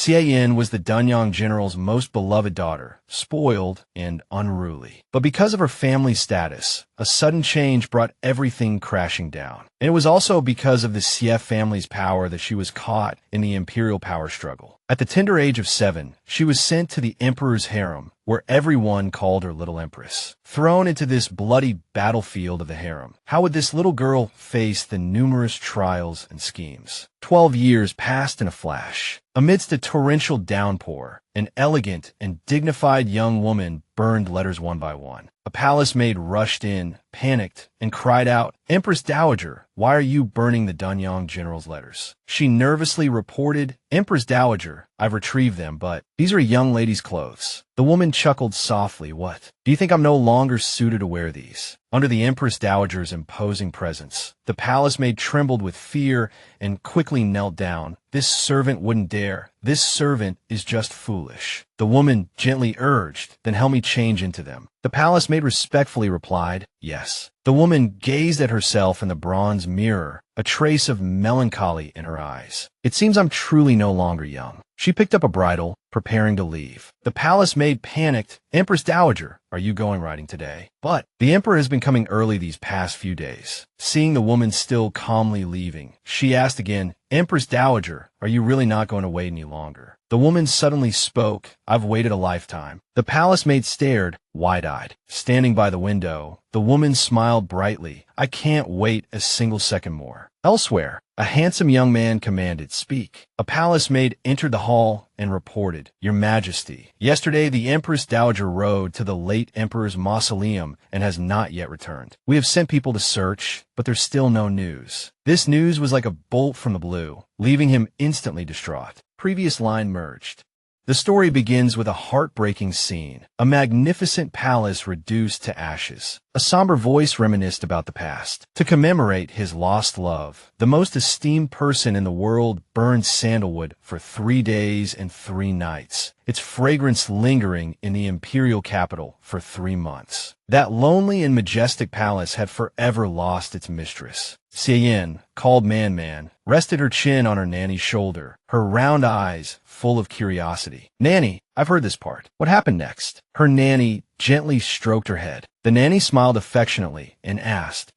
Xie Yan was the Dunyang general's most beloved daughter, spoiled and unruly. But because of her family status, a sudden change brought everything crashing down. And it was also because of the Xie family's power that she was caught in the imperial power struggle. At the tender age of 7, she was sent to the emperor's harem, where everyone called her Little Empress. Thrown into this bloody battlefield of the harem, how would this little girl face the numerous trials and schemes? 12 years passed in a flash. Amidst a torrential downpour, an elegant and dignified young woman burned letters one by one. A palace maid rushed in, panicked, and cried out, "Empress Dowager, why are you burning the Dunyang general's letters?" She nervously reported, "Empress Dowager, I've retrieved them, but these are a young lady's clothes." The woman chuckled softly. "What? Do you think I'm no longer suited to wear these?" Under the Empress Dowager's imposing presence, the palace maid trembled with fear and quickly knelt down. "This servant wouldn't dare. This servant is just foolish." The woman gently urged, "Then help me change into them." The palace maid respectfully replied, "Yes." The woman gazed at herself in the bronze mirror, a trace of melancholy in her eyes. "It seems I'm truly no longer young." She picked up a bridle, preparing to leave. The palace maid panicked. "Empress Dowager, are you going riding today?" But the emperor has been coming early these past few days. Seeing the woman still calmly leaving, she asked again, "Empress Dowager, are you really not going to wait any longer?" The woman suddenly spoke, "I've waited a lifetime." The palace maid stared, wide-eyed. Standing by the window, the woman smiled brightly. "I can't wait a single second more." Elsewhere, a handsome young man commanded, "Speak." A palace maid entered the hall and reported, "Your Majesty, yesterday the Empress Dowager rode to the late emperor's mausoleum and has not yet returned. We have sent people to search, but there's still no news." This news was like a bolt from the blue, leaving him instantly distraught. Previous line merged. The story begins with a heartbreaking scene, a magnificent palace reduced to ashes. A somber voice reminisced about the past. To commemorate his lost love, the most esteemed person in the world burned sandalwood for 3 days and 3 nights, its fragrance lingering in the imperial capital for 3 months. That lonely and majestic palace had forever lost its mistress. Xie Yan, called Man, rested her chin on her nanny's shoulder, her round eyes full of curiosity. "Nanny, I've heard this part. What happened next?" Her nanny gently stroked her head. The nanny smiled affectionately and asked,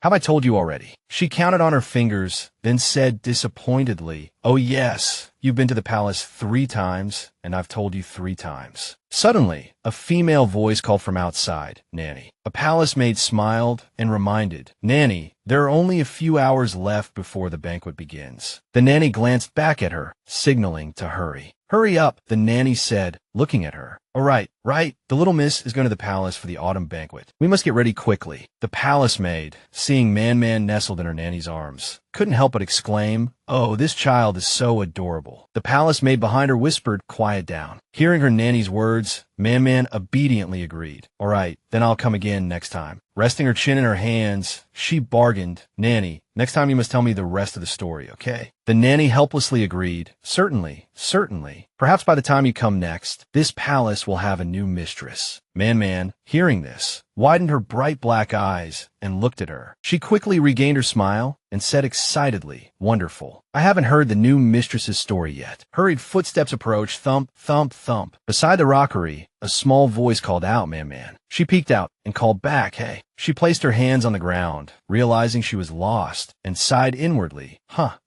"Have I told you already?" She counted on her fingers, then said disappointedly, "Oh yes, you've been to the palace 3 times, and I've told you 3 times. Suddenly, a female voice called from outside, "Nanny." A palace maid smiled and reminded, "Nanny, there are only a few hours left before the banquet begins." The nanny glanced back at her, signaling to hurry. "Hurry up," the nanny said, looking at her. "All right, right. The little miss is going to the palace for the autumn banquet. We must get ready quickly." The palace maid, seeing Man nestled in her nanny's arms, couldn't help but exclaim, "Oh, this child is so adorable." The palace maid behind her whispered, "Quiet down." Hearing her nanny's words, Man obediently agreed. "All right, then I'll come again next time." Resting her chin in her hands, she bargained, "Nanny, next time you must tell me the rest of the story, okay?" The nanny helplessly agreed, "Certainly, certainly. Perhaps by the time you come next, this palace will have a new mistress." Man, hearing this, widened her bright black eyes and looked at her. She quickly regained her smile and said excitedly, "Wonderful. I haven't heard the new mistress's story yet." Hurried footsteps approached, thump, thump, thump. Beside the rockery, a small voice called out, Man. She peeked out and called back, "Hey." She placed her hands on the ground, realizing she was lost, and sighed inwardly,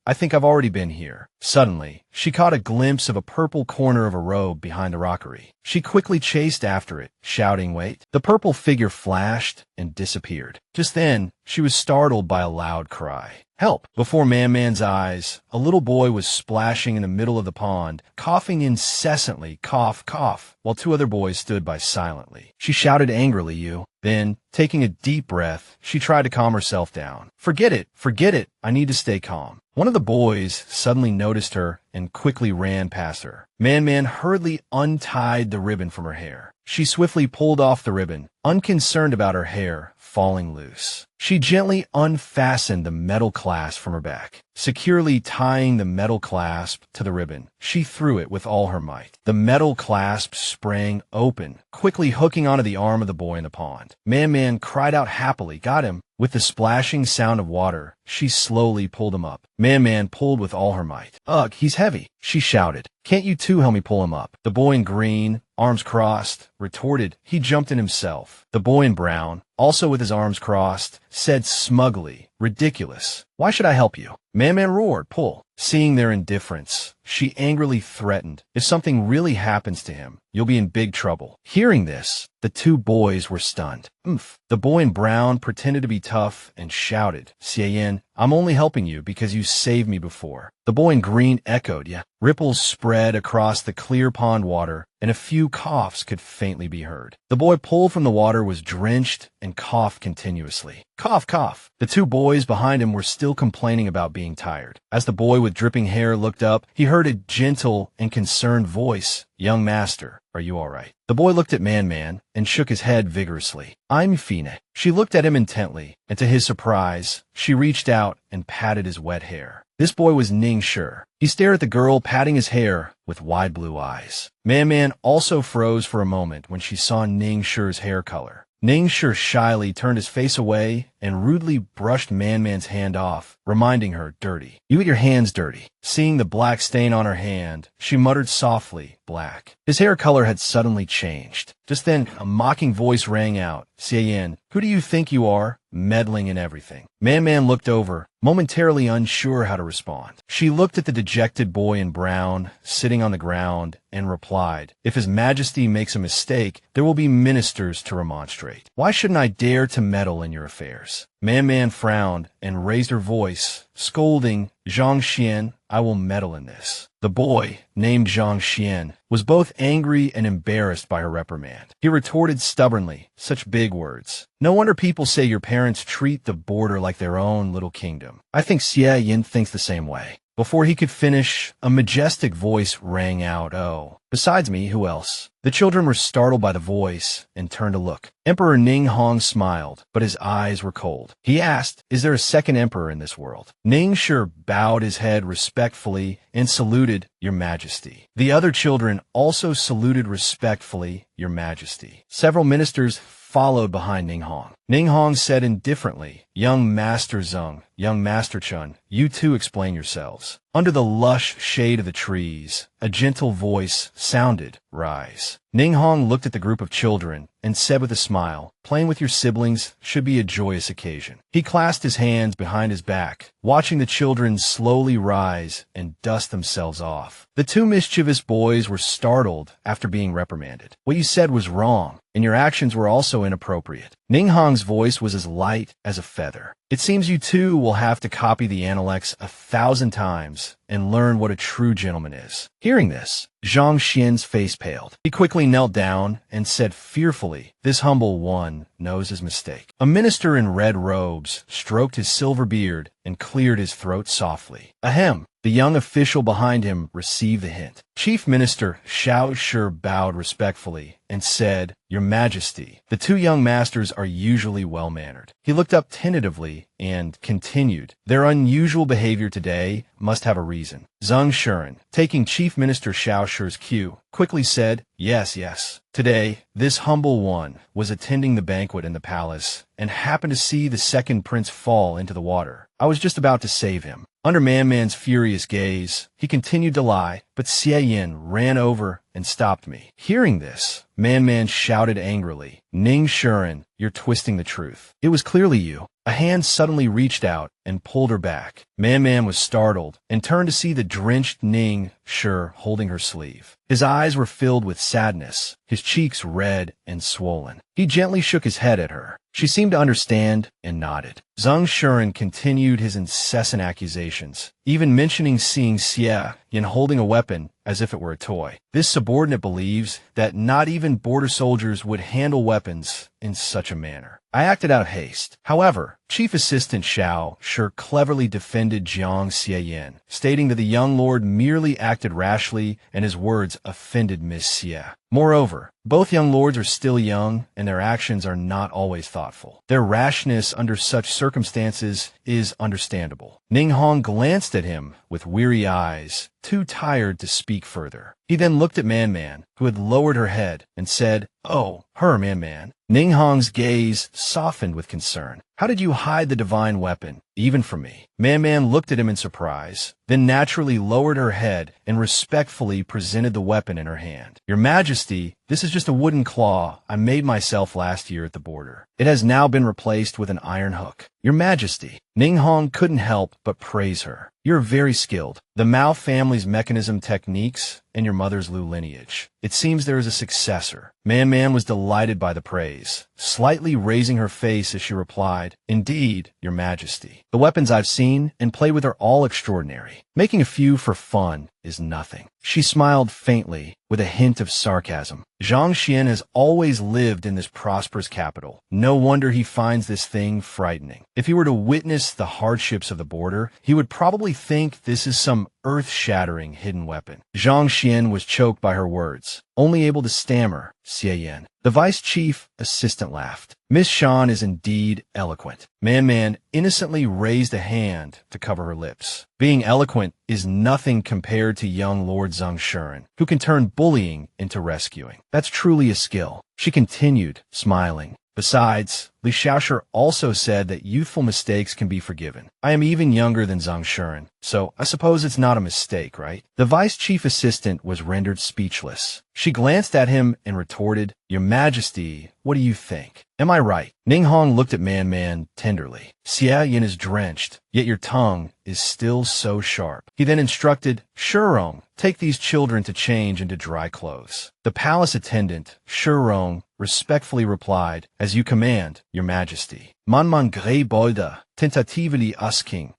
I think I've already been here." Suddenly, she caught a glimpse of a purple corner of a robe behind the rockery. She quickly chased after it, shouting, "Wait." The purple figure flashed and disappeared. Just then, she was startled by a loud cry. "Help!" Before Man's eyes, a little boy was splashing in the middle of the pond, coughing incessantly, cough, cough, while 2 other boys stood by silently. She shouted angrily, "You." Then, taking a deep breath, she tried to calm herself down. Forget it. I need to stay calm." One of the boys suddenly noticed her and quickly ran past her. Man hurriedly untied the ribbon from her hair. She swiftly pulled off the ribbon, unconcerned about her hair falling loose. She gently unfastened the metal clasp from her back. Securely tying the metal clasp to the ribbon, she threw it with all her might. The metal clasp sprang open, quickly hooking onto the arm of the boy in the pond. Man cried out happily, "Got him!" With the splashing sound of water, she slowly pulled him up. Man pulled with all her might. "Ugh, he's heavy," she shouted. "Can't you two help me pull him up?" The boy in green, arms crossed, retorted he jumped in himself. The boy in brown, also with his arms crossed, said smugly, "Ridiculous. Why should I help you?" Man roared, "Pull." Seeing their indifference, she angrily threatened, "If something really happens to him, you'll be in big trouble." Hearing this, the two boys were stunned. "Oomph." The boy in brown pretended to be tough and shouted, "Xie Yan, I'm only helping you because you saved me before." The boy in green echoed, "Yeah." Ripples spread across the clear pond water, and a few coughs could faintly be heard. The boy pulled from the water was drenched and coughed continuously. Cough, cough. The two boys behind him were still complaining about being tired. As the boy with dripping hair looked up, he heard a gentle and concerned voice, "Young master, are you all right?" The boy looked at Man and shook his head vigorously. "I'm fine." She looked at him intently, and to his surprise, she reached out and patted his wet hair. This boy was Ningshi. He stared at the girl patting his hair with wide blue eyes. Man also froze for a moment when she saw Ningshi's hair color. Ningshi shyly turned his face away and rudely brushed Man's hand off, reminding her, "Dirty. You get your hands dirty." Seeing the black stain on her hand, she muttered softly, "Black." His hair color had suddenly changed. Just then, a mocking voice rang out, "Xie Yan, who do you think you are, meddling in everything?" Man looked over, momentarily unsure how to respond. She looked at the dejected boy in brown, sitting on the ground, and replied, "If His Majesty makes a mistake, there will be ministers to remonstrate. Why shouldn't I dare to meddle in your affairs?" Man frowned and raised her voice, scolding, "Zhang Xian, I will meddle in this." The boy, named Zhang Xian, was both angry and embarrassed by her reprimand. He retorted stubbornly, "Such big words. No wonder people say your parents treat the border like their own little kingdom. I think Xie Yan thinks the same way." Before he could finish, a majestic voice rang out, "Oh, besides me, who else?" The children were startled by the voice and turned to look. Emperor Ninghong smiled, but his eyes were cold. He asked, "Is there a second emperor in this world?" Ningshi bowed his head respectfully and saluted, "Your Majesty." The other children also saluted respectfully, "Your Majesty." Several ministers followed behind Ninghong. Ninghong said indifferently, "Young Master Zeng, young Master Chun, you two explain yourselves." Under the lush shade of the trees, a gentle voice sounded, "Rise." Ninghong looked at the group of children and said with a smile, "Playing with your siblings should be a joyous occasion." He clasped his hands behind his back, watching the children slowly rise and dust themselves off. The two mischievous boys were startled after being reprimanded. "What you said was wrong, and your actions were also inappropriate." Ninghong's voice was as light as a feather. "It seems you two will have to copy the Analects 1,000 times and learn what a true gentleman is." Hearing this, Zhang Xian's face paled. He quickly knelt down and said fearfully, "This humble one knows his mistake." A minister in red robes stroked his silver beard and cleared his throat softly. Ahem. The young official behind him received the hint. Chief Minister Xiao Shi bowed respectfully and said, "Your Majesty, the two young masters are usually well-mannered." He looked up tentatively and continued, "Their unusual behavior today must have a reason." Zeng Shuren, taking Chief Minister Xiao Shi's cue, quickly said, Yes. Today, this humble one was attending the banquet in the palace and happened to see the second prince fall into the water. I was just about to save him." Under Man's furious gaze, he continued to lie, but Xie Yan ran over and stopped me. Hearing this, Man shouted angrily, "Ningshi, you're twisting the truth. It was clearly you." A hand suddenly reached out and pulled her back. Man was startled and turned to see the drenched Ningshi holding her sleeve. His eyes were filled with sadness, his cheeks red and swollen. He gently shook his head at her. She seemed to understand and nodded. Zeng Shuren continued his incessant accusations, even mentioning seeing Xie Yan holding a weapon as if it were a toy. This subordinate believes that not even border soldiers would handle weapons in such a manner. I acted out of haste. However, Chief Assistant Xiao sure cleverly defended Jiang Xie Yan, stating that the young lord merely acted rashly and his words offended Miss Xie. Moreover, both young lords are still young and their actions are not always thoughtful. Their rashness under such circumstances is understandable. Ning Hong glanced at him with weary eyes, too tired to speak further. He then looked at Man Man, who had lowered her head, and said, "Oh, her Man Man." Ning Hong's gaze softened with concern. "How did you hide the divine weapon, even from me?" Man Man looked at him in surprise, then naturally lowered her head and respectfully presented the weapon in her hand. "Your Majesty, this is just a wooden claw I made myself last year at the border. It has now been replaced with an iron hook." "Your Majesty." Ning Hong couldn't help but praise her. "You're very skilled. The Mao family's mechanism techniques and your mother's Lu lineage. It seems there is a successor." Man Man was delighted by the praise, slightly raising her face as she replied, "Indeed, Your Majesty. The weapons I've seen and played with are all extraordinary. Making a few for fun is nothing." She smiled faintly, with a hint of sarcasm. Zhang Xian has always lived in this prosperous capital. No wonder he finds this thing frightening. If he were to witness the hardships of the border, he would probably think this is some earth-shattering hidden weapon. Zhang Xian was choked by her words, only able to stammer, "Xie Yan." The vice chief assistant laughed. "Miss Shan is indeed eloquent." Man Man innocently raised a hand to cover her lips. Being eloquent is nothing compared to young Lord Zhang Shuren, who can turn bullying into rescuing. That's truly a skill. She continued, smiling. Besides, Li Xiaoshi also said that youthful mistakes can be forgiven. I am even younger than Zhang Shuren, so I suppose it's not a mistake, right? The vice chief assistant was rendered speechless. She glanced at him and retorted, "Your Majesty, what do you think? Am I right?" Ning Hong looked at Man Man tenderly. "Xie Yan is drenched, yet your tongue is still so sharp." He then instructed, "Shurong, take these children to change into dry clothes." The palace attendant, Shurong, respectfully replied, "As you command, Your Majesty." Man Grey Bolda, tentatively asking,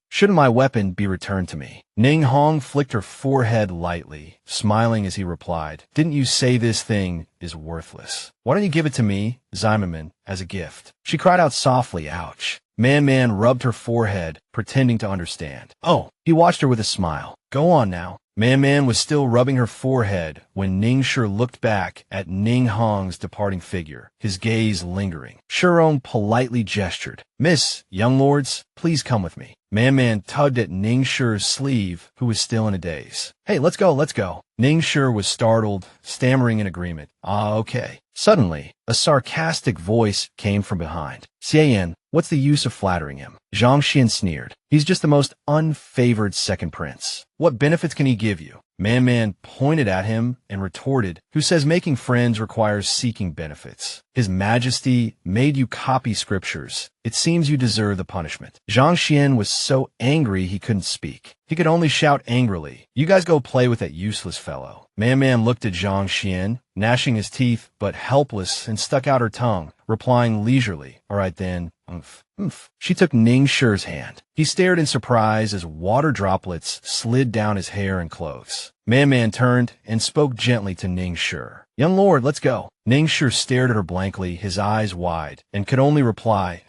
"Shouldn't my weapon be returned to me?" Ning Hong flicked her forehead lightly, smiling as he replied, "Didn't you say this thing is worthless? Why don't you give it to me, Zimmerman, as a gift?" She cried out softly, "Ouch." Man Man rubbed her forehead, pretending to understand. "Oh." He watched her with a smile. "Go on now." Man Man was still rubbing her forehead when Ning Shi looked back at Ning Hong's departing figure, his gaze lingering. Shurong politely gestured. "Miss, young lords, please come with me." Man Man tugged at Ning Shi's sleeve, who was still in a daze. "Hey, let's go, let's go." Ning Shi was startled, stammering in agreement. Okay." Suddenly, a sarcastic voice came from behind. "Xie Yan, what's the use of flattering him?" Zhang Xian sneered. "He's just the most unfavored second prince. What benefits can he give you?" Man Man pointed at him and retorted, "Who says making friends requires seeking benefits? His Majesty made you copy scriptures. It seems you deserve the punishment." Zhang Xian was so angry he couldn't speak. He could only shout angrily, "You guys go play with that useless fellow." Man Man looked at Zhang Xian, gnashing his teeth, but helpless, and stuck out her tongue, replying leisurely, "All right then, umph." She took Ning Shi's hand. He stared in surprise as water droplets slid down his hair and clothes. Man Man turned and spoke gently to Ning Shi. "Young lord, let's go." Ning Shi stared at her blankly, his eyes wide, and could only reply,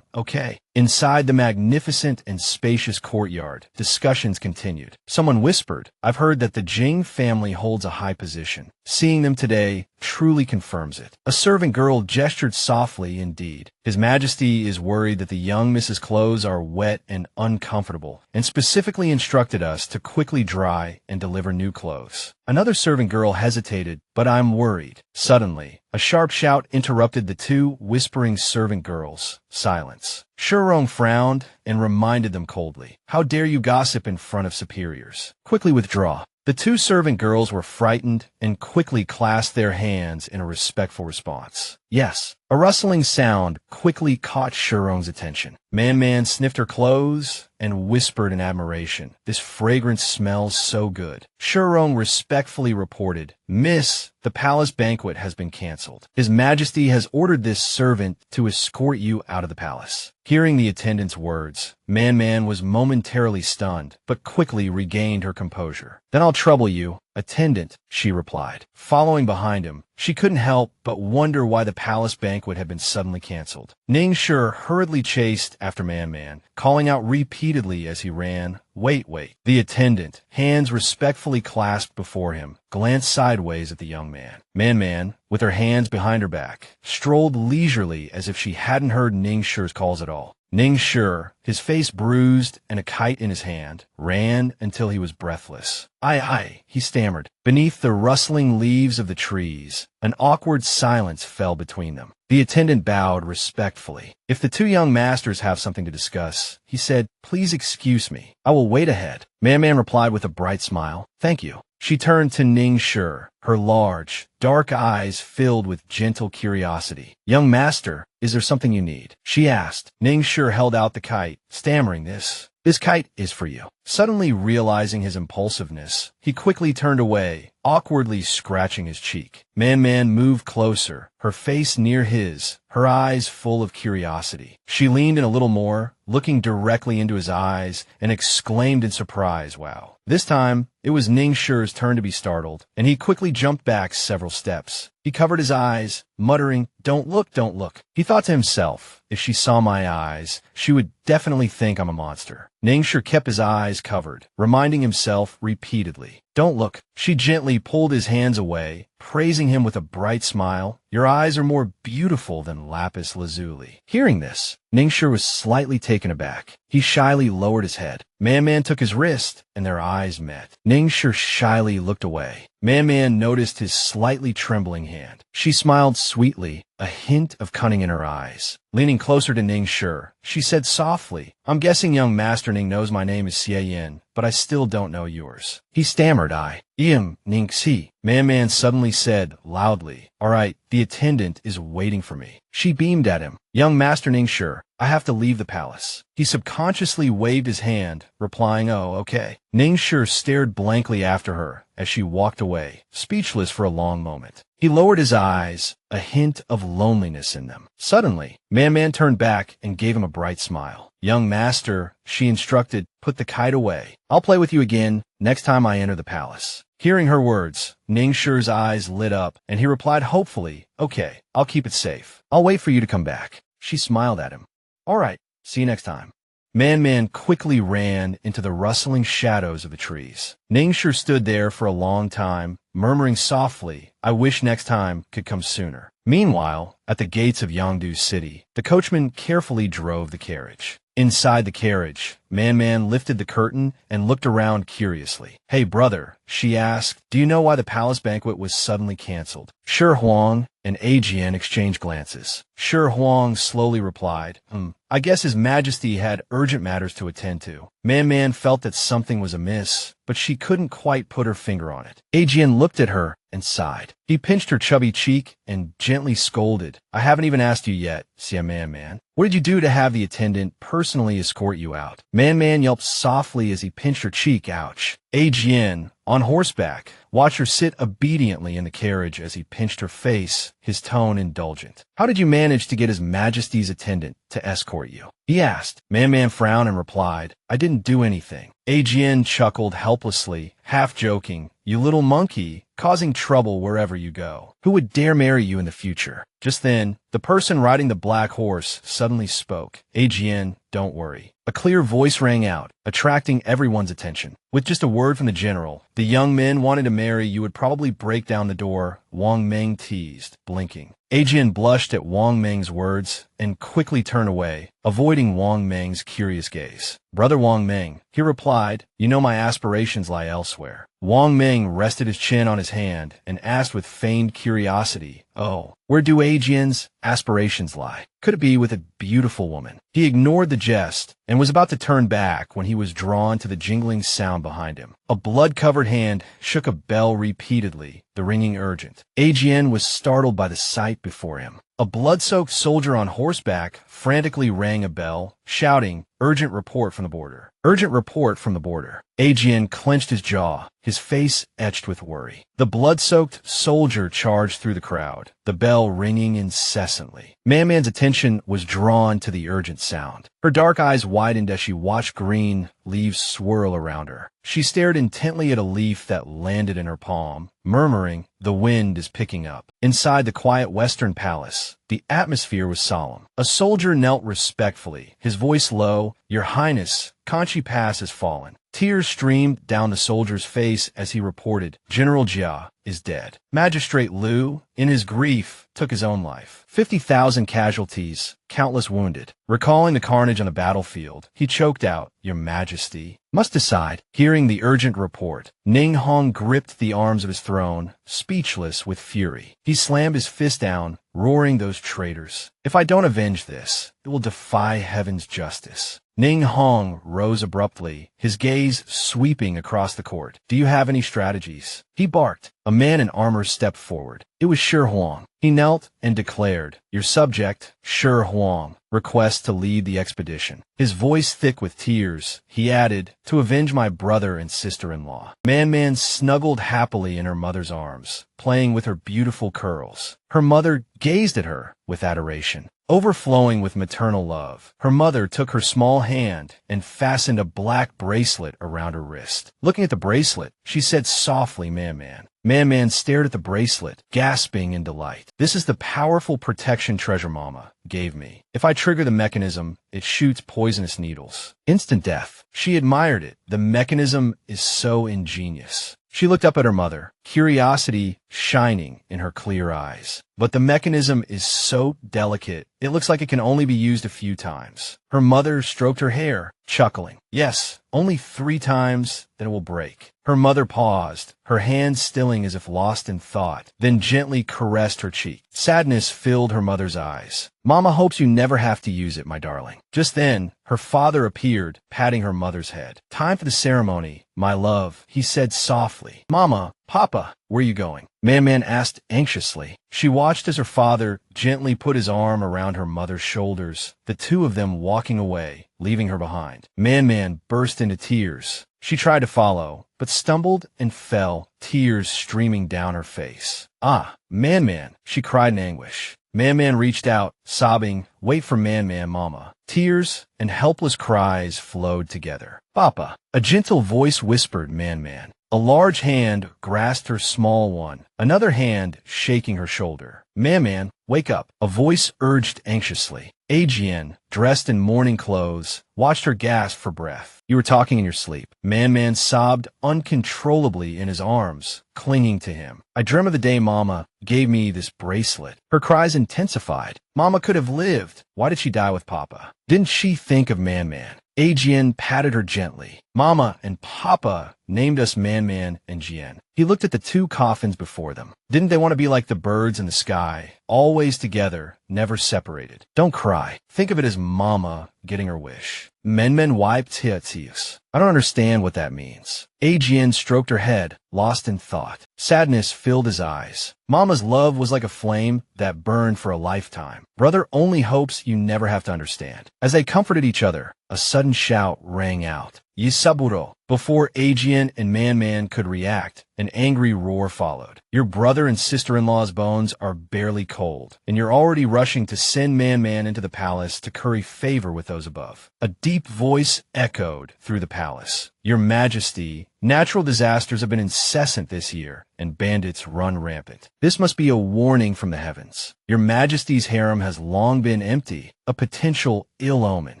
okay." Inside the magnificent and spacious courtyard, discussions continued. Someone whispered, "I've heard that the Jing family holds a high position. Seeing them today truly confirms it." A servant girl gestured softly indeed. "His Majesty is worried that the young Mrs. clothes are wet and uncomfortable, and specifically instructed us to quickly dry and deliver new clothes." Another servant girl hesitated, "But I'm worried." Suddenly, a sharp shout interrupted the two whispering servant girls. Silence. Shurong frowned and reminded them coldly, "How dare you gossip in front of superiors? Quickly withdraw." The two servant girls were frightened and quickly clasped their hands in a respectful response. "Yes." A rustling sound quickly caught Shurong's attention. Man Man sniffed her clothes and whispered in admiration, "This fragrance smells so good." Shurong respectfully reported, "Miss, the palace banquet has been canceled. His Majesty has ordered this servant to escort you out of the palace." Hearing the attendant's words, Man Man was momentarily stunned, but quickly regained her composure. "Then I'll trouble you. Attendant, she replied. Following behind him, she couldn't help but wonder why the palace banquet had been suddenly canceled. Ningshi hurriedly chased after Man-Man, calling out repeatedly as he ran, "Wait, wait." The attendant, hands respectfully clasped before him, glanced sideways at the young man. Man-Man, with her hands behind her back, strolled leisurely as if she hadn't heard Ningxi's calls at all. Ningshi, his face bruised and a kite in his hand, ran until he was breathless. "Aye," he stammered. Beneath the rustling leaves of the trees, an awkward silence fell between them. The attendant bowed respectfully. "If the two young masters have something to discuss," he said, "please excuse me. I will wait ahead." Man-Man replied with a bright smile, "Thank you." She turned to Ningshi, her large, dark eyes filled with gentle curiosity. "Young master, is there something you need?" she asked. Ningshi held out the kite, stammering, This kite is for you." Suddenly realizing his impulsiveness, he quickly turned away, awkwardly scratching his cheek. Man-Man moved closer, her face near his, her eyes full of curiosity. She leaned in a little more, looking directly into his eyes, and exclaimed in surprise, "Wow." This time, it was Ningxi's turn to be startled, and he quickly jumped back several steps. He covered his eyes, muttering, "Don't look, don't look." He thought to himself, if she saw my eyes, she would definitely think I'm a monster. Ningxi kept his eyes covered, reminding himself repeatedly, "Don't look." She gently pulled his hands away, praising him with a bright smile. "Your eyes are more beautiful than lapis lazuli." Hearing this, Ningxi was slightly taken aback. He shyly lowered his head. Man-Man took his wrist, and their eyes met. Ningxi shyly looked away. Man-Man noticed his slightly trembling hand. She smiled sweetly, a hint of cunning in her eyes. Leaning closer to Ningxi, she said softly, "I'm guessing young Master Ning knows my name is Xie Yan, but I still don't know yours." He stammered, "I am Ningxi." Man-Man suddenly said, loudly, "All right, the attendant is waiting for me." She beamed at him. "Young Master Ningxi, I have to leave the palace." He subconsciously waved his hand, replying, "Oh, okay." Ningxi stared blankly after her as she walked away, speechless for a long moment. He lowered his eyes, a hint of loneliness in them. Suddenly, Man-Man turned back and gave him a bright smile. "Young master," she instructed, "put the kite away. I'll play with you again next time I enter the palace." Hearing her words, Ningxi's eyes lit up, and he replied hopefully, "Okay, I'll keep it safe. I'll wait for you to come back." She smiled at him. "All right, see you next time." Man-Man quickly ran into the rustling shadows of the trees. Ningxi stood there for a long time, murmuring softly, "I wish next time could come sooner." Meanwhile, at the gates of Yangdu's city, the coachman carefully drove the carriage. Inside the carriage, Man-Man lifted the curtain and looked around curiously. "Hey, brother," she asked, "do you know why the palace banquet was suddenly canceled?" Shi Huang and Xie Yan exchanged glances. Shi Huang slowly replied, I guess His Majesty had urgent matters to attend to." Man-Man felt that something was amiss, but she couldn't quite put her finger on it. Xie Yan looked at her and sighed. He pinched her chubby cheek and gently scolded, "I haven't even asked you yet, Xie Man-Man. What did you do to have the attendant personally escort you out?" Man-Man yelped softly as he pinched her cheek. Ouch. Xie Yan, on horseback, watched her sit obediently in the carriage as he pinched her face, his tone indulgent. "How did you manage to get His Majesty's attendant to escort you?" he asked. Man-Man frowned and replied, "I didn't do anything." Xie Yan chuckled helplessly, half joking, "You little monkey, causing trouble wherever you go. Who would dare marry you in the future?" Just then, the person riding the black horse suddenly spoke. "Xie Yan, don't worry." A clear voice rang out, attracting everyone's attention. "With just a word from the general, the young men wanted to marry you would probably break down the door," Wang Meng teased, blinking. Xie Yan blushed at Wang Meng's words and quickly turned away, avoiding Wang Meng's curious gaze. "Brother Wang Meng," he replied, "you know my aspirations lie elsewhere." Wang Meng rested his chin on his hand and asked with feigned curiosity, "Oh, where do Xie Yan's aspirations lie? Could it be with a beautiful woman?" He ignored the jest and was about to turn back when he was drawn to the jingling sound behind him. A blood-covered hand shook a bell repeatedly, the ringing urgent. Xie Yan was startled by the sight before him. A blood-soaked soldier on horseback frantically rang a bell, shouting, "Urgent report from the border. Urgent report from the border." Xie Yan clenched his jaw, his face etched with worry. The blood-soaked soldier charged through the crowd, the bell ringing incessantly. Man-Man's attention was drawn to the urgent sound. Her dark eyes widened as she watched green leaves swirl around her. She stared intently at a leaf that landed in her palm, murmuring, "The wind is picking up." Inside the quiet western palace, the atmosphere was solemn. A soldier knelt respectfully, his voice low, "Your Highness, Kanchi Pass has fallen." Tears streamed down the soldier's face as he reported, "General Jia is dead." Magistrate Liu, in his grief, took his own life. 50,000 casualties, countless wounded. Recalling the carnage on the battlefield, he choked out, "Your Majesty must decide." Hearing the urgent report, Ning Hong gripped the arms of his throne, speechless with fury. He slammed his fist down, roaring, "Those traitors! If I don't avenge this, it will defy heaven's justice." Ning Hong rose abruptly, his gaze sweeping across the court. "Do you have any strategies?" he barked. A man in armor stepped forward. It was Shi Huang. He knelt and declared, "Your subject, Shi Huang, requests to lead the expedition." His voice thick with tears, he added, "To avenge my brother and sister-in-law." Man snuggled happily in her mother's arms, playing with her beautiful curls. Her mother gazed at her with adoration. Overflowing with maternal love, her mother took her small hand and fastened a black bracelet around her wrist. Looking at the bracelet, she said softly, Man. Man stared at the bracelet, gasping in delight. "This is the powerful protection treasure Mama gave me. If I trigger the mechanism, it shoots poisonous needles. Instant death." She admired it. The mechanism is so ingenious. She looked up at her mother, curiosity shining in her clear eyes. "But the mechanism is so delicate, it looks like it can only be used a few times." Her mother stroked her hair, chuckling. "Yes, only 3 times, then it will break." Her mother paused, her hand stilling as if lost in thought, then gently caressed her cheek. Sadness filled her mother's eyes. "Mama hopes you never have to use it, my darling." Just then, her father appeared, patting her mother's head. "Time for the ceremony, my love," he said softly. "Mama, Papa, where are you going?" Man asked anxiously. She watched as her father gently put his arm around her mother's shoulders, the two of them walking away, leaving her behind. Man burst into tears. She tried to follow, but stumbled and fell, tears streaming down her face. "Ah, Man," she cried in anguish. Man reached out, sobbing, "Wait for Man, Mama." Tears and helpless cries flowed together. "Papa," a gentle voice whispered Man. A large hand grasped her small one, another hand shaking her shoulder. Man, wake up," a voice urged anxiously. Xie Yan, dressed in mourning clothes, watched her gasp for breath. "You were talking in your sleep." Man sobbed uncontrollably in his arms, clinging to him. "I dream of the day Mama gave me this bracelet." Her cries intensified. "Mama could have lived. Why did she die with Papa?" Didn't she think of Man? Xie Yan patted her gently. "Mama and Papa named us Man and Jian." He looked at the 2 coffins before them. Didn't they want to be like the birds in the sky, always together, never separated? "Don't cry. Think of it as Mama getting her wish." Men wiped his tears. "I don't understand what that means." Xie Yan stroked her head, lost in thought. Sadness filled his eyes. "Mama's love was like a flame that burned for a lifetime. Brother only hopes you never have to understand." As they comforted each other, a sudden shout rang out. "Yisaburo!" Before Xie Yan and Man could react, an angry roar followed. "Your brother and sister-in-law's bones are barely cold, and you're already rushing to send Man into the palace to curry favor with those above." A deep voice echoed through the palace. "Your Majesty, natural disasters have been incessant this year, and bandits run rampant. This must be a warning from the heavens. Your Majesty's harem has long been empty, a potential ill omen."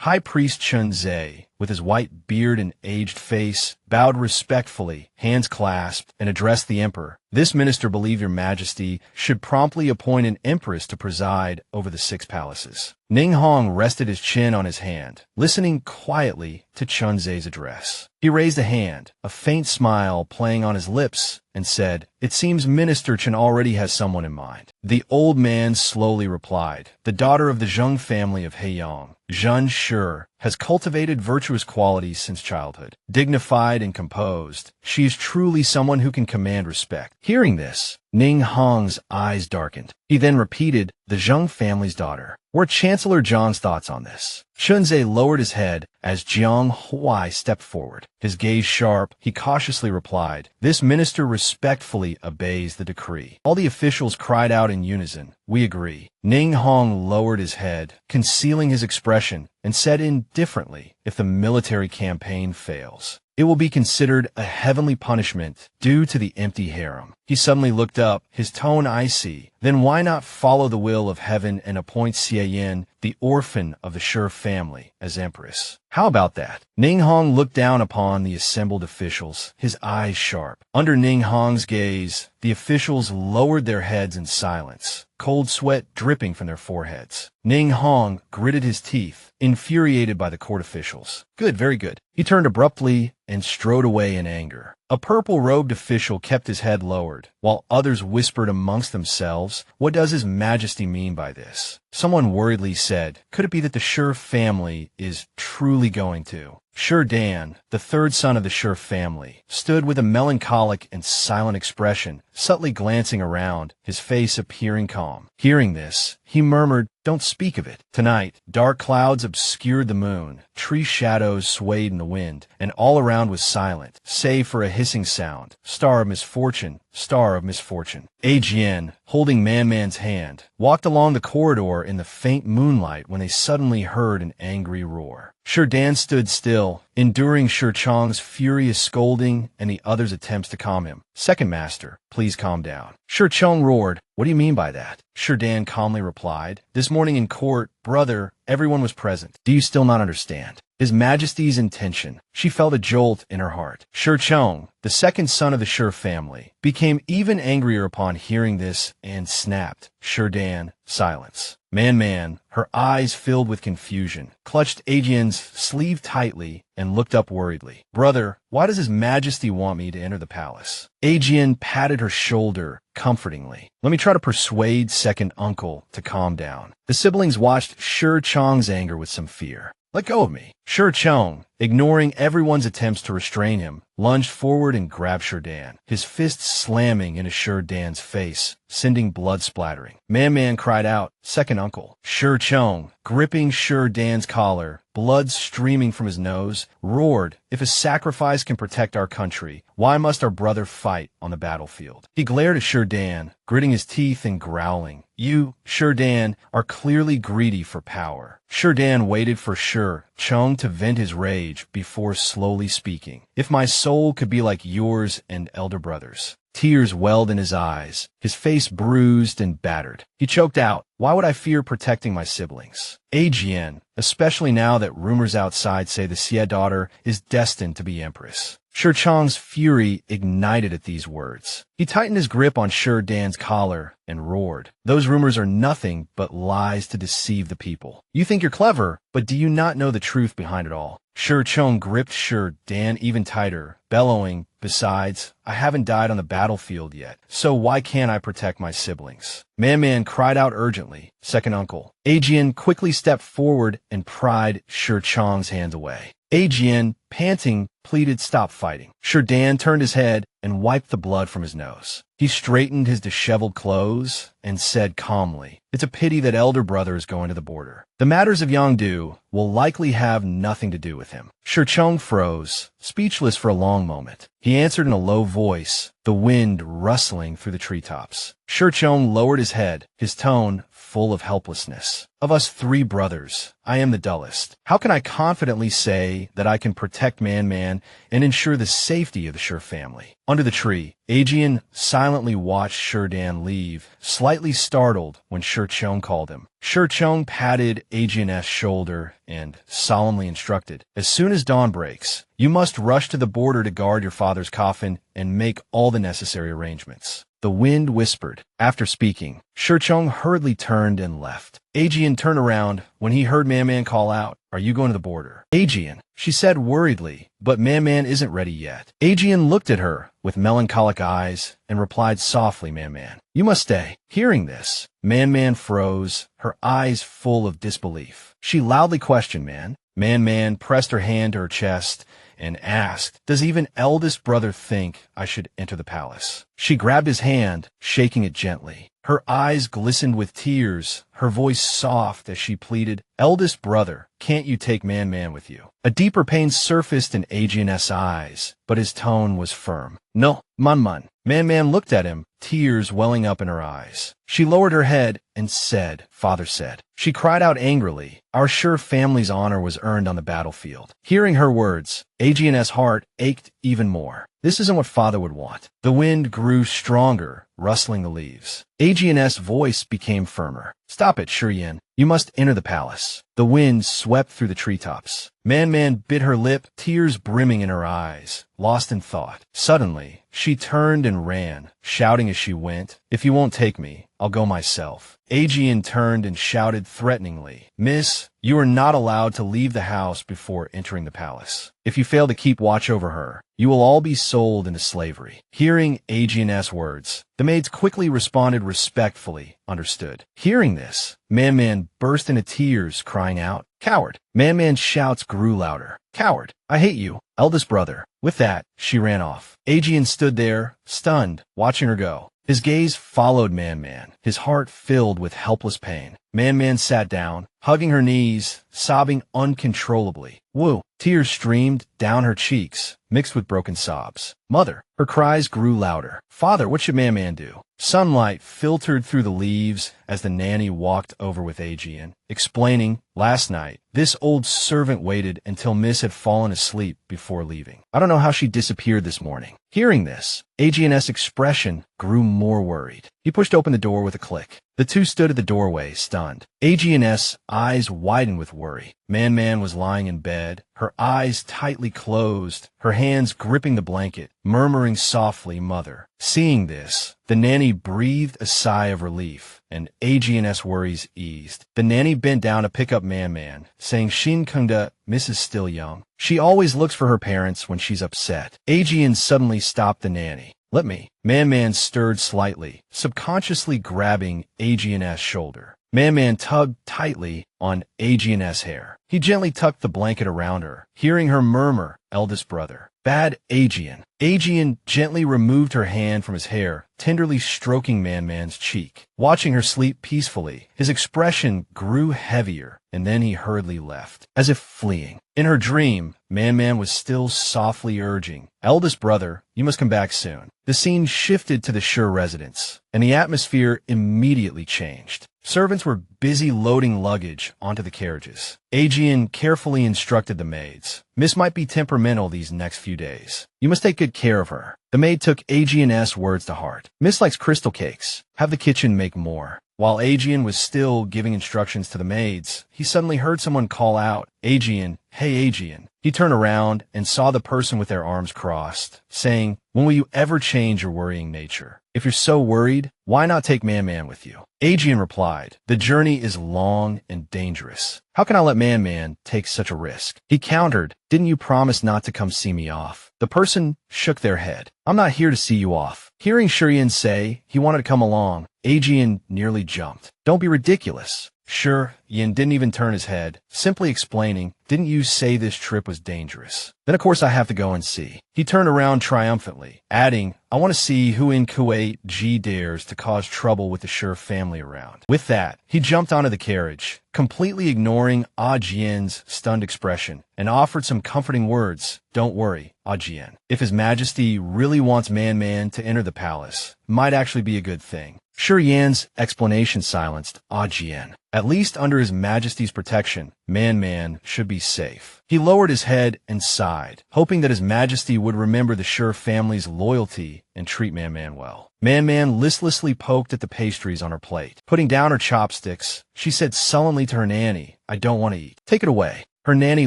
High Priest Chunzhe, with his white beard and aged face, bowed respectfully, hands clasped, and addressed the emperor. "This minister believed your Majesty should promptly appoint an empress to preside over the 6 palaces." Ning Hong rested his chin on his hand, listening quietly to Chunzhe's address. He raised a hand, a faint smile playing on his lips, and said, "It seems Minister Chen already has someone in mind." The old man slowly replied, "The daughter of the Zheng family of Heiyang, Zhen Shi, has cultivated virtuous qualities since childhood. Dignified and composed, she is truly someone who can command respect." Hearing this, Ning Hong's eyes darkened. He then repeated, "The Zheng family's daughter." Were Chancellor Zhang's thoughts on this? Chunzhe lowered his head as Jiang Huai stepped forward. His gaze sharp, he cautiously replied, "This minister respectfully obeys the decree. All the officials cried out in unison, "We agree." Ning Hong lowered his head, concealing his expression, and said indifferently, "If the military campaign fails, it will be considered a heavenly punishment due to the empty harem." He suddenly looked up, his tone icy. "Then why not follow the will of heaven and appoint Xie Yan, the orphan of the Shi family, as Empress? How about that?" Ning Hong looked down upon the assembled officials, his eyes sharp. Under Ning Hong's gaze, the officials lowered their heads in silence, cold sweat dripping from their foreheads. Ning Hong gritted his teeth, infuriated by the court officials. "Good, very good." He turned abruptly and strode away in anger. A purple-robed official kept his head lowered, while others whispered amongst themselves, "What does His Majesty mean by this?" Someone worriedly said, "Could it be that the Shi family is truly going to?" Xie Yan, the third son of the Shi family, stood with a melancholic and silent expression, subtly glancing around, his face appearing calm. Hearing this, he murmured, "Don't speak of it." Tonight, dark clouds obscured the moon, tree shadows swayed in the wind, and all around was silent, save for a hissing sound. Star of misfortune, star of misfortune. Xie Yan, holding Man-Man's hand, walked along the corridor in the faint moonlight when they suddenly heard an angry roar. Xie Dan stood still, enduring Shi Chang's furious scolding and the others' attempts to calm him. "Second master, please calm down." Shi Chang roared, "What do you mean by that?" Xie Dan calmly replied, "This morning in court, brother, everyone was present. Do you still not understand His Majesty's intention?" She felt a jolt in her heart. Xie Chang, the second son of the Shi family, became even angrier upon hearing this and snapped. Xie Dan, silence. Man, her eyes filled with confusion, clutched Xie Yan's sleeve tightly and looked up worriedly. "Brother, why does His Majesty want me to enter the palace?" Xie Yan patted her shoulder comfortingly. "Let me try to persuade second uncle to calm down." The siblings watched Xie Chang's anger with some fear. "Let go of me." Xie Chang, ignoring everyone's attempts to restrain him, lunged forward and grabbed Xie Dan, his fists slamming into Xie Dan's face, sending blood splattering. Man cried out, "Second uncle." Xie Chang, gripping Xie Dan's collar, blood streaming from his nose, roared, "If a sacrifice can protect our country, why must our brother fight on the battlefield?" He glared at Xie Dan, gritting his teeth and growling. "You, Xie Dan, are clearly greedy for power." Xie Dan waited for Xie Chang to vent his rage before slowly speaking. "If my soul could be like yours and elder brothers." Tears welled in his eyes, his face bruised and battered. He choked out, "Why would I fear protecting my siblings?" Xie Yan, especially now that rumors outside say the Xie daughter is destined to be Empress. Xie Chang's fury ignited at these words. He tightened his grip on Xie Dan's collar and roared, "Those rumors are nothing but lies to deceive the people. You think you're clever, but do you not know the truth behind it all?" Xie Chang gripped Xie Dan even tighter, bellowing, "Besides, I haven't died on the battlefield yet, so why can't I protect my siblings?" Man cried out urgently, "Second uncle." Xie Yan quickly stepped forward and pried Xie Chang's hands away. Xie Yan, panting, pleaded, "Stop fighting." Xie Dan turned his head and wiped the blood from his nose. He straightened his disheveled clothes and said calmly, "It's a pity that elder brother is going to the border. The matters of Yangdu will likely have nothing to do with him." Xie Chang froze, speechless for a long moment. He answered in a low voice, the wind rustling through the treetops. Xie Chang lowered his head, his tone full of helplessness. "Of us three brothers, I am the dullest. How can I confidently say that I can protect Man and ensure the safety of the Shi family?" Under the tree, Xie Yan silently watched Xie Dan leave, slightly startled when Xie Chang called him. Xie Chang patted Xie Yan's shoulder and solemnly instructed, "As soon as dawn breaks, you must rush to the border to guard your father's coffin and make all the necessary arrangements." The wind whispered. After speaking, Xie Chang hurriedly turned and left. Xie Yan turned around when he heard Man call out, "Are you going to the border?" "Xie Yan," she said worriedly, "but Man isn't ready yet." Xie Yan looked at her with melancholic eyes and replied softly, Man, you must stay." Hearing this, Man froze, her eyes full of disbelief. She loudly questioned Man. Man pressed her hand to her chest and asked, "Does even eldest brother think I should enter the palace?" She grabbed his hand, shaking it gently. Her eyes glistened with tears, her voice soft as she pleaded, "Eldest brother, can't you take Man with you?" A deeper pain surfaced in Xie Yan's eyes, but his tone was firm. "No, Man, Man looked at him, tears welling up in her eyes. She lowered her head and said, "Father said." She cried out angrily. Our sure family's honor was earned on the battlefield. Hearing her words, Aegean's heart ached even more. This isn't what father would want. The wind grew stronger, rustling the leaves. Aegean's voice became firmer. "Stop it, Xie Yan. You must enter the palace." The wind swept through the treetops. Man bit her lip, tears brimming in her eyes, lost in thought. Suddenly, she turned and ran, shouting as she went, "If you won't take me, I'll go myself." Aegean turned and shouted threateningly, "Miss, you are not allowed to leave the house before entering the palace. If you fail to keep watch over her, you will all be sold into slavery." Hearing Aegean's words, the maids quickly responded respectfully, understood. Hearing this, Man burst into tears, crying out, "Coward!" Man's shouts grew louder. "Coward! I hate you, eldest brother." With that, she ran off. Aegean stood there, stunned, watching her go. His gaze followed Man, his heart filled with helpless pain. Man sat down, hugging her knees, sobbing uncontrollably. Woo! Tears streamed down her cheeks, mixed with broken sobs. "Mother!" Her cries grew louder. "Father, what should Man do?" Sunlight filtered through the leaves as the nanny walked over with Aegean, explaining, "Last night, this old servant waited until Miss had fallen asleep before leaving. I don't know how she disappeared this morning." Hearing this, Aegean's expression grew more worried. He pushed open the door with a click. The two stood at the doorway, stunned. Aegean's eyes widened with worry. Man was lying in bed, her eyes tightly closed, her hands gripping the blanket, murmuring softly, "Mother." Seeing this, the nanny breathed a sigh of relief, and Aegean's worries eased. The nanny bent down to pick up Man, saying, "Shin Kunda, Miss is still young. She always looks for her parents when she's upset." Aegean suddenly stopped the nanny. "Let me." Man stirred slightly, subconsciously grabbing Aegean's shoulder. Man tugged tightly on Aegean's hair. He gently tucked the blanket around her, hearing her murmur, "Eldest brother." "Bad Aegean." Aegean gently removed her hand from his hair, tenderly stroking Man's cheek. Watching her sleep peacefully, his expression grew heavier, and then he hurriedly left, as if fleeing. In her dream, Man was still softly urging, "Eldest brother, you must come back soon." The scene shifted to the Sure residence, and the atmosphere immediately changed. Servants were busy loading luggage onto the carriages. Aegean carefully instructed the maids, "Miss might be temperamental these next few days. You must take good care of her." The maid took Aegean's words to heart. "Miss likes crystal cakes. Have the kitchen make more." While Aegean was still giving instructions to the maids, he suddenly heard someone call out, "Aegean, hey Aegean." He turned around and saw the person with their arms crossed, saying, "When will you ever change your worrying nature? If you're so worried, why not take Man with you?" Aegean replied, "The journey is long and dangerous. How can I let Man take such a risk?" He countered, "Didn't you promise not to come see me off?" The person shook their head. "I'm not here to see you off." Hearing Xie Yan say he wanted to come along, Aegean nearly jumped. "Don't be ridiculous." Xie Yan didn't even turn his head, simply explaining, "Didn't you say this trip was dangerous? Then of course I have to go and see." He turned around triumphantly, adding, "I want to see who in Kuwait G dares to cause trouble with the Xie family around." With that, he jumped onto the carriage, completely ignoring Aegean's stunned expression, and offered some comforting words. "Don't worry, Aegean. If His Majesty really wants Man to enter the palace, it might actually be a good thing." Xie Yan's explanation silenced Aegean. At least under His Majesty's protection, Man should be safe. He lowered his head and sighed, hoping that His Majesty would remember the Xie family's loyalty and treat Man well. Man listlessly poked at the pastries on her plate. Putting down her chopsticks, she said sullenly to her nanny, "I don't want to eat. Take it away." Her nanny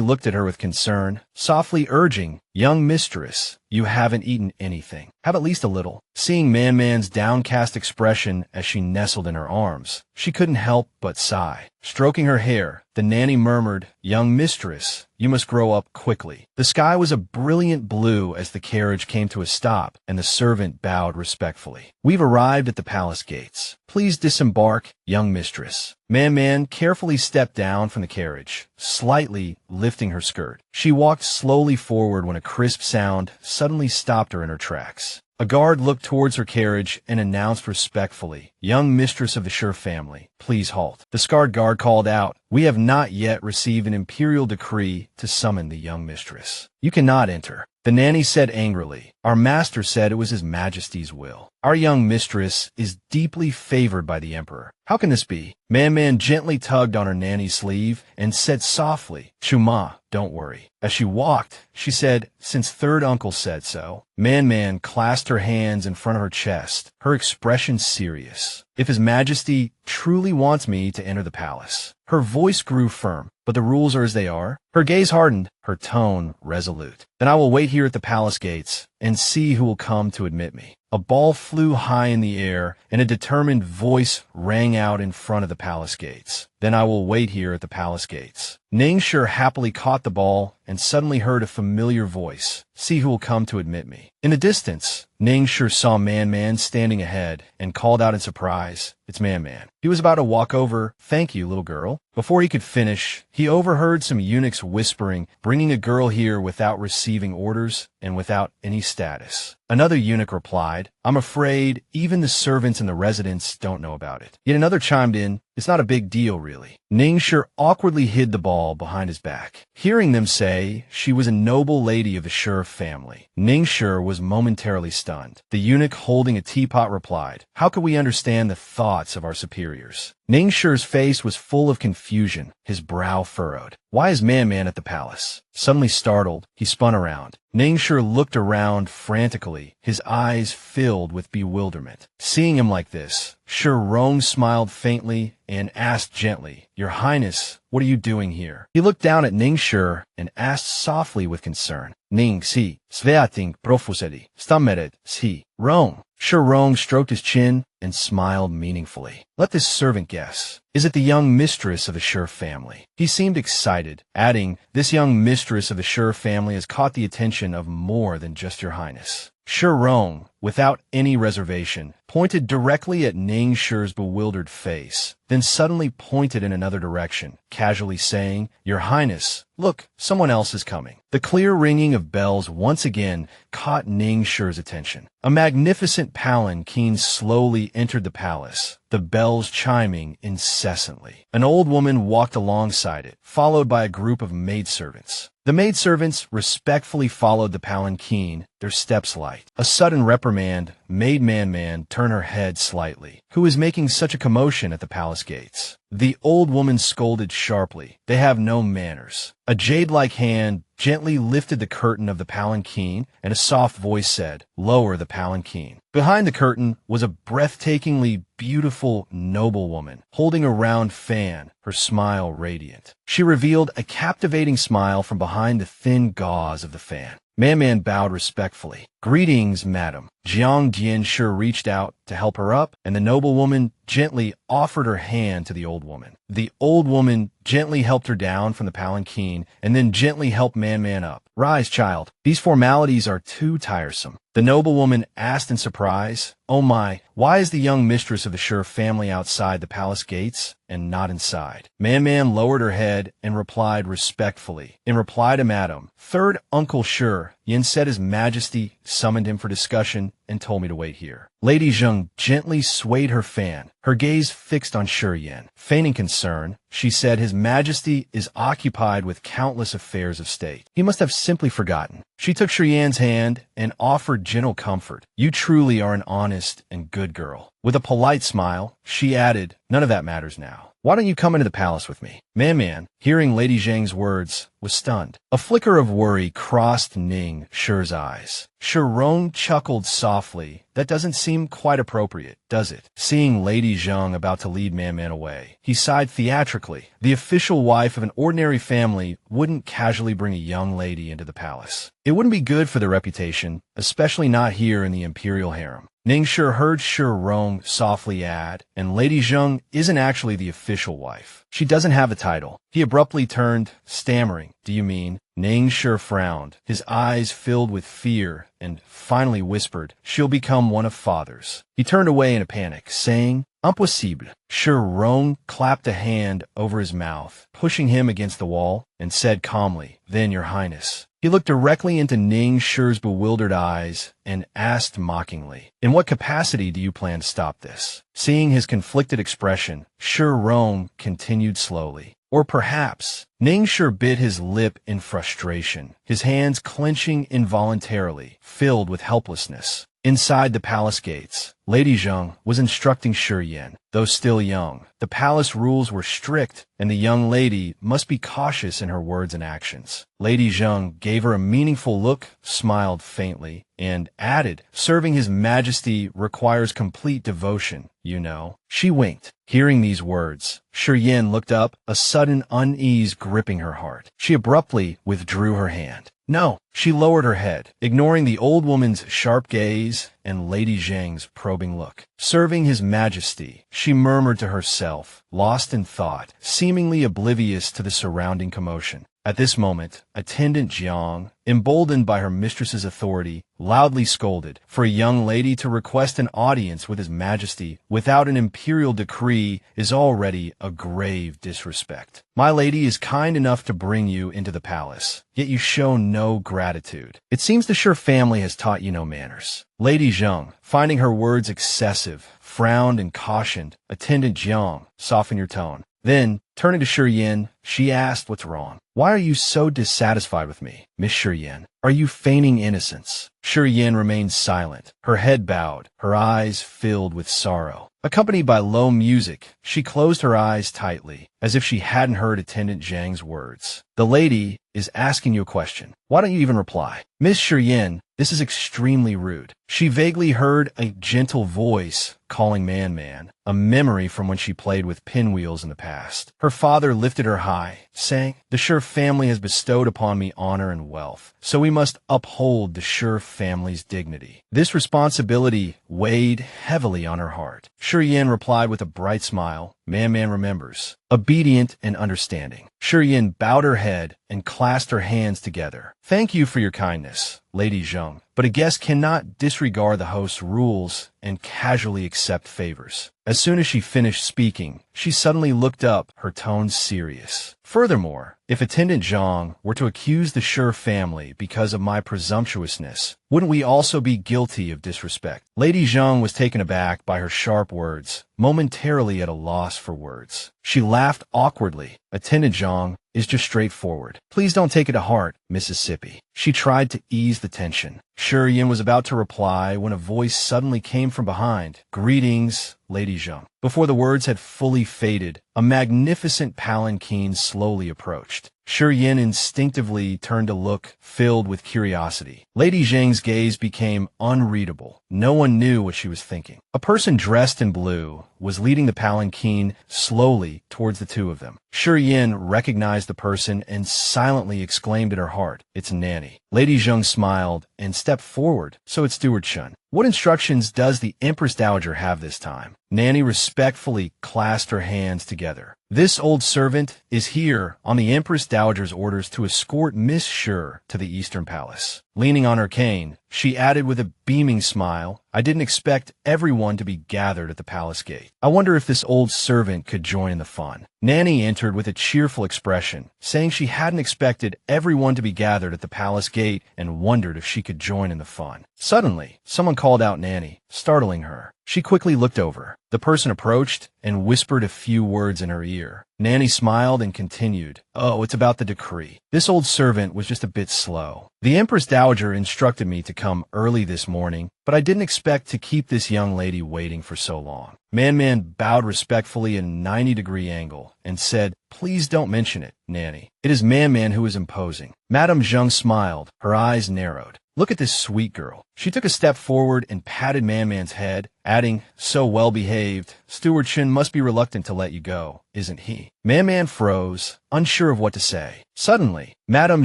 looked at her with concern, softly urging, "Young mistress, you haven't eaten anything. Have at least a little." Seeing Man's downcast expression as she nestled in her arms, she couldn't help but sigh. Stroking her hair, the nanny murmured, "Young mistress, you must grow up quickly." The sky was a brilliant blue as the carriage came to a stop, and the servant bowed respectfully. "We've arrived at the palace gates. Please disembark, young mistress." Man carefully stepped down from the carriage, slightly lifting her skirt. She walked slowly forward when a crisp sound suddenly stopped her in her tracks. A guard looked towards her carriage and announced respectfully, "Young mistress of the Xie family, please halt." The scarred guard called out, "We have not yet received an imperial decree to summon the young mistress." You cannot enter. The nanny said angrily. Our master said it was His Majesty's will. Our young mistress is deeply favored by the emperor. How can this be? Man gently tugged on her nanny's sleeve and said softly, Shuma, don't worry. As she walked, she said, since third uncle said so. Man clasped her hands in front of her chest, her expression serious. If His Majesty truly wants me to enter the palace. Her voice grew firm, but the rules are as they are. Her gaze hardened, her tone resolute. Then I will wait here at the palace gates and see who will come to admit me. A ball flew high in the air, and a determined voice rang out in front of the palace gates. Then I will wait here at the palace gates. Ningshi happily caught the ball and suddenly heard a familiar voice. See who will come to admit me. In the distance, Ningshi saw Man standing ahead and called out in surprise, It's Man. He was about to walk over, Thank you, little girl. Before he could finish, he overheard some eunuchs whispering, bringing a girl here without receiving orders and without any status. Another eunuch replied, I'm afraid even the servants in the residence don't know about it. Yet another chimed in, It's not a big deal, really. Ningshi awkwardly hid the ball behind his back. Hearing them say she was a noble lady of the Xie family, Ningshi was momentarily stunned. The eunuch holding a teapot replied, How could we understand the thoughts of our superiors? Ningxi's face was full of confusion, his brow furrowed. Why is Man at the palace? Suddenly startled, he spun around. Ningxi looked around frantically, his eyes filled with bewilderment. Seeing him like this, Xie Rong smiled faintly and asked gently, Your Highness, what are you doing here? He looked down at Ningxi and asked softly with concern, Ning si, sveating profuseri, stammeret si, Rong. Xie Rong stroked his chin and smiled meaningfully. Let this servant guess. Is it the young mistress of the Xie family? He seemed excited, adding, This young mistress of the Xie family has caught the attention of more than just your highness. Xie Rong, without any reservation, pointed directly at Ningxi's bewildered face, then suddenly pointed in another direction, casually saying, Your Highness, look, someone else is coming. The clear ringing of bells once again caught Ningxi's attention. A magnificent palanquin slowly entered the palace, the bells chiming incessantly. An old woman walked alongside it, followed by a group of maidservants. The maidservants respectfully followed the palanquin, their steps light. A sudden reprimand made Man turn her head slightly. Who is making such a commotion at the palace gates? The old woman scolded sharply. They have no manners. A jade-like hand gently lifted the curtain of the palanquin, and a soft voice said, Lower the palanquin. Behind the curtain was a breathtakingly beautiful noblewoman, holding a round fan, her smile radiant. She revealed a captivating smile from behind the thin gauze of the fan. Man bowed respectfully. Greetings, madam. Jiang Jianshi reached out to help her up, and the noblewoman gently offered her hand to the old woman. The old woman gently helped her down from the palanquin and then gently helped Man up. Rise, child. These formalities are too tiresome. The noblewoman asked in surprise, Oh my, why is the young mistress of the Xie family outside the palace gates and not inside? Man lowered her head and replied respectfully. In reply to Madam, Third Uncle Xie Yan said His Majesty summoned him for discussion and told me to wait here. Lady Zheng gently swayed her fan, her gaze fixed on Xie Yan. Feigning concern, she said His Majesty is occupied with countless affairs of state. He must have simply forgotten. She took Xie Yan's hand and offered gentle comfort. You truly are an honest and good girl. With a polite smile, she added, None of that matters now. Why don't you come into the palace with me? Man, hearing Lady Zheng's words, was stunned. A flicker of worry crossed Ningxi's eyes. Xie Rong chuckled softly. That doesn't seem quite appropriate, does it? Seeing Lady Zheng about to lead Man away, he sighed theatrically. The official wife of an ordinary family wouldn't casually bring a young lady into the palace. It wouldn't be good for their reputation, especially not here in the imperial harem. Ningxi heard Xie Rong softly add, and Lady Zheng isn't actually the official wife. She doesn't have a title. He abruptly turned, stammering, Do you mean? Ningxi frowned, his eyes filled with fear, and finally whispered, She'll become one of father's. He turned away in a panic, saying, Impossible. Xie Rong clapped a hand over his mouth, pushing him against the wall, and said calmly, Then, Your Highness. He looked directly into Ningxi's bewildered eyes and asked mockingly, In what capacity do you plan to stop this? Seeing his conflicted expression, Xie Rong continued slowly, Or perhaps Ningshi bit his lip in frustration, his hands clenching involuntarily, filled with helplessness. Inside the palace gates, Lady Zheng was instructing Xie Yan. Though still young, the palace rules were strict, and the young lady must be cautious in her words and actions. Lady Zheng gave her a meaningful look, smiled faintly, and added, "Serving His Majesty requires complete devotion, you know." She winked. Hearing these words, Xie Yan looked up, a sudden unease gripping her heart. She abruptly withdrew her hand. "No." She lowered her head, ignoring the old woman's sharp gaze and Lady Zheng's probing look. "Serving His Majesty," she murmured to herself, lost in thought, seemingly oblivious to the surrounding commotion. At this moment, attendant Jiang, emboldened by her mistress's authority, loudly scolded. For a young lady to request an audience with His Majesty without an imperial decree is already a grave disrespect. "My lady is kind enough to bring you into the palace, yet you show no gratitude. It seems the Shi family has taught you no manners." Lady Zheng, finding her words excessive, frowned and cautioned, "Attendant Jiang, soften your tone." Then, turning to Xie Yan, she asked, "What's wrong? Why are you so dissatisfied with me, Miss Xie Yan? Are you feigning innocence?" Xie Yan remained silent, her head bowed, her eyes filled with sorrow. Accompanied by low music, she closed her eyes tightly, as if she hadn't heard Attendant Zhang's words. "The lady is asking you a question. Why don't you even reply?" "Miss Xie Yan, this is extremely rude." She vaguely heard a gentle voice calling Man, a memory from when she played with pinwheels in the past. Her father lifted her high, saying, "The Shi family has bestowed upon me honor and wealth, so we must uphold the Shi family's dignity." This responsibility weighed heavily on her heart. Xie Yan replied with a bright smile, Man remembers. Obedient and understanding. Xie Yan bowed her head and clasped her hands together. "Thank you for your kindness, Lady Zheng, but a guest cannot disregard the host's rules and casually accept favors." As soon as she finished speaking, she suddenly looked up, her tone serious. "Furthermore, if Attendant Zhang were to accuse the Shi family because of my presumptuousness, wouldn't we also be guilty of disrespect?" Lady Zhang was taken aback by her sharp words, momentarily at a loss for words. She laughed awkwardly. "Attendant Zhang is just straightforward. Please don't take it to heart, Mississippi." She tried to ease the tension. Xie Yan was about to reply when a voice suddenly came from behind. "Greetings, Lady Zheng." Before the words had fully faded, a magnificent palanquin slowly approached. Xie Yan instinctively turned to look, filled with curiosity. Lady Zheng's gaze became unreadable. No one knew what she was thinking. A person dressed in blue was leading the palanquin slowly towards the two of them. Xie Yan recognized the person and silently exclaimed in her heart, "It's Nanny." Lady Zheng smiled and stepped forward. "So it's Steward Shun. What instructions does the Empress Dowager have this time?" Nanny respectfully clasped her hands together. "This old servant is here on the Empress Dowager's orders to escort Miss Shi to the Eastern Palace." Leaning on her cane, she added with a beaming smile, "I didn't expect everyone to be gathered at the palace gate. I wonder if this old servant could join in the fun." Nanny entered with a cheerful expression, saying she hadn't expected everyone to be gathered at the palace gate and wondered if she could join in the fun. Suddenly, someone called out Nanny, startling her. She quickly looked over. The person approached and whispered a few words in her ear. Nanny smiled and continued, "Oh, it's about the decree. This old servant was just a bit slow. The Empress Dowager instructed me to come early this morning, but I didn't expect to keep this young lady waiting for so long." Man bowed respectfully at a 90-degree angle and said, "Please don't mention it, Nanny. It is Man who is imposing." Madame Zheng smiled, her eyes narrowed. "Look at this sweet girl." She took a step forward and patted Man's head, adding, "So well behaved. Steward Shun must be reluctant to let you go, isn't he?" Man froze, unsure of what to say. Suddenly, Madame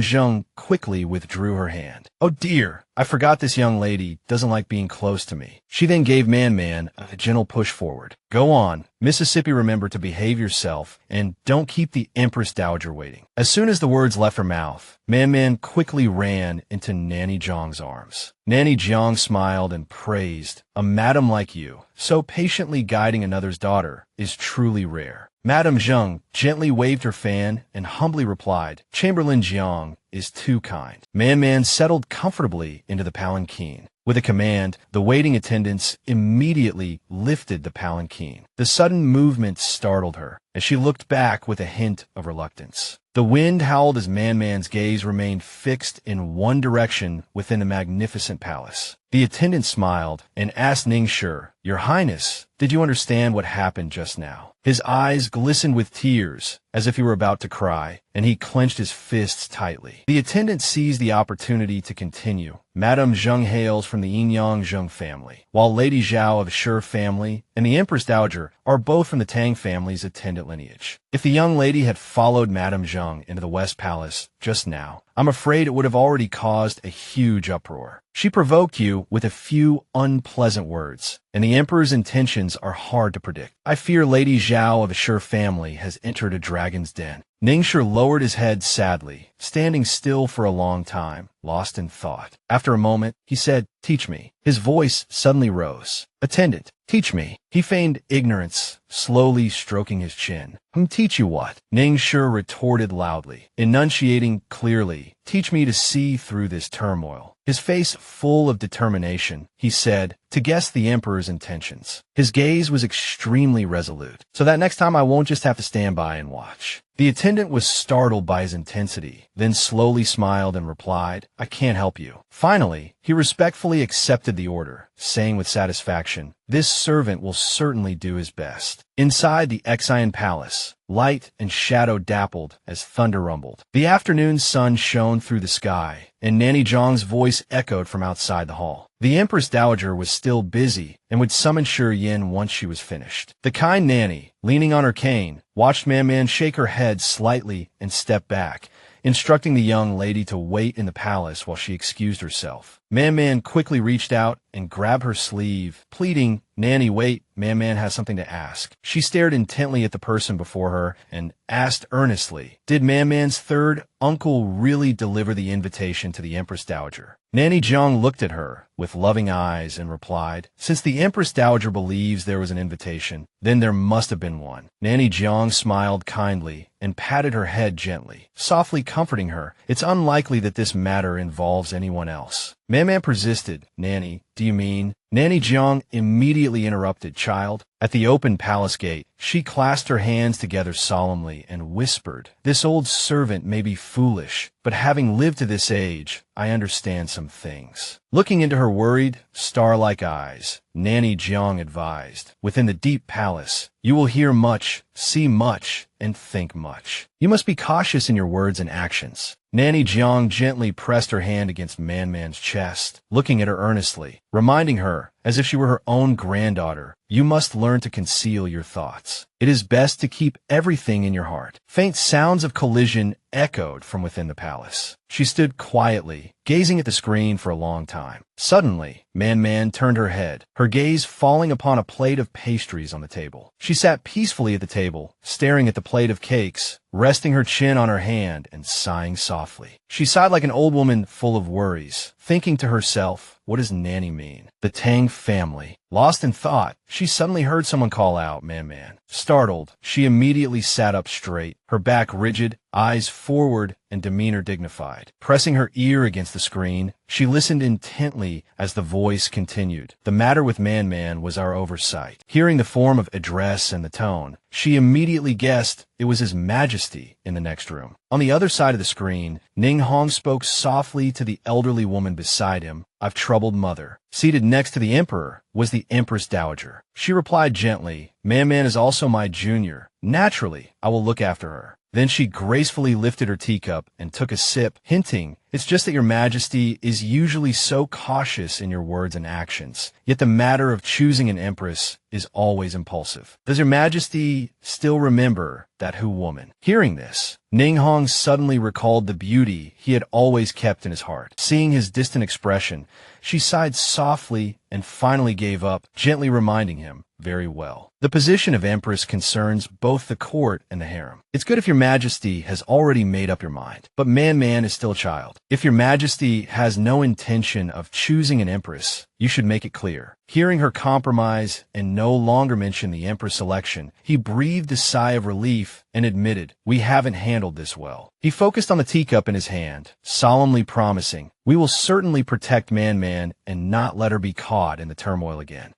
Zheng quickly withdrew her hand. "Oh dear, I forgot this young lady doesn't like being close to me." She then gave Man a gentle push forward. "Go on, Mississippi, remember to behave yourself and don't keep the Empress Dowager waiting." As soon as the words left her mouth, Man quickly ran into Nanny Zhang's arms. Nanny Zhang smiled and praised, "A madam like you, so patiently guiding another's daughter, is truly rare." Madame Zheng gently waved her fan and humbly replied, "Chamberlain Jiang, is too kind. Man settled comfortably into the palanquin. With a command, the waiting attendants immediately lifted the palanquin. The sudden movement startled her, as she looked back with a hint of reluctance. The wind howled as Man's gaze remained fixed in one direction within the magnificent palace. The attendant smiled and asked Ningshi, "Your Highness, did you understand what happened just now?" His eyes glistened with tears, as if he were about to cry, and he clenched his fists tightly. The attendant seized the opportunity to continue. Madame Zheng hails from the Yinyang Zheng family, while Lady Zhao of Shi family and the Empress Dowager are both from the Tang family's attendant lineage. If the young lady had followed Madame Zheng into the West Palace just now, I'm afraid it would have already caused a huge uproar. She provoked you with a few unpleasant words, and the Emperor's intentions are hard to predict. I fear Lady Zhao of the Shi family has entered a dragon's den. Ningshi lowered his head sadly, standing still for a long time, lost in thought. After a moment, he said, "Teach me." His voice suddenly rose. "Attendant, teach me." He feigned ignorance, slowly stroking his chin. Teach you what?" Ningshi retorted loudly, enunciating clearly. "Teach me to see through this turmoil." His face full of determination, he said, to guess the Emperor's intentions. His gaze was extremely resolute, so that next time I won't just have to stand by and watch. The attendant was startled by his intensity, then slowly smiled and replied, "I can't help you." Finally, he respectfully accepted the order, saying with satisfaction, "This servant will certainly do his best." Inside the Xie Yan palace, light and shadow dappled as thunder rumbled. The afternoon sun shone through the sky, and Nanny Zhang's voice echoed from outside the hall. The Empress Dowager was still busy and would summon Xie Yan once she was finished. The kind Nanny, leaning on her cane, watched Man shake her head slightly and step back, instructing the young lady to wait in the palace while she excused herself. Man quickly reached out and grabbed her sleeve, pleading, "Nanny, wait, Man has something to ask." She stared intently at the person before her and asked earnestly, "Did Man's third uncle really deliver the invitation to the Empress Dowager?" Nanny Zheng looked at her with loving eyes and replied, "Since the Empress Dowager believes there was an invitation, then there must have been one." Nanny Zheng smiled kindly and patted her head gently, softly comforting her. "It's unlikely that this matter involves anyone else." Man persisted. "Nanny, do you mean?" Nanny Zheng immediately interrupted, "Child." At the open palace gate, she clasped her hands together solemnly and whispered, "This old servant may be foolish, but having lived to this age, I understand some things." Looking into her worried, star-like eyes, Nanny Zheng advised, "Within the deep palace, you will hear much, see much, and think much. You must be cautious in your words and actions." Nanny Zheng gently pressed her hand against Man's chest, looking at her earnestly, reminding her, as if she were her own granddaughter, "You must learn to conceal your thoughts. It is best to keep everything in your heart." Faint sounds of collision echoed from within the palace. She stood quietly, gazing at the screen for a long time. Suddenly, Man turned her head, her gaze falling upon a plate of pastries on the table. She sat peacefully at the table, staring at the plate of cakes, resting her chin on her hand and sighing softly. She sighed like an old woman full of worries, thinking to herself, "What does Nanny mean? The Tang family." Lost in thought, she suddenly heard someone call out, Man. Startled, she immediately sat up straight, her back rigid, eyes forward, and demeanor dignified. Pressing her ear against the screen, she listened intently as the voice continued. "The matter with Man was our oversight." Hearing the form of address and the tone, she immediately guessed it was His Majesty in the next room. On the other side of the screen, Ning Hong spoke softly to the elderly woman beside him. "I've troubled mother." Seated next to the Emperor was the Empress Dowager. She replied gently, Man is also my junior. Naturally, I will look after her." Then she gracefully lifted her teacup and took a sip, hinting, "It's just that your Majesty is usually so cautious in your words and actions, yet the matter of choosing an empress is always impulsive. Does your Majesty still remember that Hu woman?" Hearing this, Ning Hong suddenly recalled the beauty he had always kept in his heart. Seeing his distant expression, she sighed softly and finally gave up, gently reminding him, "Very well." The position of Empress concerns both the court and the harem. It's good if your Majesty has already made up your mind, but Man is still a child. If your Majesty has no intention of choosing an empress, you should make it clear. Hearing her compromise and no longer mention the Empress selection, he breathed a sigh of relief and admitted, "We haven't handled this well." He focused on the teacup in his hand, solemnly promising, "We will certainly protect Man and not let her be caught in the turmoil again.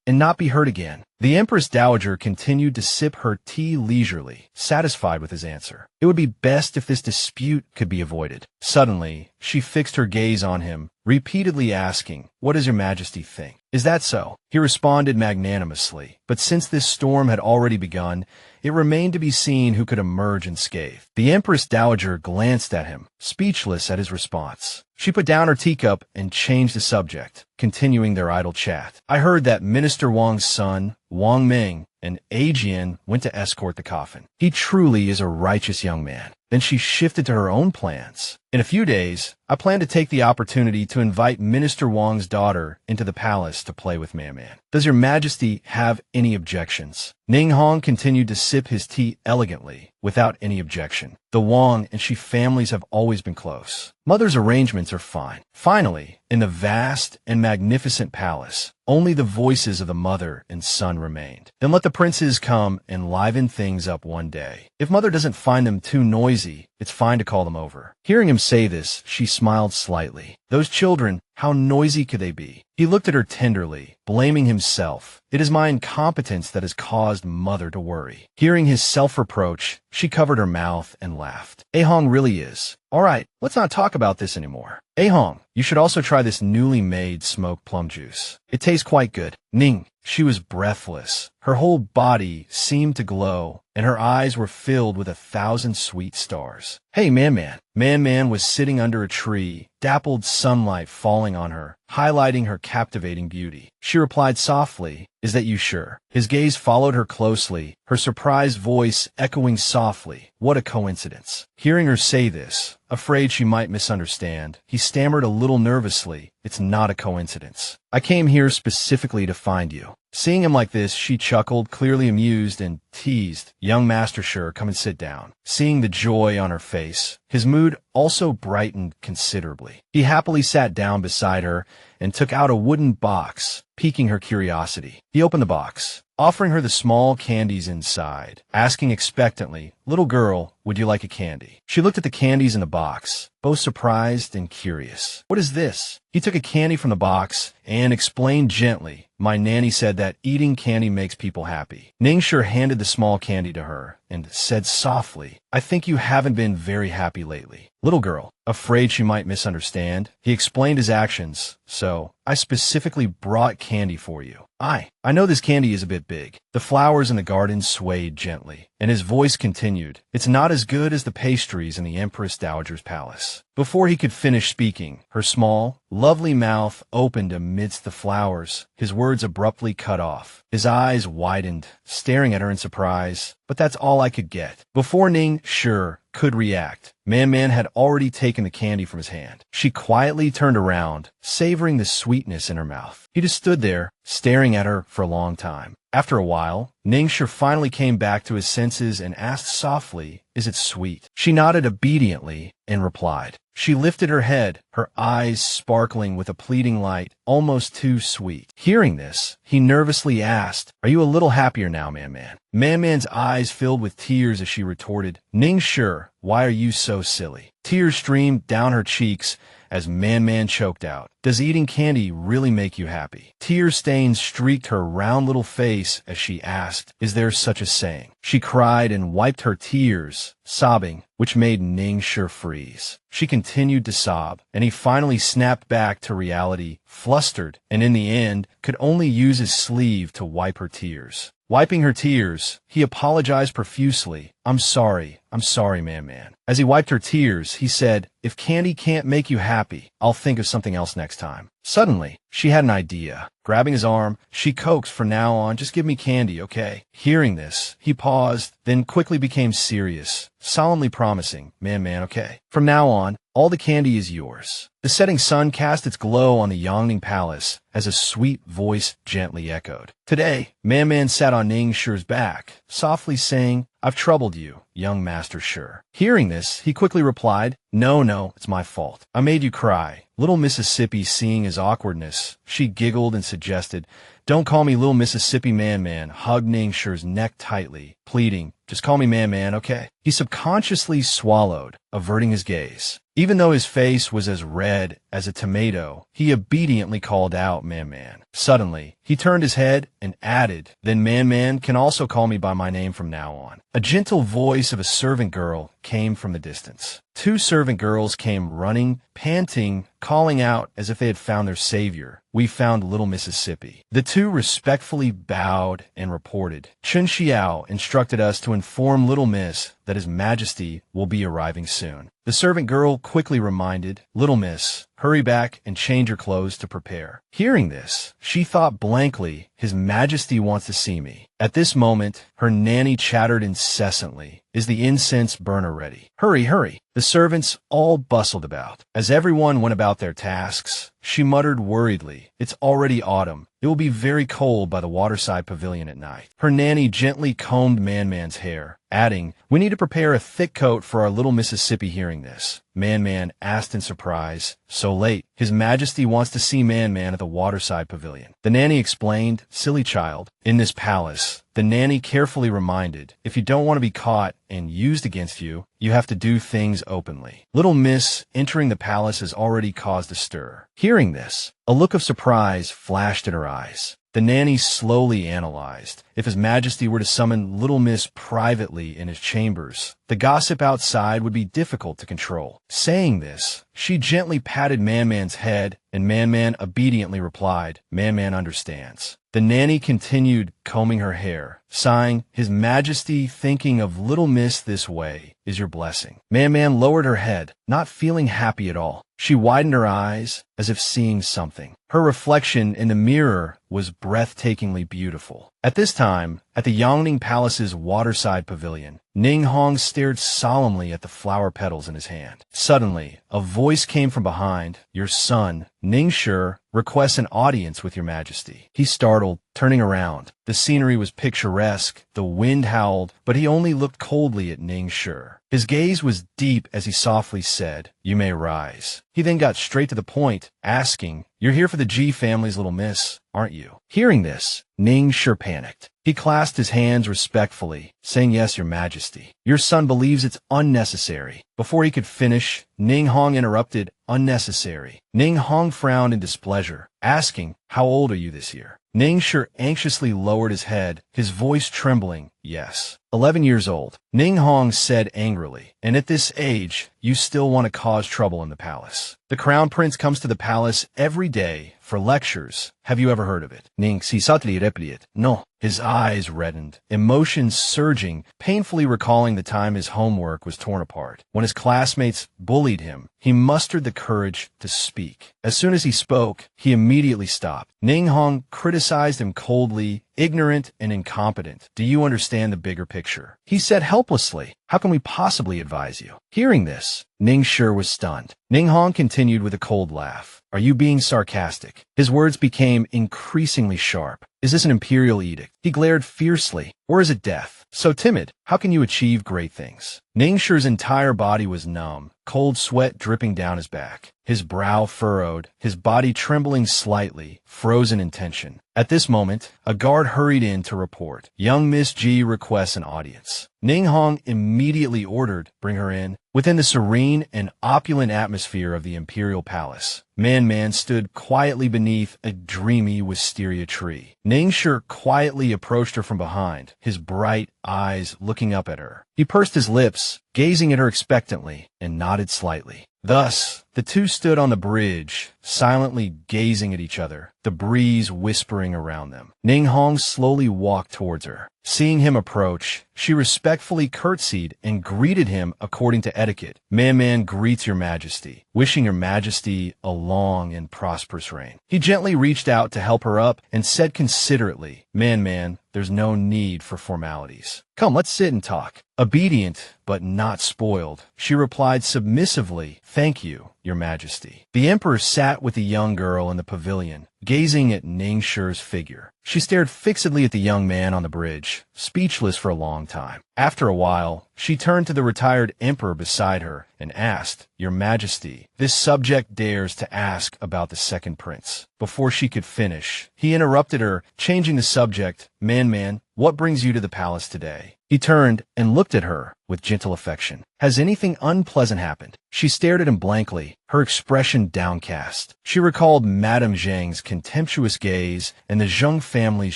And not be hurt again." The Empress Dowager continued to sip her tea leisurely, satisfied with his answer. It would be best if this dispute could be avoided. Suddenly, she fixed her gaze on him, repeatedly asking, "What does your Majesty think?" "Is that so?" He responded magnanimously, but since this storm had already begun, it remained to be seen who could emerge unscathed. The Empress Dowager glanced at him, speechless at his response. She put down her teacup and changed the subject, continuing their idle chat. "I heard that Minister Wang's son, Wang Ming, and Xie Yan went to escort the coffin. He truly is a righteous young man." Then she shifted to her own plans. "In a few days, I plan to take the opportunity to invite Minister Wang's daughter into the palace to play with Man. Does your Majesty have any objections?" Ning Hong continued to sip his tea elegantly, without any objection. The Wang and she families have always been close. Mother's arrangements are fine. Finally, in the vast and magnificent palace, only the voices of the mother and son remained. Then let the princes come and liven things up one day. If Mother doesn't find them too noisy, it's fine to call them over. Hearing him say this, she smiled slightly. Those children, how noisy could they be? He looked at her tenderly, blaming himself. "It is my incompetence that has caused Mother to worry." Hearing his self-reproach, she covered her mouth and laughed. "Ahong really is. All right, let's not talk about this anymore. Ahong, you should also try this newly made smoked plum juice. It tastes quite good." Ning, she was breathless. Her whole body seemed to glow, and her eyes were filled with 1,000 sweet stars. "Hey, Man." Man was sitting under a tree, dappled sunlight falling on her, highlighting her captivating beauty. She replied softly, "Is that you sure?" His gaze followed her closely, her surprised voice echoing softly, "What a coincidence." Hearing her say this, afraid she might misunderstand, he stammered a little nervously, "It's not a coincidence. I came here specifically to find you." Seeing him like this, she chuckled, clearly amused, and teased, "Young Master Sure, come and sit down." Seeing the joy on her face, his mood also brightened considerably. He happily sat down beside her and took out a wooden box, piquing her curiosity. He opened the box, offering her the small candies inside, asking expectantly, "Little girl, would you like a candy?" She looked at the candies in the box, both surprised and curious. "What is this?" He took a candy from the box and explained gently, "My nanny said that eating candy makes people happy." Ningxue handed the small candy to her and said softly, "I think you haven't been very happy lately." Little girl, afraid she might misunderstand, he explained his actions. "So, I specifically brought candy for you. I know this candy is a bit big." The flowers in the garden swayed gently, and his voice continued, "It's not as good as the pastries in the Empress Dowager's palace." Before he could finish speaking, her small, lovely mouth opened amidst the flowers, his words abruptly cut off. His eyes widened, staring at her in surprise, but that's all I could get. Before Ningxue could react, Man had already taken the candy from his hand. She quietly turned around, savoring the sweetness in her mouth. He just stood there, staring at her for a long time. After a while, Ningxue finally came back to his senses and asked softly, "Is it sweet?" She nodded obediently and replied. She lifted her head, her eyes sparkling with a pleading light, almost too sweet. Hearing this, he nervously asked, "Are you a little happier now, Man?" Man's eyes filled with tears as she retorted, "Ningxue, why are you so silly?" Tears streamed down her cheeks as Man choked out, "Does eating candy really make you happy?" Tear stains streaked her round little face as she asked, "Is there such a saying?" She cried and wiped her tears, sobbing, which made Ningxue freeze. She continued to sob, and he finally snapped back to reality, flustered, and in the end, could only use his sleeve to wipe her tears. Wiping her tears, he apologized profusely. I'm sorry, Man. As he wiped her tears, he said, "If candy can't make you happy, I'll think of something else next time." Suddenly, she had an idea. Grabbing his arm, she coaxed, "From now on, just give me candy, okay?" Hearing this, he paused, then quickly became serious, solemnly promising, Man, okay? "From now on, all the candy is yours." The setting sun cast its glow on the Yangning Palace as a sweet voice gently echoed. Today, Man sat on Ningxue's back, softly saying, "I've troubled you, young Master Sure." Hearing this, he quickly replied, No, it's my fault. I made you cry." Little Mississippi, seeing his awkwardness, she giggled and suggested, "Don't call me Little Mississippi." Man hugged Ningxue's neck tightly, pleading, Just call me Man-Man, okay? He subconsciously swallowed, averting his gaze. Even though his face was as red as a tomato, he obediently called out Man-Man. Suddenly, he turned his head and added, "Then Man-Man can also call me by my name from now on." A gentle voice of a servant girl came from the distance. Two servant girls came running, panting, calling out as if they had found their savior. "We found little Mississippi." The two respectfully bowed and reported. Chun Xiao instructed us to inform Little Miss that His Majesty will be arriving soon. The servant girl quickly reminded, "Little Miss, hurry back and change your clothes to prepare." Hearing this, she thought blankly, "His Majesty wants to see me." At this moment, her nanny chattered incessantly. "Is the incense burner ready? Hurry, hurry." The servants all bustled about. As everyone went about their tasks, she muttered worriedly, "It's already autumn. It will be very cold by the waterside pavilion at night." Her nanny gently combed Man-Man's hair, adding, "We need to prepare a thick coat for our little Mississippi." Hearing this, Man-Man asked in surprise, "So late? His Majesty wants to see Man-Man at the waterside pavilion." The nanny explained, "Silly child, in this palace," the nanny carefully reminded, "if you don't want to be caught and used against you, you have to do things openly." Little Miss entering the palace has already caused a stir. Hearing this, a look of surprise flashed in her eyes. The nanny slowly analyzed. If His Majesty were to summon Little Miss privately in his chambers, the gossip outside would be difficult to control. Saying this, she gently patted Man-Man's head, and Man-Man obediently replied, "Man-Man understands." The nanny continued combing her hair, sighing, "His Majesty thinking of Little Miss this way is your blessing." Man-Man lowered her head, not feeling happy at all. She widened her eyes, as if seeing something. Her reflection in the mirror was breathtakingly beautiful. At this time, at the Yangning Palace's waterside pavilion, Ning Hong stared solemnly at the flower petals in his hand. Suddenly, a voice came from behind. "Your son, Ning Shi, requests an audience with your Majesty." He startled, turning around. The scenery was picturesque, the wind howled, but he only looked coldly at Ning Shi. His gaze was deep as he softly said, "You may rise." He then got straight to the point, asking, "You're here for the Ji family's little miss, aren't you?" Hearing this, Ning Shi panicked. He clasped his hands respectfully, saying, "Yes, your Majesty. Your son believes it's unnecessary." Before he could finish, Ning Hong interrupted, "Unnecessary." Ning Hong frowned in displeasure, asking, "How old are you this year?" Ning Shi anxiously lowered his head, his voice trembling. "Yes, 11 years old." Ning Hong said angrily, "And at this age, you still want to cause trouble in the palace? The crown prince comes to the palace every day for lectures. Have you ever heard of it?" Ning si satri replied, "No." His eyes reddened, emotions surging, painfully recalling the time his homework was torn apart. When his classmates bullied him, he mustered the courage to speak. As soon as he spoke, he immediately stopped. Ning Hong criticized him coldly, ignorant and incompetent. "Do you understand the bigger picture?" He said helplessly. "How can we possibly advise you?" Hearing this, Ning Shi was stunned. Ning Hong continued with a cold laugh. "Are you being sarcastic?" His words became increasingly sharp. "Is this an imperial edict?" He glared fiercely. "Or is it death? So timid, how can you achieve great things?" Ning Shi's entire body was numb, cold sweat dripping down his back. His brow furrowed, his body trembling slightly, frozen in tension. At this moment, a guard hurried in to report, "Young Miss Ji requests an audience." Ning Hong immediately ordered, "Bring her in." Within the serene and opulent atmosphere of the imperial palace, Man-Man stood quietly beneath a dreamy wisteria tree. Ning Shi quietly approached her from behind, his bright eyes looking up at her. He pursed his lips, gazing at her expectantly, and nodded slightly. Thus, the two stood on the bridge, silently gazing at each other, the breeze whispering around them. Ning Hong slowly walked towards her. Seeing him approach, she respectfully curtsied and greeted him according to etiquette. Man greets your Majesty, wishing your Majesty a long and prosperous reign. He gently reached out to help her up and said considerately, Man, there's no need for formalities. Come, let's sit and talk. Obedient, but not spoiled, she replied submissively, Thank you, your Majesty. The Emperor sat with the young girl in the pavilion, gazing at Ning Shi's figure. She stared fixedly at the young man on the bridge, speechless for a long time. After a while, she turned to the retired emperor beside her and asked, Your Majesty, this subject dares to ask about the second prince. Before she could finish, he interrupted her, changing the subject. Man, what brings you to the palace today? He turned and looked at her with gentle affection. Has anything unpleasant happened? She stared at him blankly, her expression downcast. She recalled Madame Zhang's contemptuous gaze and the Zheng family's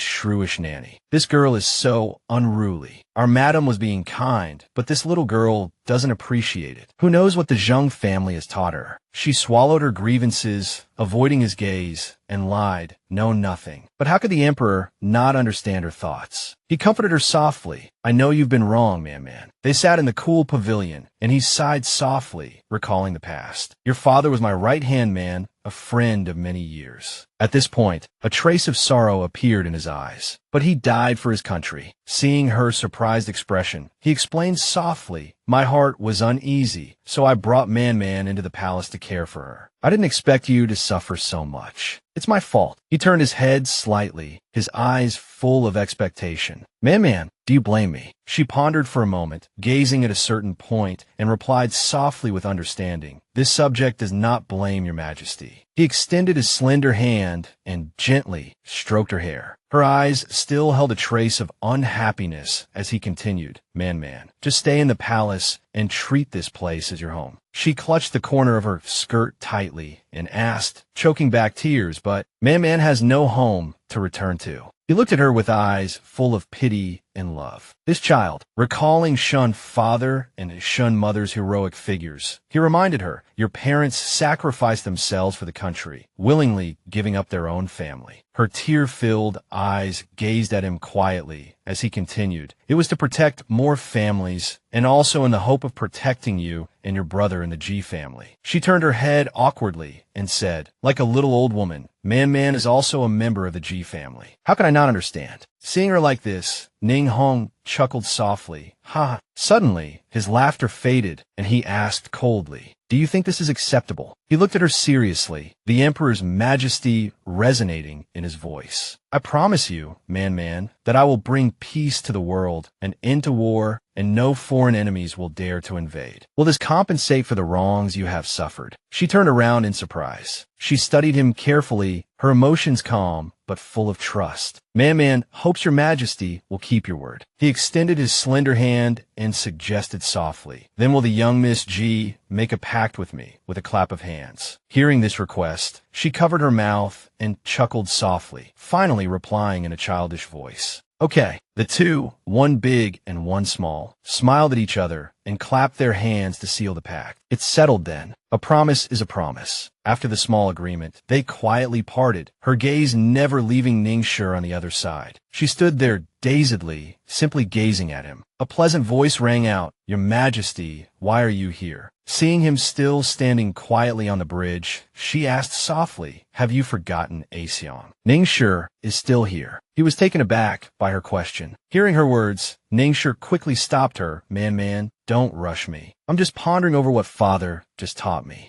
shrewish nanny. This girl is so unruly. Our madam was being kind, but this little girl doesn't appreciate it. Who knows what the Zheng family has taught her? She swallowed her grievances, avoiding his gaze, and lied, "No, nothing." But how could the emperor not understand her thoughts? He comforted her softly. "I know you've been wrong, man." They sat in the cool pavilion, and he sighed softly, recalling the past. "Your father was my right-hand man, a friend of many years." At this point, a trace of sorrow appeared in his eyes. "But he died for his country." Seeing her surprised expression, he explained softly, "My heart was uneasy, so I brought Man into the palace to care for her. I didn't expect you to suffer so much. It's my fault." He turned his head slightly, his eyes full of expectation. Man, do you blame me?" She pondered for a moment, gazing at a certain point, and replied softly with understanding, "This subject does not blame your majesty." He extended his slender hand and gently stroked her hair. Her eyes still held a trace of unhappiness as he continued, Man, just stay in the palace and treat this place as your home." She clutched the corner of her skirt tightly and asked, choking back tears, "But Man has no home to return to." He looked at her with eyes full of pity and love. This child, recalling Shun father and Shun mother's heroic figures, he reminded her, "Your parents sacrificed themselves for the country, willingly giving up their own family." Her tear-filled eyes gazed at him quietly as he continued, "It was to protect more families, and also in the hope of protecting you and your brother in the G family." She turned her head awkwardly and said, like a little old woman, Man is also a member of the G family. How can I not understand?" Seeing her like this, Ning Hong chuckled softly. "Ha!" Suddenly, his laughter faded, and he asked coldly, "Do you think this is acceptable?" He looked at her seriously, the emperor's majesty resonating in his voice. "I promise you, Man, that I will bring peace to the world, an end to war, and no foreign enemies will dare to invade. Will this compensate for the wrongs you have suffered?" She turned around in surprise. She studied him carefully, her emotions calm, but full of trust. Man hopes your majesty will keep your word." He extended his slender hand and suggested softly, "Then will the young Miss G make a pact with me," with a clap of hands. Hearing this request, she covered her mouth and chuckled softly, finally replying in a childish voice, "Okay." The two, one big and one small, smiled at each other and clapped their hands to seal the pact. It's settled then. A promise is a promise. After the small agreement, they quietly parted, her gaze never leaving Ningshi on the other side. She stood there dazedly, simply gazing at him. A pleasant voice rang out, "Your Majesty, why are you here?" Seeing him still standing quietly on the bridge, she asked softly, "Have you forgotten Xie Yan?" Ningshi is still here. He was taken aback by her question. Hearing her words, Ningshi quickly stopped her. Man, don't rush me. I'm just pondering over what father just taught me."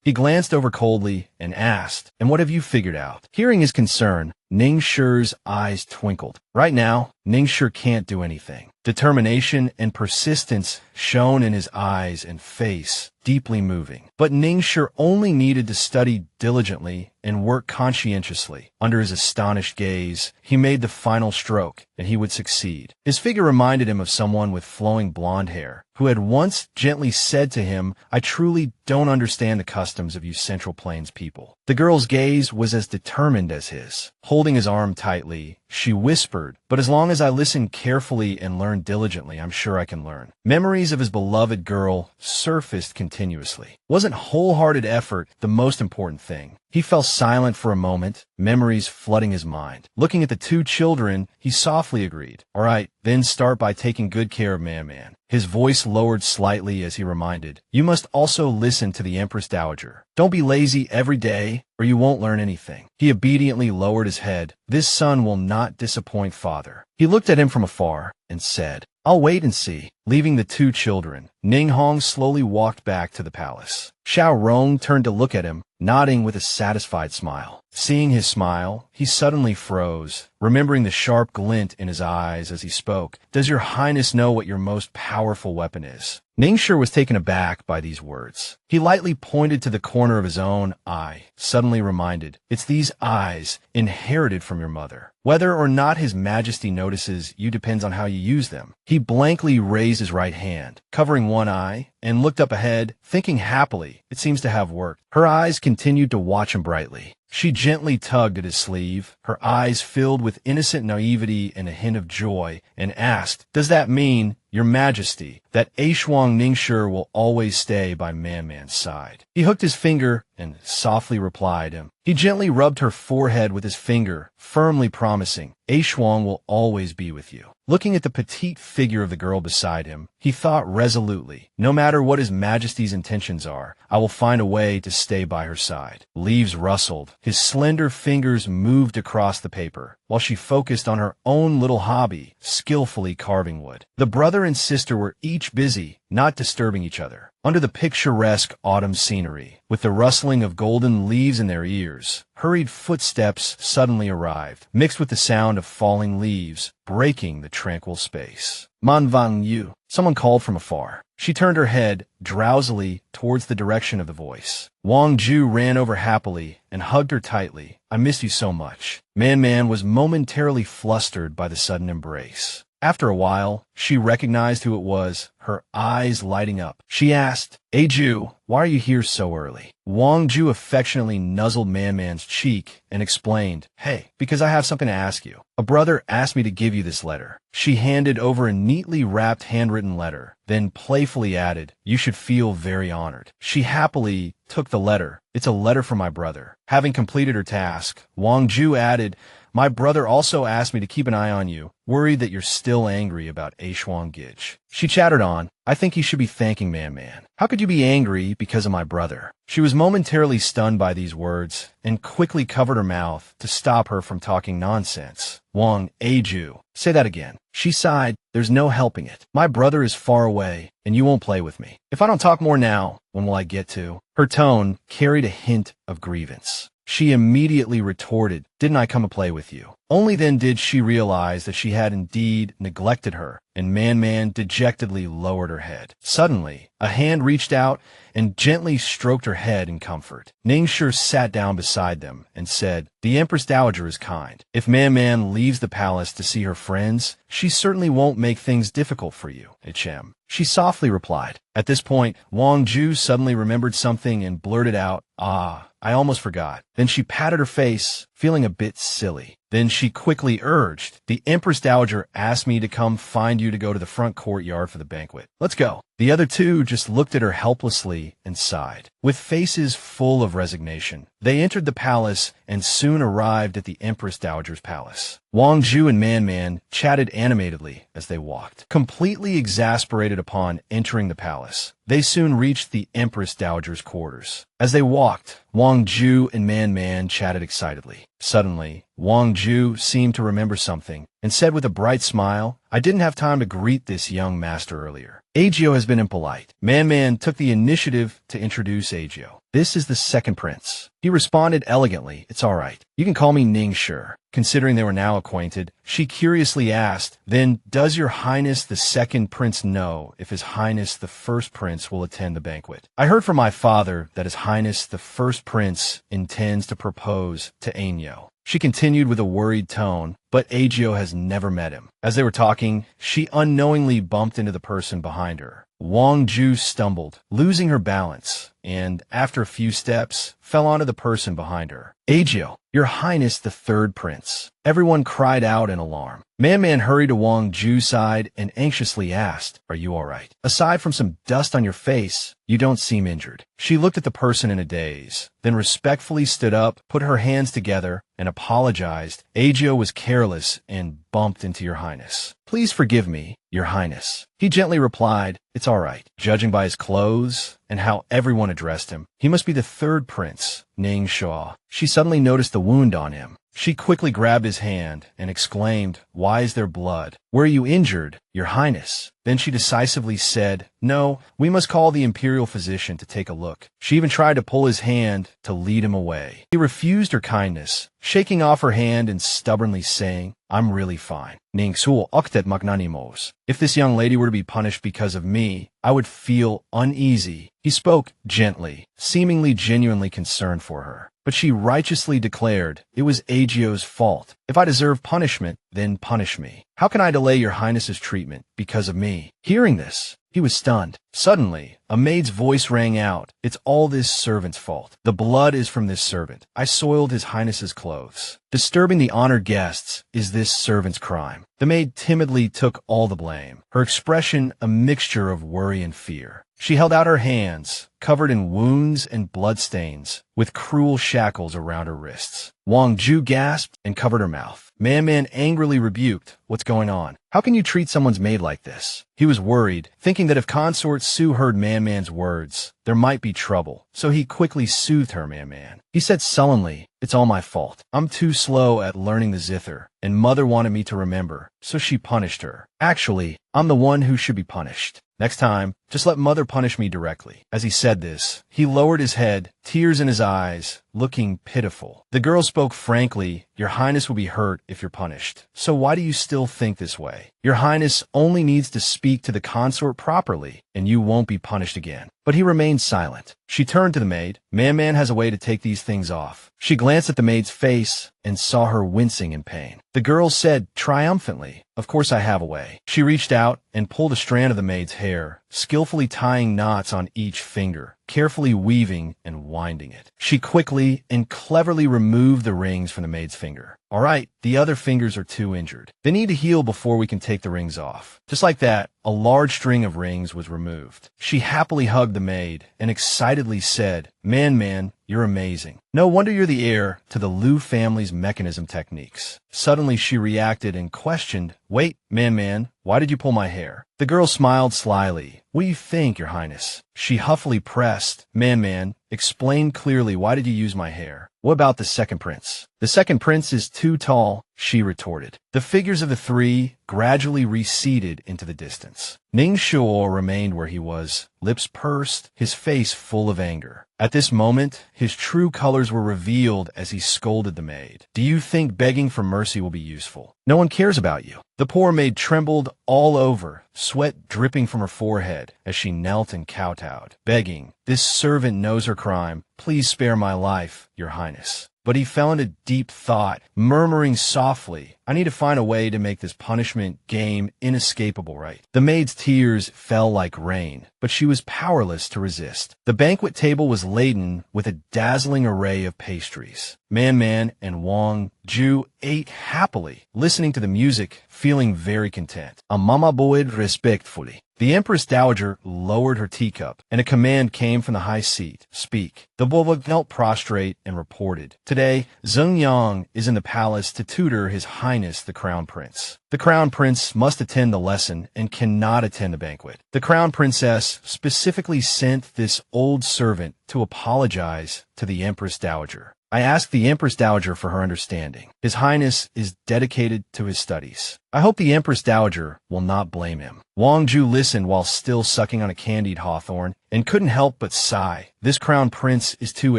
He glanced over coldly and asked, "And what have you figured out?" Hearing his concern, Ningxi's eyes twinkled. Right now, Ningxi can't do anything. Determination and persistence shone in his eyes and face, deeply moving. But Ningxi only needed to study diligently and work conscientiously. Under his astonished gaze, he made the final stroke, and he would succeed. His figure reminded him of someone with flowing blonde hair, who had once gently said to him, "I truly don't understand the customs of you Central Plains people." The girl's gaze was as determined as his. Holding his arm tightly, she whispered, "But as long as I listen carefully and learn diligently, I'm sure I can learn." Memories of his beloved girl surfaced continuously. Wasn't wholehearted effort the most important thing? He fell silent for a moment, memories flooding his mind. Looking at the two children, he softly agreed, "All right, then start by taking good care of Man." His voice lowered slightly as he reminded, "You must also listen to the Empress Dowager. Don't be lazy every day, or you won't learn anything." He obediently lowered his head. This son will not disappoint father. He looked at him from afar and said, "I'll wait and see." Leaving the two children, Ning Hong slowly walked back to the palace. Xiao Rong turned to look at him, nodding with a satisfied smile. Seeing his smile, he suddenly froze, remembering the sharp glint in his eyes as he spoke. "Does your highness know what your most powerful weapon is?" Ningshi was taken aback by these words. He lightly pointed to the corner of his own eye, suddenly reminded, "It's these eyes, inherited from your mother. Whether or not His Majesty notices you depends on how you use them." He blankly raised his right hand, covering one eye, and looked up ahead, thinking happily. It seems to have worked. Her eyes continued to watch him brightly. She gently tugged at his sleeve, her eyes filled with innocent naivety and a hint of joy, and asked, "Does that mean, Your Majesty, that Aishuang Ningshi will always stay by Man-Man's side?" He hooked his finger and softly replied him. He gently rubbed her forehead with his finger, firmly promising, "Aishuang will always be with you." Looking at the petite figure of the girl beside him, he thought resolutely, "No matter what His Majesty's intentions are, I will find a way to stay by her side." Leaves rustled. His slender fingers moved across the paper, while she focused on her own little hobby, skillfully carving wood. The brother and sister were each busy, not disturbing each other. Under the picturesque autumn scenery, with the rustling of golden leaves in their ears, hurried footsteps suddenly arrived, mixed with the sound of falling leaves, breaking the tranquil space. "Man Vang Yu," someone called from afar. She turned her head drowsily towards the direction of the voice. Wang Ju ran over happily and hugged her tightly. "I missed you so much." Man was momentarily flustered by the sudden embrace. After a while, she recognized who it was, her eyes lighting up. She asked, "Hey Ju, why are you here so early?" Wang Ju affectionately nuzzled Man's cheek and explained, "Hey, because I have something to ask you. A brother asked me to give you this letter." She handed over a neatly wrapped handwritten letter, then playfully added, "You should feel very honored." She happily took the letter. "It's a letter from my brother." Having completed her task, Wang Ju added, "My brother also asked me to keep an eye on you, worried that you're still angry about Aishuang Gij." She chattered on, "I think you should be thanking Man. How could you be angry because of my brother?" She was momentarily stunned by these words and quickly covered her mouth to stop her from talking nonsense. "Wang, Ju, say that again." She sighed, "There's no helping it. My brother is far away, and you won't play with me. If I don't talk more now, when will I get to?" Her tone carried a hint of grievance. She immediately retorted, "Didn't I come to play with you?" Only then did she realize that she had indeed neglected her, and Man dejectedly lowered her head. Suddenly, a hand reached out and gently stroked her head in comfort. Ningshi sat down beside them and said, "The Empress Dowager is kind. If Man leaves the palace to see her friends, she certainly won't make things difficult for you, HM." She softly replied. At this point, Wang Ju suddenly remembered something and blurted out, "Ah, I almost forgot." Then she patted her face, feeling a bit silly. Then she quickly urged, "The Empress Dowager asked me to come find you to go to the front courtyard for the banquet. Let's go." The other two just looked at her helplessly and sighed. With faces full of resignation, they entered the palace and soon arrived at the Empress Dowager's palace. Wang Ju and Man chatted animatedly as they walked. Completely exasperated upon entering the palace, they soon reached the Empress Dowager's quarters. As they walked, Wang Ju and Man chatted excitedly. Suddenly, Wang Ju seemed to remember something and said with a bright smile, "I didn't have time to greet this young master earlier. Agio has been impolite." Man took the initiative to introduce Agio. "This is the second prince." He responded elegantly, "It's all right. You can call me Ningshi." Considering they were now acquainted, she curiously asked, "Then does your highness the second prince know if his highness the first prince will attend the banquet?" "I heard from my father that his highness the first prince intends to propose to Aino." She continued with a worried tone, "But Agio has never met him." As they were talking, she unknowingly bumped into the person behind her. Wang Ju stumbled, losing her balance, and, after a few steps, fell onto the person behind her. "Agio, your highness the third prince." Everyone cried out in alarm. Man hurried to Wang Ju's side and anxiously asked, "Are you all right? Aside from some dust on your face, you don't seem injured." She looked at the person in a daze, then respectfully stood up, put her hands together, and apologized. "Agio was careless and bumped into your highness. Please forgive me, your highness." He gently replied, "It's all right." Judging by his clothes and how everyone addressed him, he must be the third prince, Ning Shaw. She suddenly noticed the wound on him. She quickly grabbed his hand and exclaimed, "Why is there blood? Were you injured, Your Highness?" Then she decisively said, "No, we must call the imperial physician to take a look." She even tried to pull his hand to lead him away. He refused her kindness, shaking off her hand and stubbornly saying, "I'm really fine. Ningsul octet magnanimos. If this young lady were to be punished because of me, I would feel uneasy." He spoke gently, seemingly genuinely concerned for her. But she righteously declared, "It was Agio's fault. If I deserve punishment, then punish me. How can I delay your highness's treatment because of me?" Hearing this, he was stunned. Suddenly, a maid's voice rang out, "It's all this servant's fault. The blood is from this servant. I soiled his highness's clothes. Disturbing the honored guests is this servant's crime." The maid timidly took all the blame, her expression a mixture of worry and fear. She held out her hands, covered in wounds and bloodstains, with cruel shackles around her wrists. Wang Ju gasped and covered her mouth. Man angrily rebuked, "What's going on? How can you treat someone's maid like this?" He was worried, thinking that if Consort Su heard Man's words, there might be trouble, so he quickly soothed her. Man. He said sullenly, "It's all my fault. I'm too slow at learning the zither, and Mother wanted me to remember, so she punished her. Actually, I'm the one who should be punished. Next time, just let Mother punish me directly." As he said this, he lowered his head, tears in his eyes, looking pitiful. The girl spoke frankly, "Your Highness will be hurt if you're punished. So why do you still think this way? Your Highness only needs to speak to the consort properly, and you won't be punished again." But he remained silent. She turned to the maid. Man has a way to take these things off." She glanced at the maid's face and saw her wincing in pain. The girl said triumphantly, "Of course I have a way." She reached out and pulled a strand of the maid's hair, skillfully tying knots on each finger, carefully weaving and winding it. She quickly and cleverly removed the rings from the maid's finger. "All right, the other fingers are too injured. They need to heal before we can take the rings off." Just like that, a large string of rings was removed. She happily hugged the maid and excitedly said, Man, you're amazing. No wonder you're the heir to the Liu family's mechanism techniques." Suddenly she reacted and questioned, "Wait, Man, why did you pull my hair?" The girl smiled slyly. "What do you think, Your Highness?" She huffily pressed, Man, explain clearly, why did you use my hair? What about the second prince?" "The second prince is too tall," she retorted. The figures of the three gradually receded into the distance. Ning Shuo remained where he was, lips pursed, his face full of anger. At this moment, his true colors were revealed as he scolded the maid. "Do you think begging for mercy will be useful? No one cares about you." The poor maid trembled all over, sweat dripping from her forehead as she knelt and kowtowed, begging, "This servant knows her crime. Please spare my life, Your Highness." But he fell into deep thought, murmuring softly, "I need to find a way to make this punishment game inescapable, right?" The maid's tears fell like rain, but she was powerless to resist. The banquet table was laden with a dazzling array of pastries. Man and Wang Ju ate happily, listening to the music, feeling very content. A mama bowed respectfully. The Empress Dowager lowered her teacup, and a command came from the high seat, "Speak." The bulbul knelt prostrate and reported, "Today, Zheng Yang is in the palace to tutor His Highness the Crown Prince. The Crown Prince must attend the lesson and cannot attend the banquet. The Crown Princess specifically sent this old servant to apologize to the Empress Dowager. I asked the Empress Dowager for her understanding. His Highness is dedicated to his studies. I hope the Empress Dowager will not blame him." Wang Ju listened while still sucking on a candied hawthorn and couldn't help but sigh. This crown prince is too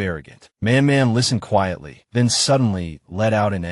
arrogant. Man listened quietly, then suddenly let out an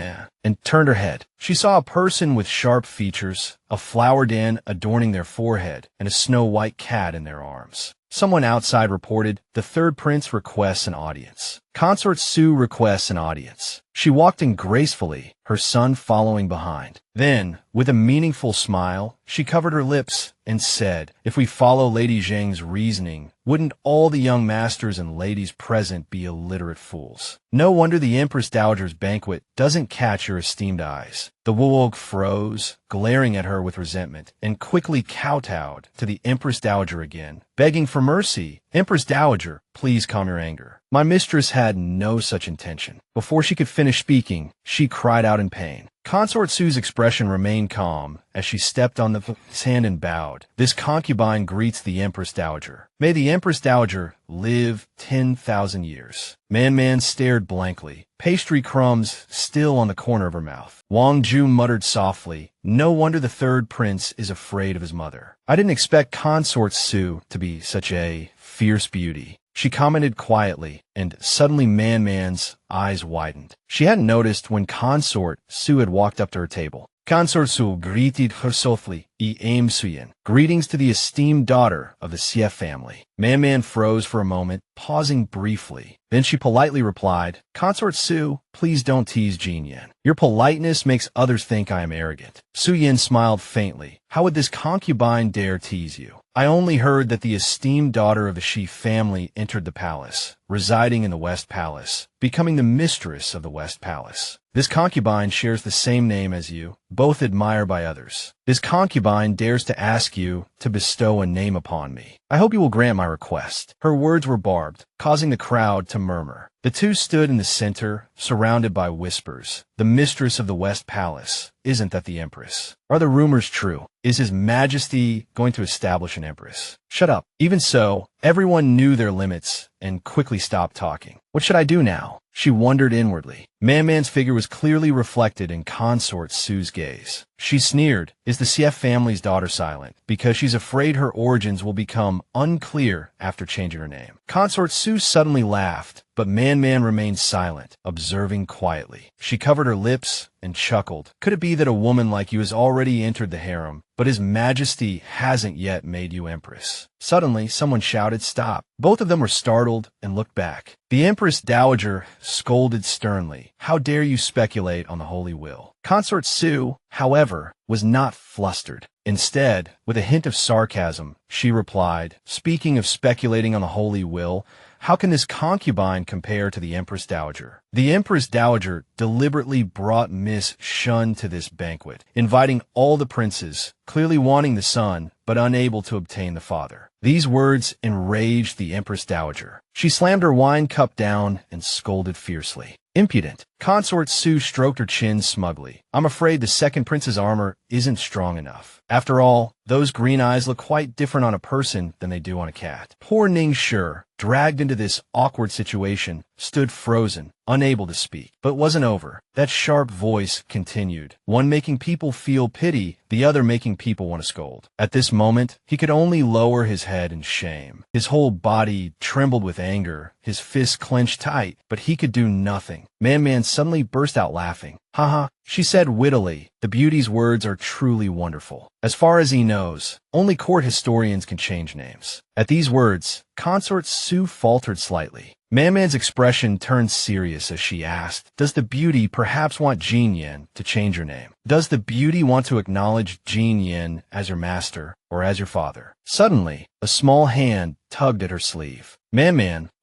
and turned her head. She saw a person with sharp features, a flower den adorning their forehead, and a snow-white cat in their arms. Someone outside reported, "The third prince requests an audience." Consort Su requests an audience. She walked in gracefully, her son following behind. Then, with a meaningful smile, she covered her lips and said, "If we follow Lady Zheng's reasoning, wouldn't all the young masters and ladies present be illiterate fools? No wonder the Empress Dowager's banquet doesn't catch your esteemed eyes." The Wulog froze, glaring at her with resentment, and quickly kowtowed to the Empress Dowager again, begging for mercy. "Empress Dowager, please calm your anger. My mistress had no such intention. Before she could finish speaking, she cried out in pain. Consort Su's expression remained calm as she stepped on the hand and bowed. This concubine greets the Empress Dowager. May the Empress Dowager live 10,000 years. Man stared blankly, pastry crumbs still on the corner of her mouth. Wang Ju muttered softly, "No wonder the third prince is afraid of his mother. I didn't expect Consort Su to be such a fierce beauty." She commented quietly, and suddenly Man's eyes widened. She hadn't noticed when Consort Su had walked up to her table. Consort Su greeted her softly, Xie Yan. Greetings to the esteemed daughter of the Xie family. Man froze for a moment, pausing briefly. Then she politely replied, Consort Su, please don't tease Xie Yan. Your politeness makes others think I am arrogant. Su Yan smiled faintly. How would this concubine dare tease you? I only heard that the esteemed daughter of the Xie family entered the palace, residing in the West Palace, becoming the mistress of the West Palace. This concubine shares the same name as you, both admired by others. This concubine dares to ask you to bestow a name upon me. I hope you will grant my request. Her words were barbed, causing the crowd to murmur. The two stood in the center, surrounded by whispers. The mistress of the West Palace. Isn't that the Empress? Are the rumors true? Is His Majesty going to establish an Empress? Shut up. Even so, everyone knew their limits and quickly stopped talking. What should I do now? She wondered inwardly. Man's figure was clearly reflected in Consort Su's gaze. She sneered. Is the Xie family's daughter silent? Because she's afraid her origins will become unclear after changing her name. Consort Su suddenly laughed, but Man remained silent, observing quietly. She covered her lips and chuckled. Could it be that a woman like you has already entered the harem, but His Majesty hasn't yet made you Empress? Suddenly, someone shouted, "Stop!" Both of them were startled and looked back. The Empress Dowager scolded sternly. How dare you speculate on the holy will? Consort Su, however, was not flustered. Instead, with a hint of sarcasm, she replied, speaking of speculating on the holy will, how can this concubine compare to the Empress Dowager? The Empress Dowager deliberately brought Miss Shun to this banquet, inviting all the princes, clearly wanting the son, but unable to obtain the father. These words enraged the Empress Dowager. She slammed her wine cup down and scolded fiercely. Impudent. Consort Su stroked her chin smugly. I'm afraid the second prince's armor isn't strong enough. After all, those green eyes look quite different on a person than they do on a cat. Poor Ning Shi, dragged into this awkward situation, stood frozen, unable to speak. But it wasn't over. That sharp voice continued, one making people feel pity, the other making people want to scold. At this moment, he could only lower his head in shame. His whole body trembled with anger, his fists clenched tight, but he could do nothing. Man suddenly burst out laughing. Haha, she said wittily. The beauty's words are truly wonderful. As far as he knows, only court historians can change names. At these words, Consort Su faltered slightly. Man's expression turned serious as she asked, does the beauty perhaps want Xie Yan to change her name? Does the beauty want to acknowledge Xie Yan as her master or as your father? Suddenly, a small hand tugged at her sleeve.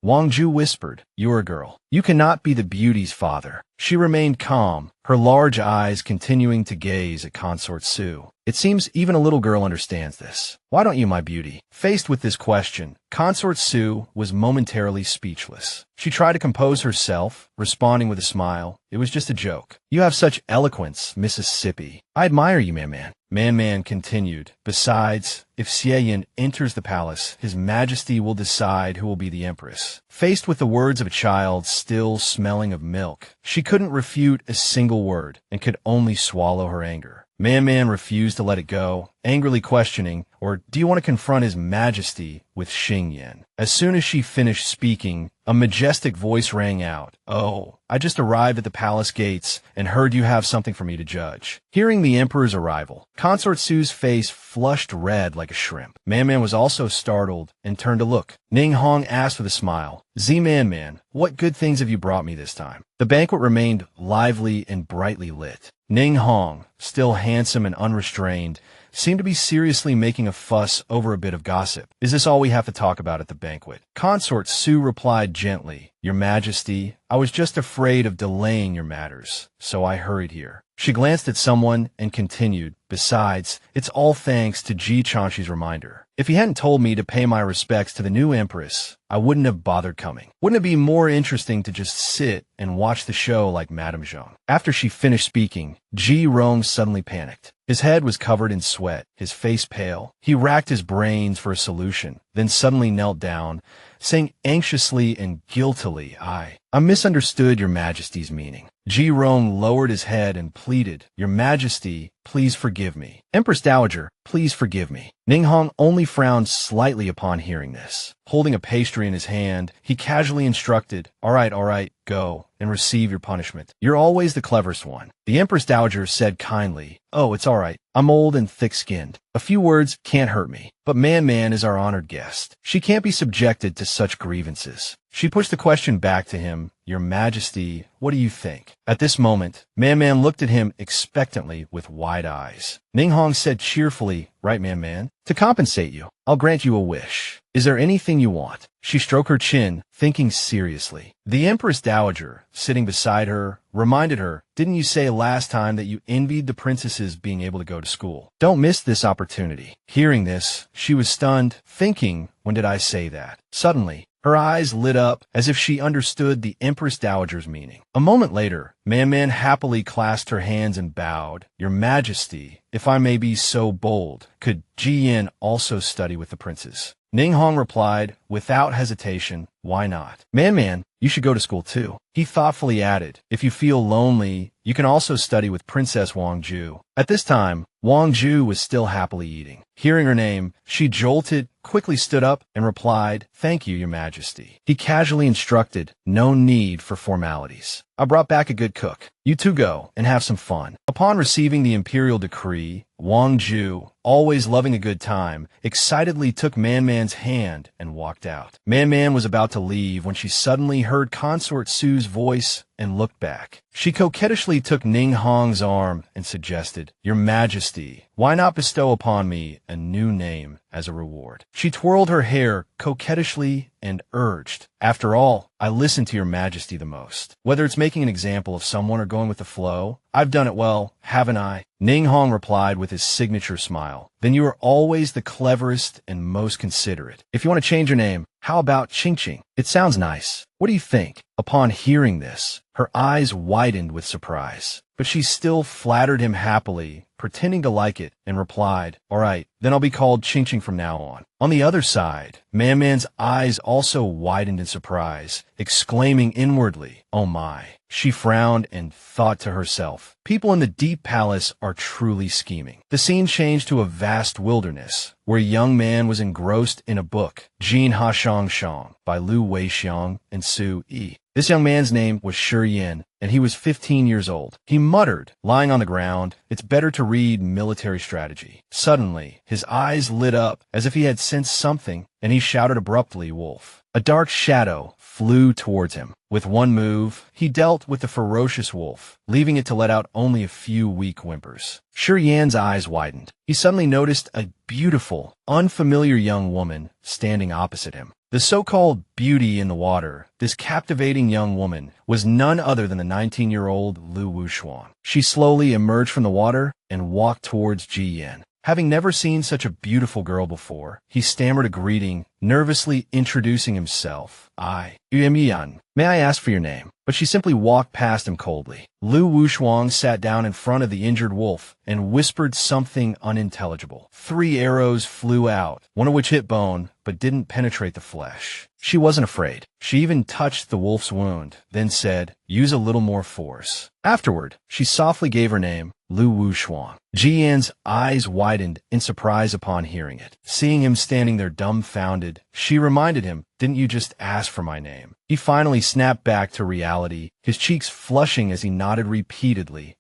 Wang Ju whispered, you're a girl. You cannot be the beauty's father. She remained calm, her large eyes continuing to gaze at Consort Su. It seems even a little girl understands this. Why don't you, my beauty? Faced with this question, Consort Su was momentarily speechless. She tried to compose herself, responding with a smile. It was just a joke. You have such eloquence, Mississippi. I admire you, Man. Man continued. Besides, if Xie Yan enters the palace, His Majesty will decide who will be the Empress. Faced with the words of a child still smelling of milk, she couldn't refute a single word and could only swallow her anger. Man refused to let it go, angrily questioning, or do you want to confront His Majesty with Xie Yan? As soon as she finished speaking, a majestic voice rang out. Oh, I just arrived at the palace gates and heard you have something for me to judge. Hearing the Emperor's arrival, Consort Su's face flushed red like a shrimp. Man was also startled and turned to look. Ning Hong asked with a smile, Man, what good things have you brought me this time? The banquet remained lively and brightly lit. Ning Hong, still handsome and unrestrained, seemed to be seriously making a fuss over a bit of gossip. Is this all we have to talk about at the banquet? Consort Su replied gently, Your Majesty, I was just afraid of delaying your matters, so I hurried here. She glanced at someone and continued, besides, it's all thanks to Ji Chanshi's reminder. If he hadn't told me to pay my respects to the new Empress, I wouldn't have bothered coming. Wouldn't it be more interesting to just sit and watch the show like Madame Zhang? After she finished speaking, Ji Rong suddenly panicked. His head was covered in sweat, his face pale. He racked his brains for a solution, then suddenly knelt down, saying anxiously and guiltily, I misunderstood Your Majesty's meaning. Ji Rong lowered his head and pleaded, Your Majesty, please forgive me. Empress Dowager, please forgive me. Ning Hong only frowned slightly upon hearing this. Holding a pastry in his hand, he casually instructed, all right, go and receive your punishment. You're always the cleverest one. The Empress Dowager said kindly, oh, it's all right. I'm old and thick-skinned. A few words can't hurt me. But Man is our honored guest. She can't be subjected to such grievances. She pushed the question back to him, Your Majesty, what do you think? At this moment, Man looked at him expectantly with wide eyes. Ning Hong said cheerfully, right, Man? To compensate you, I'll grant you a wish. Is there anything you want? She stroked her chin, thinking seriously. The Empress Dowager, sitting beside her, reminded her, didn't you say last time that you envied the princesses being able to go to school? Don't miss this opportunity. Hearing this, she was stunned, thinking, when did I say that? Suddenly, her eyes lit up as if she understood the Empress Dowager's meaning. A moment later, Man happily clasped her hands and bowed. Your Majesty, if I may be so bold, could Xie Yan also study with the princes? Ning Hong replied, without hesitation, why not? Man, you should go to school too. He thoughtfully added, if you feel lonely, you can also study with Princess Wang Ju. At this time, Wang Ju was still happily eating. Hearing her name, she jolted, quickly stood up, and replied, thank you, Your Majesty. He casually instructed, no need for formalities. I brought back a good cook. You two go and have some fun. Upon receiving the imperial decree, Wang Ju, always loving a good time, excitedly took Man's hand and walked out. Man was about to leave when she suddenly heard Consort Su's voice and looked back. She coquettishly took Ning Hong's arm and suggested, Your Majesty, why not bestow upon me a new name as a reward? She twirled her hair coquettishly and urged, after all, I listen to Your Majesty the most. Whether it's making an example of someone or going with the flow, I've done it well, haven't I? Ning Hong replied with his signature smile. Then you are always the cleverest and most considerate. If you want to change your name, how about Ching Ching? It sounds nice. What do you think? Upon hearing this, her eyes widened with surprise, but she still flattered him happily, pretending to like it, and replied, all right, then I'll be called Ching Ching from now on. On the other side, Man's eyes also widened in surprise, exclaiming inwardly, oh my. She frowned and thought to herself, people in the deep palace are truly scheming. The scene changed to a vast wilderness, where a young man was engrossed in a book, Jin Ha Shang Shang, by Lu Weixiang and Su Yi. This young man's name was Xie Yan, and he was 15 years old. He muttered, lying on the ground, it's better to read military strategy. Suddenly, his eyes lit up as if he had sensed something, and he shouted abruptly, Wolf. A dark shadow flew towards him. With one move, he dealt with the ferocious wolf, leaving it to let out only a few weak whimpers. Xie Yan's eyes widened. He suddenly noticed a beautiful, unfamiliar young woman standing opposite him. The so-called beauty in the water, this captivating young woman, was none other than the 19-year-old Lu Wushuan. She slowly emerged from the water and walked towards Xie Yan. Having never seen such a beautiful girl before, he stammered a greeting, nervously introducing himself. I am Xie Yan. May I ask for your name? But she simply walked past him coldly. Lu Wushuang sat down in front of the injured wolf and whispered something unintelligible. 3 arrows flew out, one of which hit bone, but didn't penetrate the flesh. She wasn't afraid. She even touched the wolf's wound, then said, use a little more force. Afterward, she softly gave her name, Lu Wushuang. Xie Yan's eyes widened in surprise upon hearing it. Seeing him standing there dumbfounded, she reminded him, didn't you just ask for my name? He finally snapped back to reality, his cheeks flushing as he nodded repeatedly.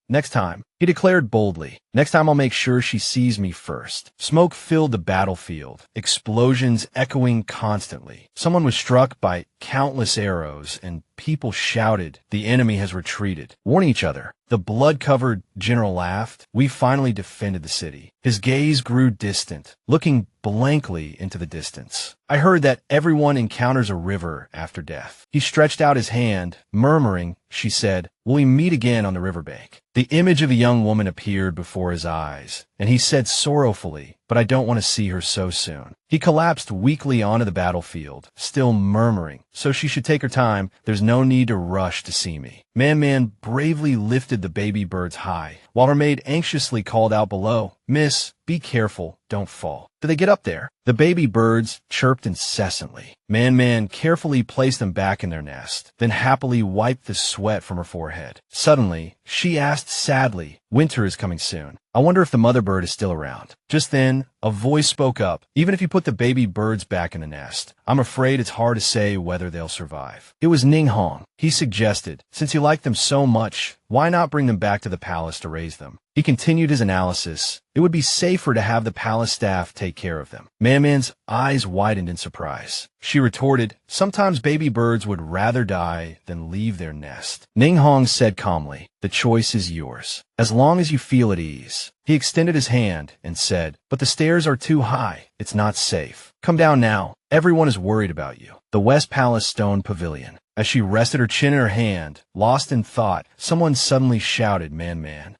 Next time, he declared boldly. Next time I'll make sure she sees me first. Smoke filled the battlefield, explosions echoing constantly. Someone was struck by countless arrows, and people shouted, the enemy has retreated, warning each other. The blood-covered general laughed. We finally defended the city. His gaze grew distant, looking blankly into the distance. I heard that everyone encounters a river after death. He stretched out his hand, murmuring, she said. Will we meet again on the riverbank? The image of a young woman appeared before his eyes, and he said sorrowfully, but I don't want to see her so soon. He collapsed weakly onto the battlefield, still murmuring, so she should take her time. There's no need to rush to see me. Man bravely lifted the baby birds high, while her maid anxiously called out below, Miss, be careful, don't fall. Did they get up there? The baby birds chirped incessantly. Man carefully placed them back in their nest, then happily wiped the sweat from her forehead. Suddenly, she asked sadly, winter is coming soon. I wonder if the mother bird is still around. Just then, a voice spoke up. Even if you put the baby birds back in the nest, I'm afraid it's hard to say whether they'll survive. It was Ning Hong. He suggested, since you like them so much, why not bring them back to the palace to raise them? He continued his analysis. It would be safer to have the palace staff take care of them. Man's eyes widened in surprise. She retorted, sometimes baby birds would rather die than leave their nest. Ning Hong said calmly, the choice is yours, as long as you feel at ease. He extended his hand and said, but the stairs are too high. It's not safe. Come down now. Everyone is worried about you. The West Palace Stone Pavilion. As she rested her chin in her hand, lost in thought, someone suddenly shouted, Man.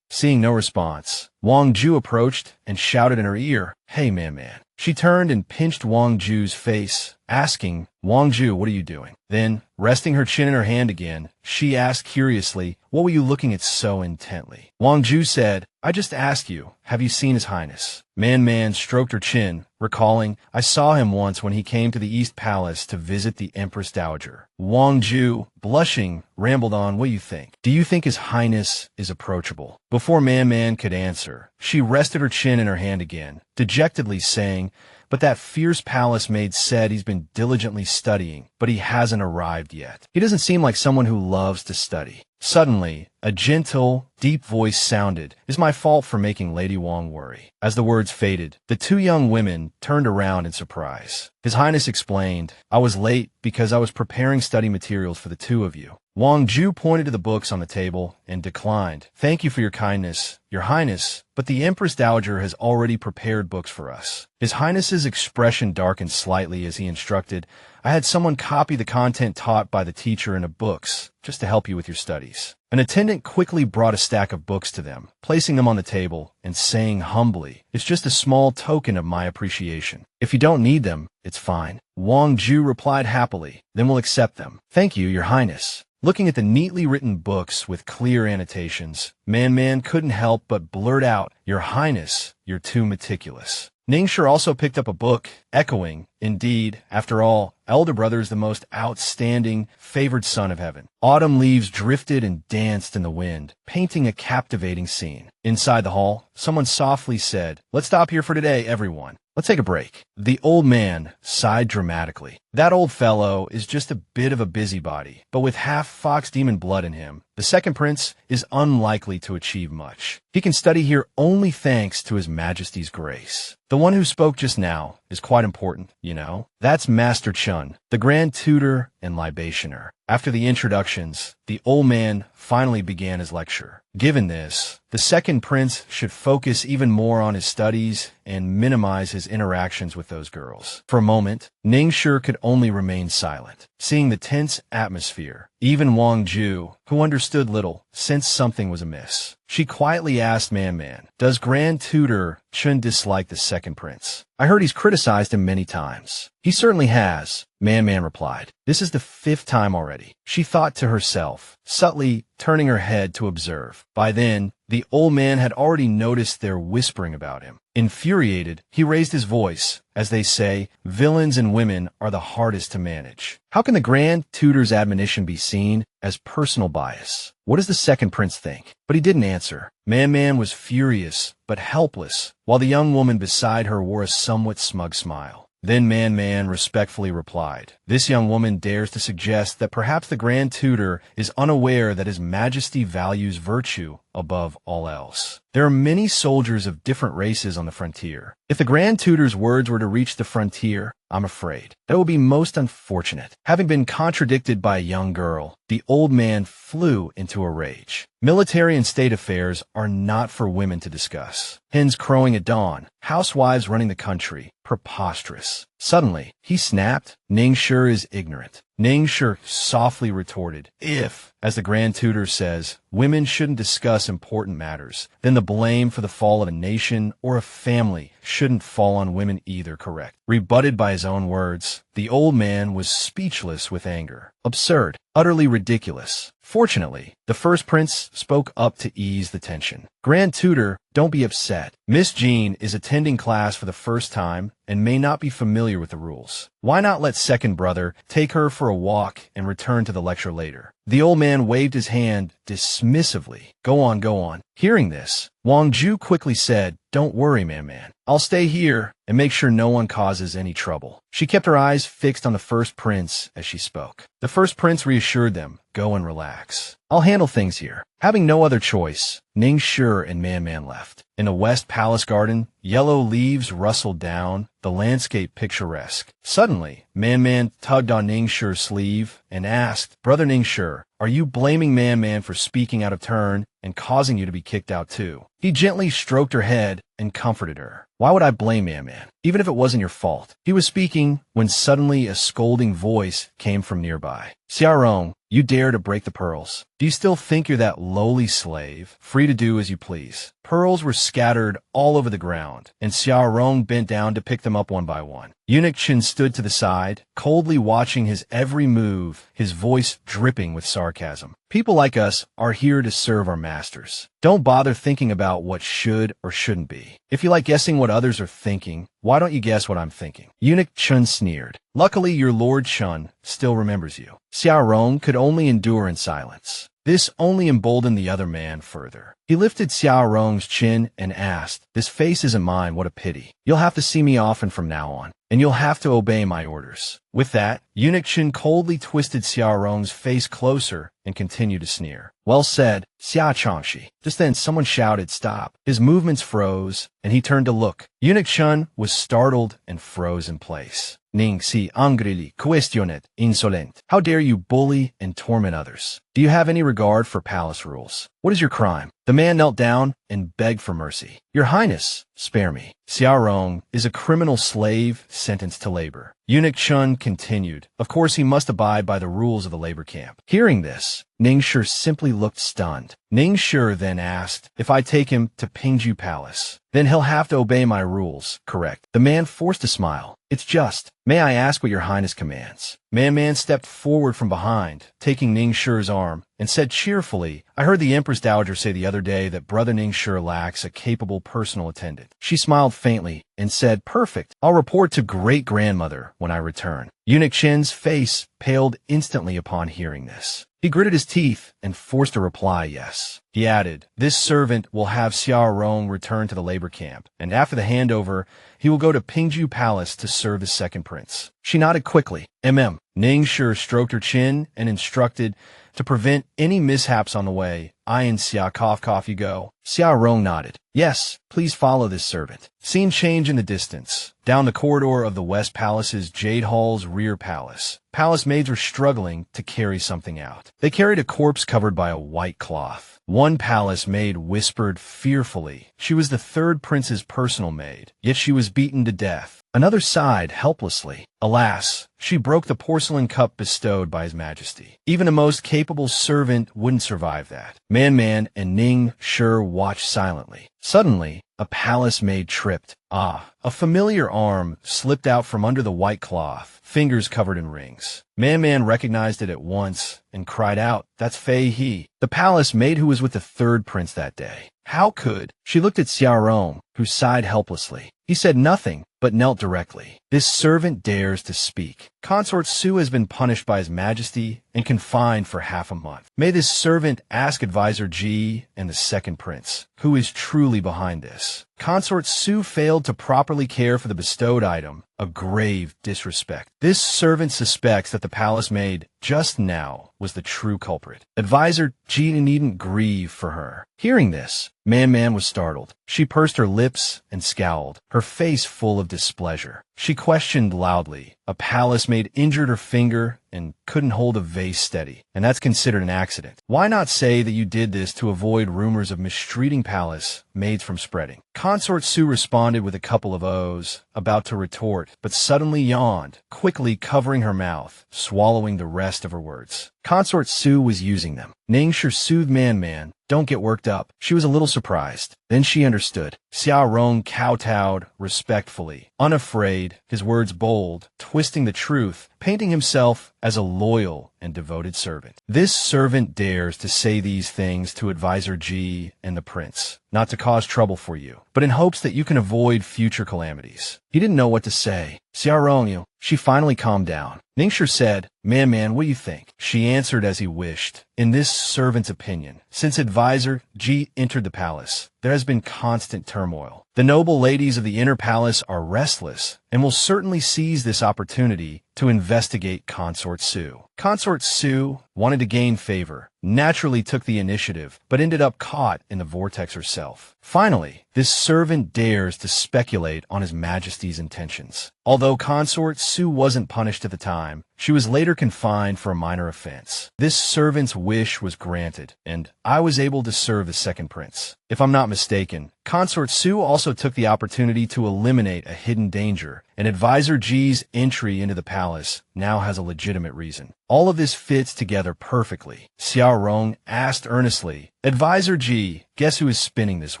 Seeing no response, Wang Ju approached and shouted in her ear, Hey, Man. She turned and pinched Wang Ju's face, asking, Wang Ju, what are you doing? Then, resting her chin in her hand again, she asked curiously, what were you looking at so intently? Wang Ju said, I just asked you, have you seen His Highness? Man stroked her chin, recalling, I saw him once when he came to the East Palace to visit the Empress Dowager. Wang Ju, blushing, rambled on, what do you think? Do you think His Highness is approachable? Before Man could answer, she rested her chin in her hand again, dejectedly saying, but that fierce palace maid said he's been diligently studying, but he hasn't arrived yet. He doesn't seem like someone who loves to study. Suddenly, a gentle, deep voice sounded, It's my fault for making Lady Wang worry. As the words faded, the two young women turned around in surprise. His Highness explained, I was late because I was preparing study materials for the two of you. Wang Ju pointed to the books on the table and declined. Thank you for your kindness, Your Highness, but the Empress Dowager has already prepared books for us. His Highness's expression darkened slightly as he instructed, I had someone copy the content taught by the teacher in the books, just to help you with your studies. An attendant quickly brought a stack of books to them, placing them on the table and saying humbly, It's just a small token of my appreciation. If you don't need them, it's fine. Wang Ju replied happily, Then we'll accept them. Thank you, Your Highness. Looking at the neatly written books with clear annotations, Man couldn't help but blurt out, Your Highness, you're too meticulous. Ningshi also picked up a book, echoing, Indeed, after all, elder brother is the most outstanding, favored son of heaven. Autumn leaves drifted and danced in the wind, painting a captivating scene. Inside the hall, someone softly said, Let's stop here for today, everyone. Let's take a break. The old man sighed dramatically. That old fellow is just a bit of a busybody, but with half fox demon blood in him, the second prince is unlikely to achieve much. He can study here only thanks to His Majesty's grace. The one who spoke just now is quite important, you know. That's Master Chun, the Grand Tutor and Libationer. After the introductions, the old man finally began his lecture. Given this, the second prince should focus even more on his studies and minimize his interactions with those girls. For a moment, Ningshi could only remain silent, seeing the tense atmosphere. Even Wang Ju, who understood little, sensed something was amiss. She quietly asked Man, Does Grand Tutor Chun dislike the second prince? I heard he's criticized him many times. He certainly has, Man replied. This is the 5th time already. She thought to herself, subtly turning her head to observe. By then, the old man had already noticed their whispering about him. Infuriated, he raised his voice. As they say, villains and women are the hardest to manage. How can the Grand Tutor's admonition be seen as personal bias? What does the second prince think? But he didn't answer. Man was furious, but helpless, while the young woman beside her wore a somewhat smug smile. Then Man respectfully replied, This young woman dares to suggest that perhaps the Grand Tutor is unaware that His Majesty values virtue above all else. There are many soldiers of different races on the frontier. If the Grand Tutor's words were to reach the frontier, I'm afraid that it would be most unfortunate. Having been contradicted by a young girl, the old man flew into a rage. Military and state affairs are not for women to discuss. Hens crowing at dawn, housewives running the country. Preposterous. Suddenly, he snapped, Ningshi is ignorant. Ningshi softly retorted, if, as the Grand Tutor says, women shouldn't discuss important matters, then the blame for the fall of a nation or a family shouldn't fall on women either, correct? Rebutted by his own words, the old man was speechless with anger. Absurd. Utterly ridiculous. Fortunately, the first prince spoke up to ease the tension. Grand Tutor, don't be upset. Miss Jean is attending class for the first time and may not be familiar with the rules. Why not let second brother take her for a walk and return to the lecture later? The old man waved his hand dismissively. Go on, go on. Hearing this, Wang Ju quickly said, don't worry, man. I'll stay here and make sure no one causes any trouble. She kept her eyes fixed on the first prince as she spoke. The first prince reassured them, go and relax. I'll handle things here. Having no other choice, Ningshi and Man left. In the West Palace garden, yellow leaves rustled down, the landscape picturesque. Suddenly, Man tugged on Ningxi's sleeve and asked, Brother Ningshi, are you blaming Man for speaking out of turn and causing you to be kicked out too? He gently stroked her head and comforted her. Why would I blame Man, even if it wasn't your fault? He was speaking when suddenly a scolding voice came from nearby. Xie, you dare to break the pearls. Do you still think you're that lowly slave, free to do as you please? Pearls were scattered all over the ground, and Xie bent down to pick them up one by one. Eunuch Qin stood to the side, coldly watching his every move, his voice dripping with sarcasm. People like us are here to serve our masters. Don't bother thinking about what should or shouldn't be. If you like guessing what others are thinking, why don't you guess what I'm thinking? Eunuch Qin sneered. Luckily, your Lord Shun still remembers you. Xie could only endure in silence. This only emboldened the other man further. He lifted Xie chin and asked, this face isn't mine, what a pity. You'll have to see me often from now on, and you'll have to obey my orders. With that, Eunuch Qin coldly twisted Xie face closer and continued to sneer. Well said, Xia Changxi. Just then someone shouted, stop. His movements froze, and he turned to look. Eunuch Qin was startled and froze in place. Ning si angrili questionet insolent. How dare you bully and torment others? Do you have any regard for palace rules? What is your crime? The man knelt down and begged for mercy. Your Highness, spare me. Xie is a criminal slave sentenced to labor. Eunuch Qin continued. Of course, he must abide by the rules of the labor camp. Hearing this, Ningshi simply looked stunned. Ningshi then asked, if I take him to Pingju Palace, then he'll have to obey my rules, correct? The man forced a smile. It's just. May I ask what your Highness commands? Man stepped forward from behind, taking Ningxi's arm, and said cheerfully, I heard the Empress Dowager say the other day that Brother Ningxi lacks a capable personal attendant. She smiled faintly and said, perfect. I'll report to great-grandmother when I return. Eunuch Qin's face paled instantly upon hearing this. He gritted his teeth and forced a reply, yes. He added, this servant will have Xie return to the labor camp, and after the handover, he will go to Pingju Palace to serve as second prince. She nodded quickly. Ningxi stroked her chin and instructed, to prevent any mishaps on the way, I and Xia cough you go. Xie nodded. Yes, please follow this servant. Scene change in the distance. Down the corridor of the West Palace's Jade Hall's rear palace. Palace maids were struggling to carry something out. They carried a corpse covered by a white cloth. One palace maid whispered fearfully. She was the third prince's personal maid, yet she was beaten to death. Another sighed helplessly. Alas, she broke the porcelain cup bestowed by His Majesty. Even the most capable servant wouldn't survive that. Man and Ning Shi watched silently. Suddenly, a palace maid tripped. A familiar arm slipped out from under the white cloth, fingers covered in rings. Man recognized it at once and cried out, that's Fei He, the palace maid who was with the third prince that day. How could? She looked at Xie, who sighed helplessly. He said nothing, but knelt directly. This servant dares to speak. Consort Su has been punished by His Majesty and confined for half a month. May this servant ask Advisor Ji and the second prince, who is truly behind this. Consort Su failed to properly care for the bestowed item, a grave disrespect. This servant suspects that the palace maid just now was the true culprit. Advisor Ji needn't grieve for her. Hearing this, Man was startled. She pursed her lips and scowled, her face full of displeasure. She questioned loudly. A palace maid injured her finger and couldn't hold a vase steady, and that's considered an accident. Why not say that you did this to avoid rumors of mistreating palace maids from spreading? Consort Sue responded with a couple of O's, about to retort, but suddenly yawned, quickly covering her mouth, swallowing the rest of her words. Consort Sue was using them. Ningxia soothed Man, don't get worked up. She was a little surprised. Then she understood. Xie Rong kowtowed respectfully, unafraid, his words bold, twisting the truth, painting himself as a loyal and devoted servant. This servant dares to say these things to Advisor Xie and the prince, not to cause trouble for you, but in hopes that you can avoid future calamities. He didn't know what to say. Xie Rong, she finally calmed down. Ningxia said, Man, what do you think? She answered as he wished. In this servant's opinion, since Advisor Xie entered the palace, there has been constant turmoil. The noble ladies of the inner palace are restless and will certainly seize this opportunity to investigate Consort Sue. Consort Sue wanted to gain favor, naturally took the initiative, but ended up caught in the vortex herself. Finally, this servant dares to speculate on His Majesty's intentions. Although Consort Sue wasn't punished at the time, she was later confined for a minor offense. This servant's wish was granted, and I was able to serve the second prince. If I'm not mistaken, Consort Sue also took the opportunity to eliminate a hidden danger, and Advisor Xie's entry into the palace now has a legitimate reason. All of this fits together perfectly. Xie Rong asked earnestly, Advisor Xie, guess who is spinning this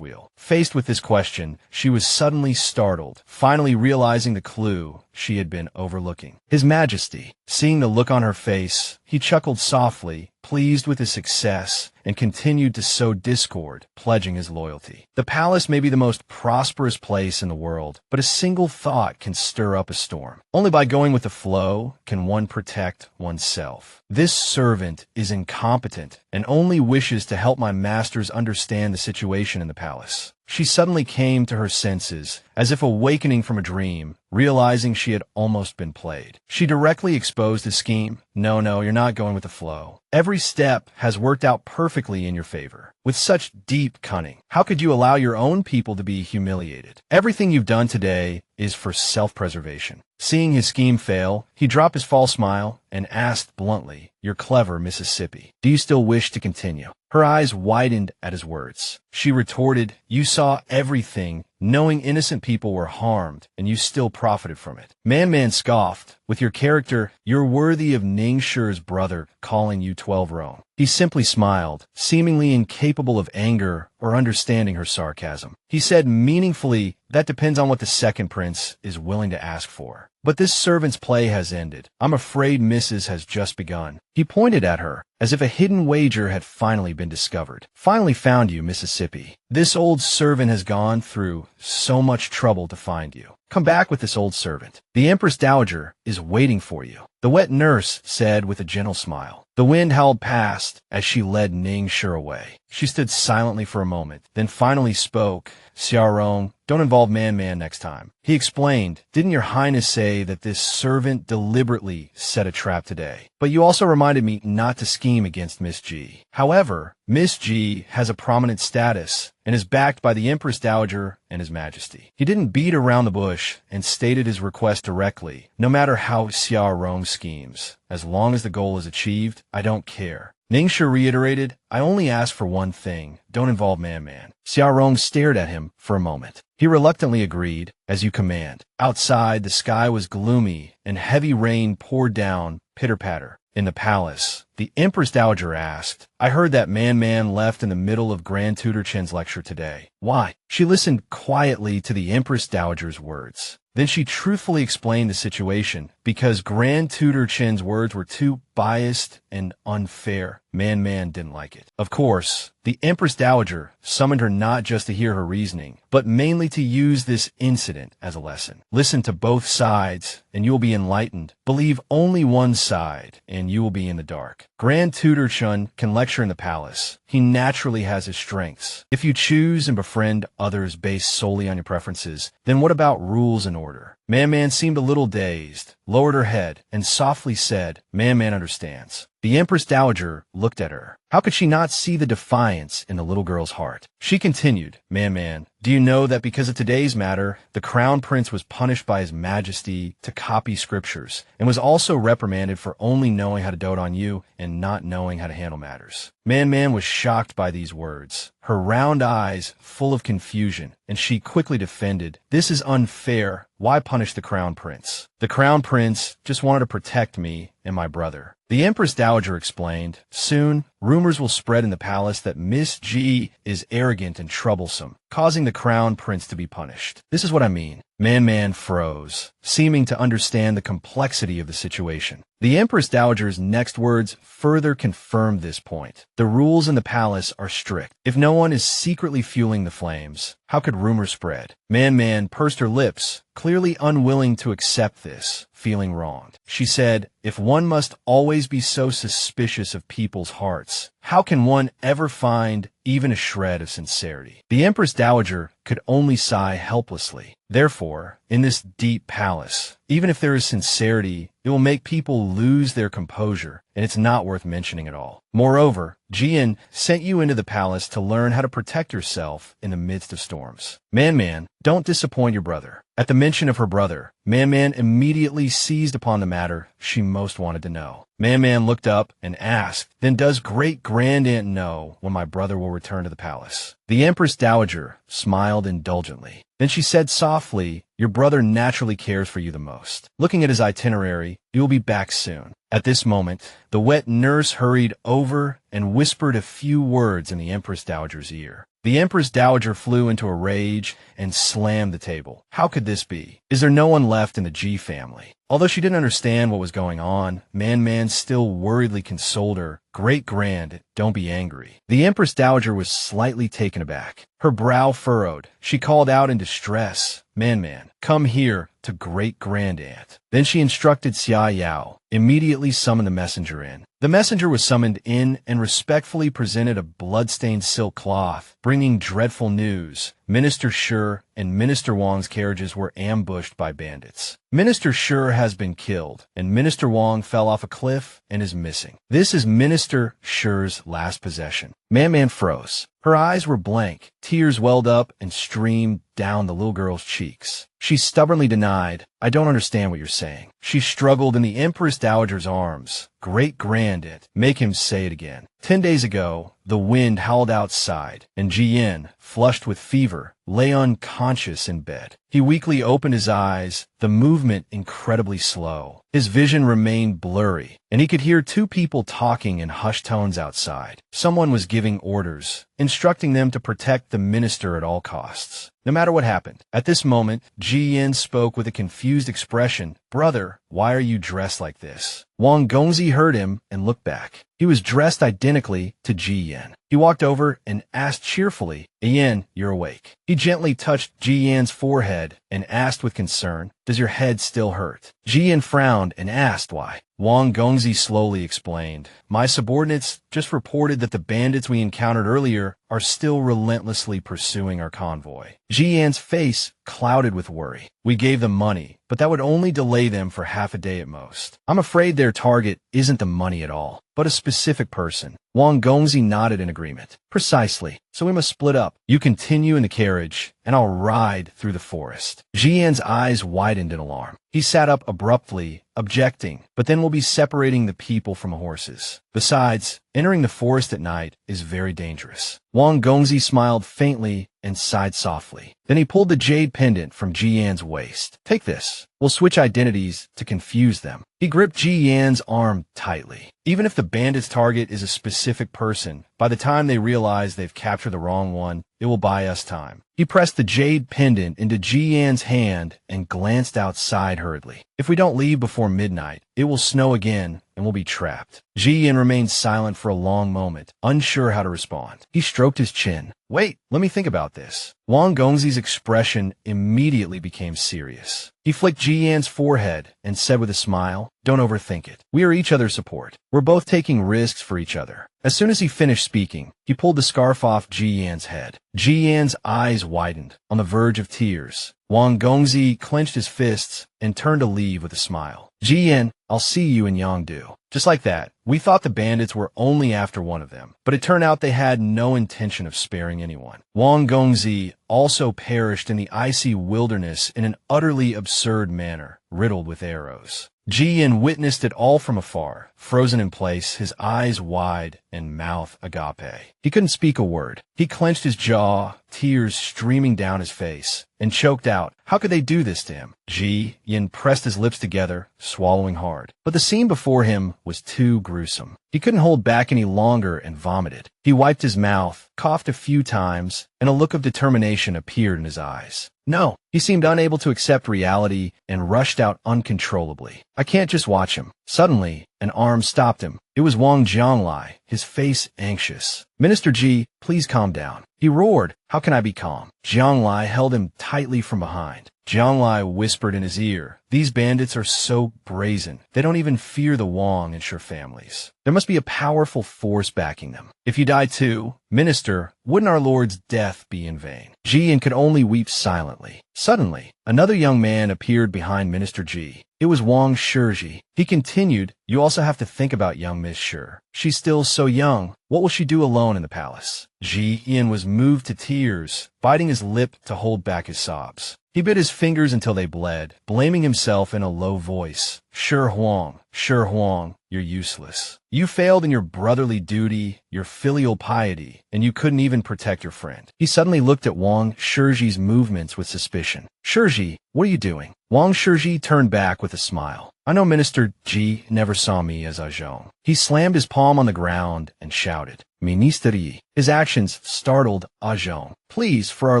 wheel? Faced with this question, she was suddenly startled, finally realizing the clue she had been overlooking. His Majesty. Seeing the look on her face, he chuckled softly, pleased with his success, and continued to sow discord, pledging his loyalty. The palace may be the most prosperous place in the world, but a single thought can stir up a storm. Only by going with the flow can one protect oneself. This servant is incompetent and only wishes to help my masters understand the situation in the palace. She suddenly came to her senses, as if awakening from a dream, realizing she had almost been played. She directly exposed his scheme. No, you're not going with the flow. Every step has worked out perfectly in your favor. With such deep cunning, how could you allow your own people to be humiliated? Everything you've done today is for self-preservation. Seeing his scheme fail, he dropped his false smile and asked bluntly, You're clever, Mississippi. Do you still wish to continue? Her eyes widened at his words. She retorted, You saw everything, knowing innocent people were harmed, and you still profited from it. Man scoffed. With your character, you're worthy of Ningxia's brother calling you 12 Rome. He simply smiled, seemingly incapable of anger or understanding her sarcasm. He said meaningfully, That depends on what the second prince is willing to ask for. But this servant's play has ended. I'm afraid Mrs. has just begun. He pointed at her, as if a hidden wager had finally been discovered. Finally found you, Mississippi. This old servant has gone through so much trouble to find you. Come back with this old servant. The Empress Dowager is waiting for you. The wet nurse said with a gentle smile. The wind howled past as she led Ningxia away. She stood silently for a moment, then finally spoke. Xie Rong, don't involve Man next time. He explained, Didn't your highness say that this servant deliberately set a trap today? But you also reminded me not to scheme against Miss Xie. However, Miss Xie has a prominent status and is backed by the Empress Dowager and His Majesty. He didn't beat around the bush and stated his request directly, no matter how Xie Rong schemes. As long as the goal is achieved, I don't care. Ningxia reiterated, I only ask for one thing. Don't involve Man. Xie Rong stared at him for a moment. He reluctantly agreed, as you command. Outside, the sky was gloomy, and heavy rain poured down, pitter-patter. In the palace, the Empress Dowager asked, I heard that Man left in the middle of Grand Tutor Chen's lecture today. Why? She listened quietly to the Empress Dowager's words. Then she truthfully explained the situation, because Grand Tutor Chen's words were too biased and unfair. Man didn't like it. Of course, the Empress Dowager summoned her not just to hear her reasoning, but mainly to use this incident as a lesson. Listen to both sides, and you will be enlightened. Believe only one side, and you will be in the dark. Grand Tutor Chen can lecture in the palace. He naturally has his strengths. If you choose and befriend others based solely on your preferences, then what about rules and order? Man seemed a little dazed, lowered her head, and softly said, Man understands. The Empress Dowager looked at her. How could she not see the defiance in the little girl's heart? She continued, Man, do you know that because of today's matter, the Crown Prince was punished by His Majesty to copy scriptures, and was also reprimanded for only knowing how to dote on you and not knowing how to handle matters? Man was shocked by these words, her round eyes full of confusion, and she quickly defended, This is unfair. Why punish the Crown Prince? The Crown Prince just wanted to protect me and my brother. The Empress Dowager explained, Soon, rumors will spread in the palace that Miss Xie is arrogant and troublesome, causing the Crown Prince to be punished. This is what I mean. Man froze, seeming to understand the complexity of the situation. The Empress Dowager's next words further confirmed this point. The rules in the palace are strict. If no one is secretly fueling the flames, how could rumors spread? Man pursed her lips, clearly unwilling to accept this, feeling wronged. She said, If one must always be so suspicious of people's hearts, how can one ever find even a shred of sincerity? The Empress Dowager could only sigh helplessly. Therefore, in this deep palace, even if there is sincerity, it will make people lose their composure, and it's not worth mentioning at all. Moreover, Xie Yan sent you into the palace to learn how to protect yourself in the midst of storms. Man, don't disappoint your brother. At the mention of her brother, Man immediately seized upon the matter she most wanted to know. Man looked up and asked, Then does great-grandaunt know when my brother will return to the palace? The Empress Dowager smiled indulgently. Then she said softly, Your brother naturally cares for you the most. Looking at his itinerary, he will be back soon. At this moment, the wet nurse hurried over and whispered a few words in the Empress Dowager's ear. The Empress Dowager flew into a rage and slammed the table. How could this be? Is there no one left in the G family? Although she didn't understand what was going on, Man still worriedly consoled her, Great-grand, don't be angry. The Empress Dowager was slightly taken aback. Her brow furrowed. She called out in distress, Man, come here to great-grandaunt. Then she instructed Xie Yan, immediately summon the messenger in. The messenger was summoned in and respectfully presented a blood-stained silk cloth, bringing dreadful news. Minister Shi and Minister Wang's carriages were ambushed by bandits. Minister Shi has been killed, and Minister Wang fell off a cliff and is missing. This is Minister Shi's last possession. Man froze. Her eyes were blank. Tears welled up and streamed down the little girl's cheeks. She stubbornly denied, I don't understand what you're saying. She struggled in the Empress Dowager's arms. Great-grandaunt, make him say it again. 10 days ago, the wind howled outside, and Xie Yan, flushed with fever, lay unconscious in bed. He weakly opened his eyes, the movement incredibly slow. His vision remained blurry, and he could hear two people talking in hushed tones outside. Someone was giving orders, instructing them to protect the minister at all costs, no matter what happened. At this moment, Xie Yan spoke with a confused expression. Brother, why are you dressed like this? Wang Gongzi heard him and looked back. He was dressed identically to Xie Yan. He walked over and asked cheerfully, Yan, you're awake. He gently touched Xie Yan's forehead and asked with concern, Does your head still hurt? Xie Yan frowned and asked why. Wang Gongzi slowly explained, My subordinates just reported that the bandits we encountered earlier are still relentlessly pursuing our convoy. Xie Yan's face clouded with worry. We gave them money, but that would only delay them for half a day at most. I'm afraid their target isn't the money at all, but a specific person. Wang Gongzi nodded in agreement. Precisely. So we must split up. You continue in the carriage, and I'll ride through the forest. Xie Yan's eyes widened in alarm. He sat up abruptly, objecting, but then we'll be separating the people from horses. Besides, entering the forest at night is very dangerous. Wang Gongzi smiled faintly and sighed softly. Then he pulled the jade pendant from Xie Yan's waist. Take this. We'll switch identities to confuse them. He gripped Xie Yan's arm tightly. Even if the bandit's target is a specific person, by the time they realize they've captured the wrong one, it will buy us time. He pressed the jade pendant into Xie Yan's hand and glanced outside hurriedly. If we don't leave before midnight, it will snow again and we'll be trapped. Xie Yan remained silent for a long moment, unsure how to respond. He stroked his chin. Wait, let me think about this. Wang Gongzi's expression immediately became serious. He flicked Xie Yan's forehead and said with a smile, Don't overthink it. We are each other's support. We're both taking risks for each other. As soon as he finished speaking, he pulled the scarf off Xie Yan's head. Xie Yan's eyes widened, on the verge of tears. Wang Gongzi clenched his fists and turned to leave with a smile. Xie Yan, I'll see you in Yangdu. Just like that, we thought the bandits were only after one of them, but it turned out they had no intention of sparing anyone. Wang Gongzi also perished in the icy wilderness in an utterly absurd manner, riddled with arrows. Xie Yan witnessed it all from afar, frozen in place, his eyes wide and mouth agape. He couldn't speak a word. He clenched his jaw, tears streaming down his face, and choked out, how could they do this to him? Xie Yan pressed his lips together, swallowing hard. But the scene before him was too gruesome. He couldn't hold back any longer and vomited. He wiped his mouth, coughed a few times, and a look of determination appeared in his eyes. No, he seemed unable to accept reality and rushed out uncontrollably. I can't just watch him. Suddenly, an arm stopped him. It was Wang Jianglai, his face anxious. Minister Ji, please calm down. He roared, how can I be calm? Jianglai held him tightly from behind. Jianglai whispered in his ear, these bandits are so brazen. They don't even fear the Wang and Shi families. There must be a powerful force backing them. If you die too, Minister, wouldn't our Lord's death be in vain? Xie Yan could only weep silently. Suddenly, another young man appeared behind Minister Ji. It was Wang Shiji. He continued, you also have to think about young Miss Shi. She's still so young. What will she do alone in the palace? Xie Yan was moved to tears, biting his lip to hold back his sobs. He bit his fingers until they bled, blaming himself in a low voice. Shi Huang, you're useless. You failed in your brotherly duty, your filial piety, and you couldn't even protect your friend. He suddenly looked at Wang Shiji's movements with suspicion. Shiji, what are you doing? Wang Shiji turned back with a smile. I know Minister Ji never saw me as a Zhong. He slammed his palm on the ground and shouted, Ministeri. His actions startled Zhong. Please, for our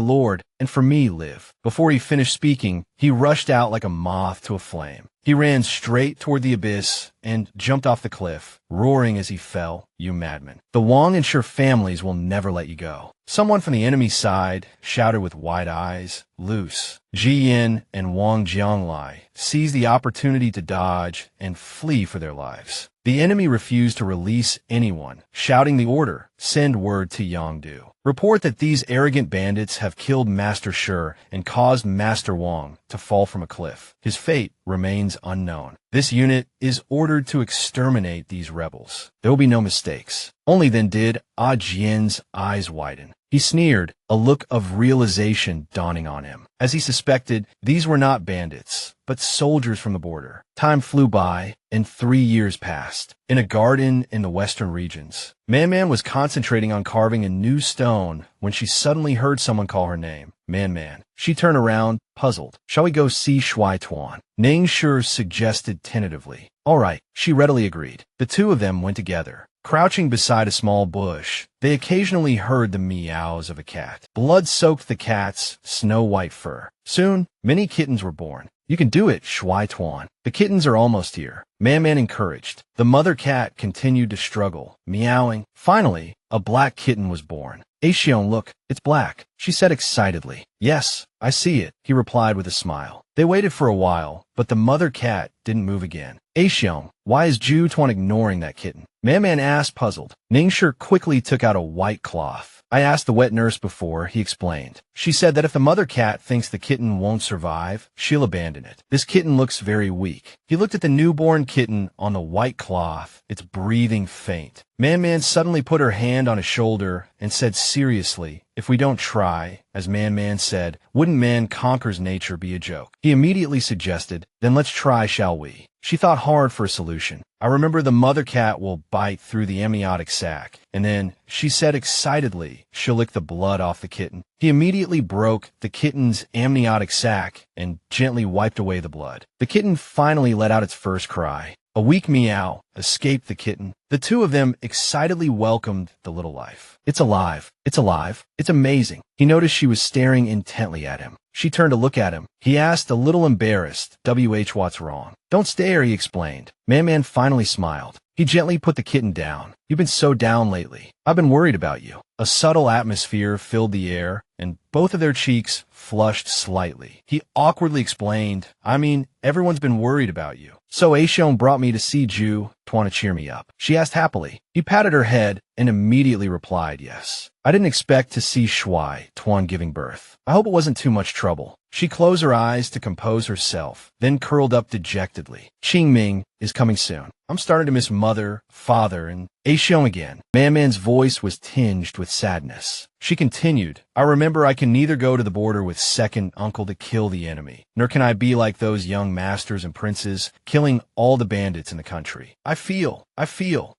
Lord, and for me, live. Before he finished speaking, he rushed out like a moth to a flame. He ran straight toward the abyss and jumped off the cliff, roaring as he fell, you madman. The Wang and Shi families will never let you go. Someone from the enemy side shouted with wide eyes, loose. Xie Yan and Wang Jianglai seized the opportunity to dodge and flee for their lives. The enemy refused to release anyone, shouting the order, send word to Yangdu. Report that these arrogant bandits have killed Master Shi and caused Master Wang to fall from a cliff. His fate remains unknown. This unit is ordered to exterminate these rebels. There will be no mistakes. Only then did Jian's eyes widen. He sneered, a look of realization dawning on him. As he suspected, these were not bandits, but soldiers from the border. Time flew by, and 3 years passed. In a garden in the western regions, Man was concentrating on carving a new stone when she suddenly heard someone call her name. Man. She turned around, puzzled. Shall we go see Shui Tuan? Ning Shi suggested tentatively. All right, she readily agreed. The two of them went together. Crouching beside a small bush, they occasionally heard the meows of a cat. Blood soaked the cat's snow-white fur. Soon, many kittens were born. You can do it, Shui Tuan. The kittens are almost here. Man encouraged. The mother cat continued to struggle, meowing. Finally, a black kitten was born. Xiong, look, it's black, she said excitedly. Yes, I see it, he replied with a smile. They waited for a while, but the mother cat didn't move again. Xiong, why is Ju Tuan ignoring that kitten? Man asked, puzzled. Ningshi quickly took out a white cloth. I asked the wet nurse before, he explained. She said that if the mother cat thinks the kitten won't survive, she'll abandon it. This kitten looks very weak. He looked at the newborn kitten on the white cloth, its breathing faint. Man suddenly put her hand on his shoulder and said seriously, if we don't try, as Man said, wouldn't man conquers nature be a joke? He immediately suggested, then let's try, shall we? She thought hard for a solution. I remember the mother cat will bite through the amniotic sac, and then, she said excitedly, she'll lick the blood off the kitten. He immediately broke the kitten's amniotic sac and gently wiped away the blood. The kitten finally let out its first cry. A weak meow escaped the kitten. The two of them excitedly welcomed the little life. It's alive. It's alive. It's amazing. He noticed she was staring intently at him. She turned to look at him. He asked, a little embarrassed, what's wrong? Don't stare, he explained. Man finally smiled. He gently put the kitten down. You've been so down lately. I've been worried about you. A subtle atmosphere filled the air, and both of their cheeks flushed slightly. He awkwardly explained, I mean, everyone's been worried about you. So Aishon brought me to see Ju Tuan to cheer me up. She asked happily. He patted her head and immediately replied yes. I didn't expect to see Shui Tuan giving birth. I hope it wasn't too much trouble. She closed her eyes to compose herself, then curled up dejectedly. Qingming is coming soon. I'm starting to miss mother, father, and Aishon again. Man-Man's voice was tinged with sadness. She continued, I remember I can neither go to the border with second uncle to kill the enemy, nor can I be like those young masters and princes, killing all the bandits in the country. I feel.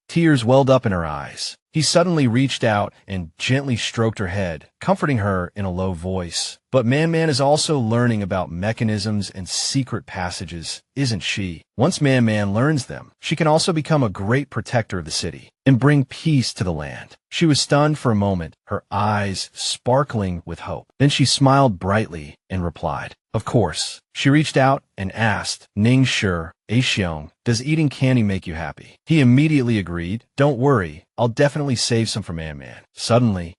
Tears welled up in her eyes. He suddenly reached out and gently stroked her head, comforting her in a low voice. But Man-Man is also learning about mechanisms and secret passages, isn't she? Once Man-Man learns them, she can also become a great protector of the city and bring peace to the land. She was stunned for a moment, her eyes sparkling with hope. Then she smiled brightly and replied, of course. She reached out and asked, Ning Shi, Aishon, does eating candy make you happy? He immediately agreed. Don't worry, I'll definitely save some for Man-Man. Suddenly,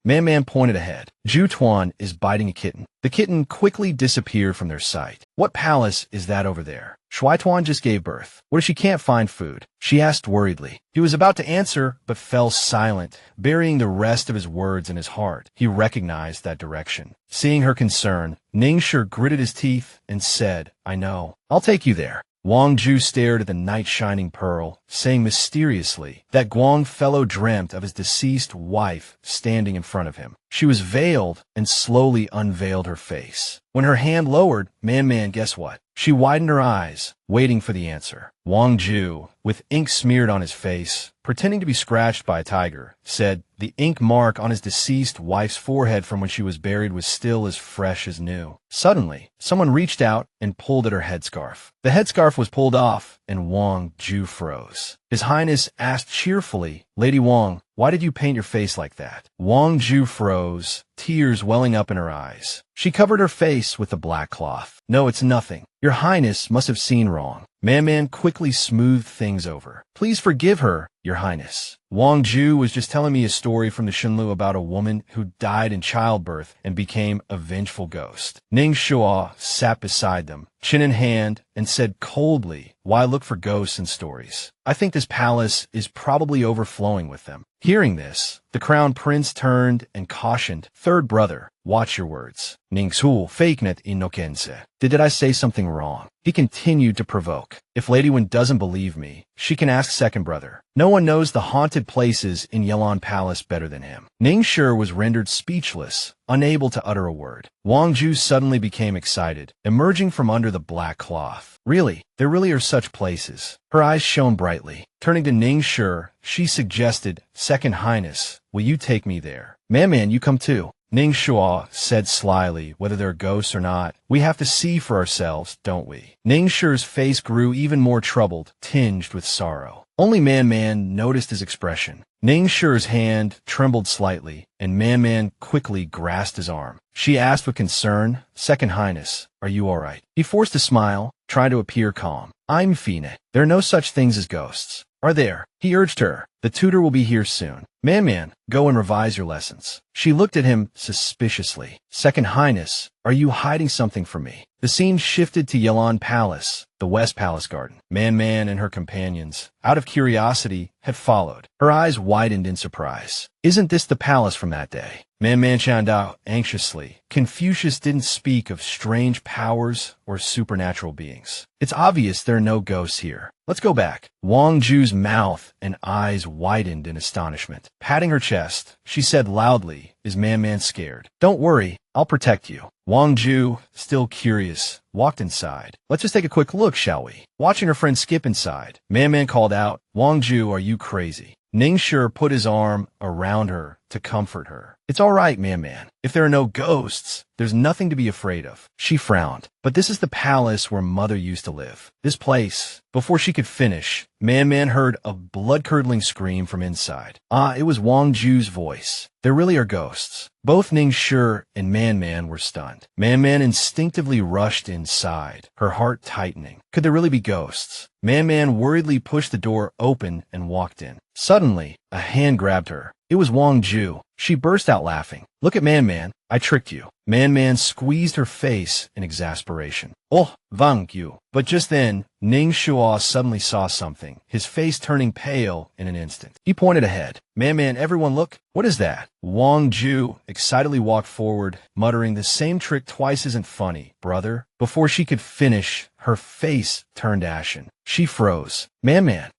Man-Man pointed ahead. Ju Tuan is biting a kitten. The kitten quickly disappeared from their sight. What palace is that over there? Shui Tuan just gave birth. What if she can't find food? She asked worriedly. He was about to answer, but fell silent, burying the rest of his words in his heart. He recognized that direction. Seeing her concern, Ning Shi gritted his teeth and said, I know. I'll take you there. Wang Ju stared at the night-shining pearl, saying mysteriously that Guang fellow dreamt of his deceased wife standing in front of him. She was veiled and slowly unveiled her face. When her hand lowered, Man-Man, guess what? She widened her eyes, waiting for the answer. Wang Ju, with ink smeared on his face, pretending to be scratched by a tiger, said the ink mark on his deceased wife's forehead from when she was buried was still as fresh as new. Suddenly, someone reached out and pulled at her headscarf. The headscarf was pulled off, and Wang Ju froze. His Highness asked cheerfully, Lady Wang, why did you paint your face like that? Wang Ju froze, tears welling up in her eyes. She covered her face with the black cloth. No, it's nothing. Your Highness must have seen wrong. Man-Man quickly smoothed things over. Please forgive her, Your Highness. Wang Ju was just telling me a story from the Shenlu about a woman who died in childbirth and became a vengeful ghost. Ning Shua sat beside them, chin in hand, and said coldly, why look for ghosts in stories? I think this palace is probably overflowing with them. Hearing this, the crown prince turned and cautioned, third brother, watch your words. Ning Su fakenet inokense. Did I say something wrong? He continued to provoke. If Lady Wen doesn't believe me, she can ask second brother. No one knows the haunted places in Yelan Palace better than him. Ning Shi was rendered speechless, unable to utter a word. Wang Ju suddenly became excited, emerging from under the black cloth. Really, there really are such places. Her eyes shone brightly. Turning to Ning Shi, she suggested, Second Highness, will you take me there? Man-Man, you come too. Ning Shua said slyly, whether they're ghosts or not, we have to see for ourselves, don't we? Ning Shi's face grew even more troubled, tinged with sorrow. Only Man-Man noticed his expression. Ning Shi's hand trembled slightly, and Man-Man quickly grasped his arm. She asked with concern, Second Highness, are you all right? He forced a smile, trying to appear calm. I'm Fine. There are no such things as ghosts. Are there? He urged her. The tutor will be here soon. Man-Man, go and revise your lessons. She looked at him suspiciously. Second Highness, are you hiding something from me? The scene shifted to Yelan Palace, the West Palace Garden. Man-Man and her companions, out of curiosity, had followed. Her eyes widened in surprise. Isn't this the palace from that day? Man-Man chimed out anxiously. Confucius didn't speak of strange powers or supernatural beings. It's obvious there are no ghosts here. Let's go back. Wang Ju's mouth and eyes widened in astonishment. Patting her chest, she said loudly, is Man-Man scared? Don't worry, I'll protect you. Wang Ju, still curious, walked inside. Let's just take a quick look, shall we? Watching her friend skip inside, Man-Man called out, Wang Ju, are you crazy? Ning Shi put his arm around her to comfort her. It's all right, Man-Man. If there are no ghosts, there's nothing to be afraid of. She frowned. But this is the palace where Mother used to live. This place. Before she could finish, Man-Man heard a blood-curdling scream from inside. It was Wang Ju's voice. There really are ghosts. Both Ning Shi and Man-Man were stunned. Man-Man instinctively rushed inside, her heart tightening. Could there really be ghosts? Man-Man worriedly pushed the door open and walked in. Suddenly, a hand grabbed her. It was Wang Ju. She burst out laughing. Look at Man, I tricked you. Man squeezed her face in exasperation. Oh, Wang Ju. But just then, Ning Shuo suddenly saw something, his face turning pale in an instant. He pointed ahead. Man, everyone look. What is that? Wang Ju excitedly walked forward, muttering, the same trick twice isn't funny, brother. Before she could finish, her face turned ashen. She froze. Man.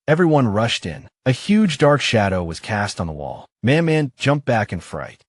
Everyone rushed in. A huge dark shadow was cast on the wall. Man jumped back in fright.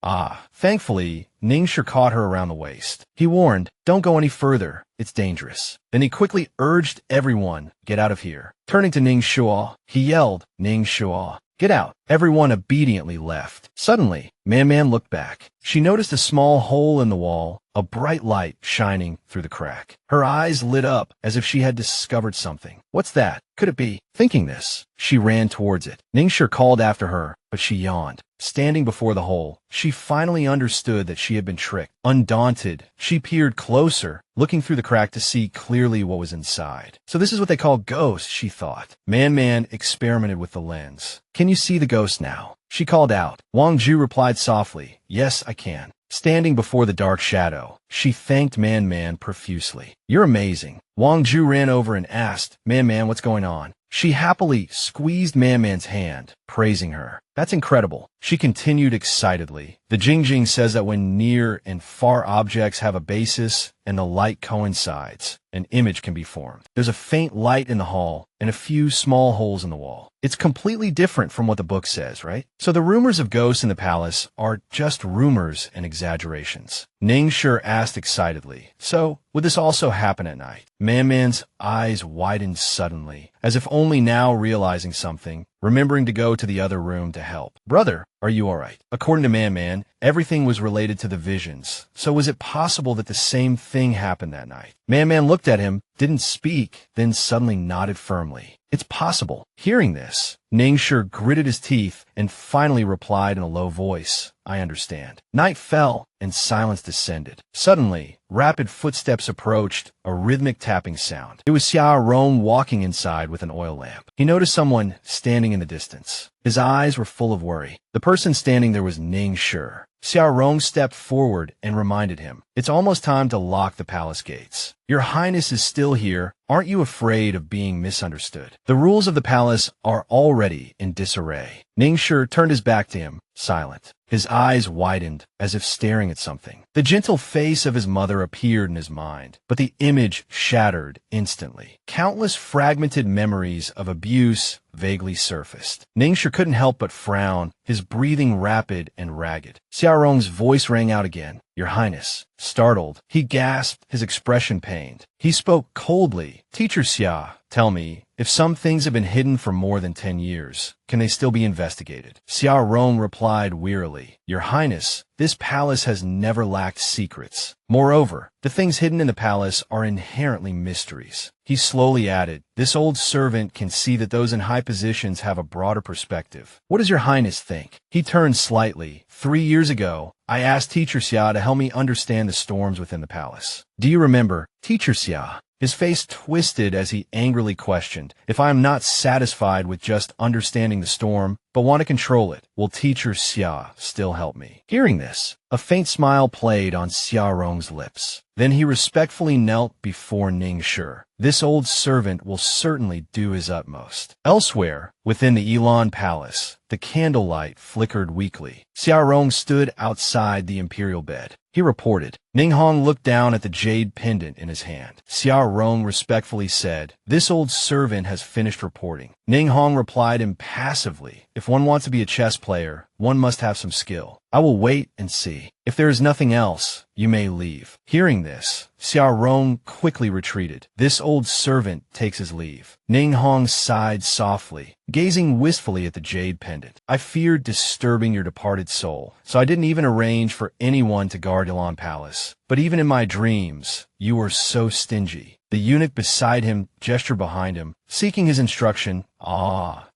Thankfully, Ningxue caught her around the waist. He warned, don't go any further. It's dangerous. Then he quickly urged everyone, get out of here. Turning to Ningxue, he yelled, Ningxue, get out. Everyone obediently left. Suddenly, Man looked back. She noticed a small hole in the wall, a bright light shining through the crack. Her eyes lit up as if she had discovered something. What's that? Could it be? Thinking this, she ran towards it. Ningxue called after her, but she yawned. Standing before the hole, she finally understood that she had been tricked. Undaunted, she peered closer, looking through the crack to see clearly what was inside. So this is what they call ghosts, she thought. Man experimented with the lens. Can you see the ghost now? She called out. Wang Ju replied softly, yes, I can. Standing before the dark shadow, she thanked Man profusely. You're amazing. Wang Ju ran over and asked, Man, what's going on? She happily squeezed Man's hand, praising her. That's incredible. She continued excitedly. The Jingjing says that when near and far objects have a basis and the light coincides, an image can be formed. There's a faint light in the hall and a few small holes in the wall. It's completely different from what the book says, right? So the rumors of ghosts in the palace are just rumors and exaggerations. Ningxue asked excitedly, so would this also happen at night? Man's eyes widened suddenly, as if only now realizing something, remembering to go to the other room to help. Brother, are you all right? According to Man, everything was related to the visions. So was it possible that the same thing happened that night? Man looked at him, didn't speak, then suddenly nodded firmly. It's possible. Hearing this, Ningxue gritted his teeth and finally replied in a low voice, I understand. Night fell and silence descended. Suddenly, rapid footsteps approached, a rhythmic tapping sound. It was Xie Yan walking inside with an oil lamp. He noticed someone standing in the distance. His eyes were full of worry. The person standing there was Ningxue. Xie Yan stepped forward and reminded him, it's almost time to lock the palace gates. Your Highness is still here. Aren't you afraid of being misunderstood? The rules of the palace are already in disarray. Ningxue turned his back to him, silent. His eyes widened, as if staring at something. The gentle face of his mother appeared in his mind, but the image shattered instantly. Countless fragmented memories of abuse vaguely surfaced. Ningxue couldn't help but frown, his breathing rapid and ragged. Xie Yan's voice rang out again. Your Highness. Startled, he gasped, his expression pained. He spoke coldly. Teacher Xie, tell me, if some things have been hidden for more than 10 years, can they still be investigated? Xie Yan replied wearily, Your Highness, this palace has never lacked secrets. Moreover, the things hidden in the palace are inherently mysteries. He slowly added, this old servant can see that those in high positions have a broader perspective. What does Your Highness think? He turned slightly. 3 years ago, I asked Teacher Xie to help me understand the storms within the palace. Do you remember, Teacher Xie? His face twisted as he angrily questioned, if I am not satisfied with just understanding the storm, but want to control it, will Teacher Xie still help me? Hearing this, a faint smile played on Xie Yan's lips. Then he respectfully knelt before Ningxue. This old servant will certainly do his utmost. Elsewhere, within the Elan Palace, the candlelight flickered weakly. Xie Yan stood outside the imperial bed. He reported. Ninghong looked down at the jade pendant in his hand. Xie Yan respectfully said, this old servant has finished reporting. Ninghong replied impassively, if one wants to be a chess player, one must have some skill. I will wait and see. If there is nothing else, you may leave. Hearing this, Xie Yan quickly retreated. This old servant takes his leave. Ninghong sighed softly, gazing wistfully at the jade pendant. I feared disturbing your departed soul, so I didn't even arrange for anyone to guard Elan Palace. But even in my dreams, you were so stingy. The eunuch beside him gestured behind him, seeking his instruction.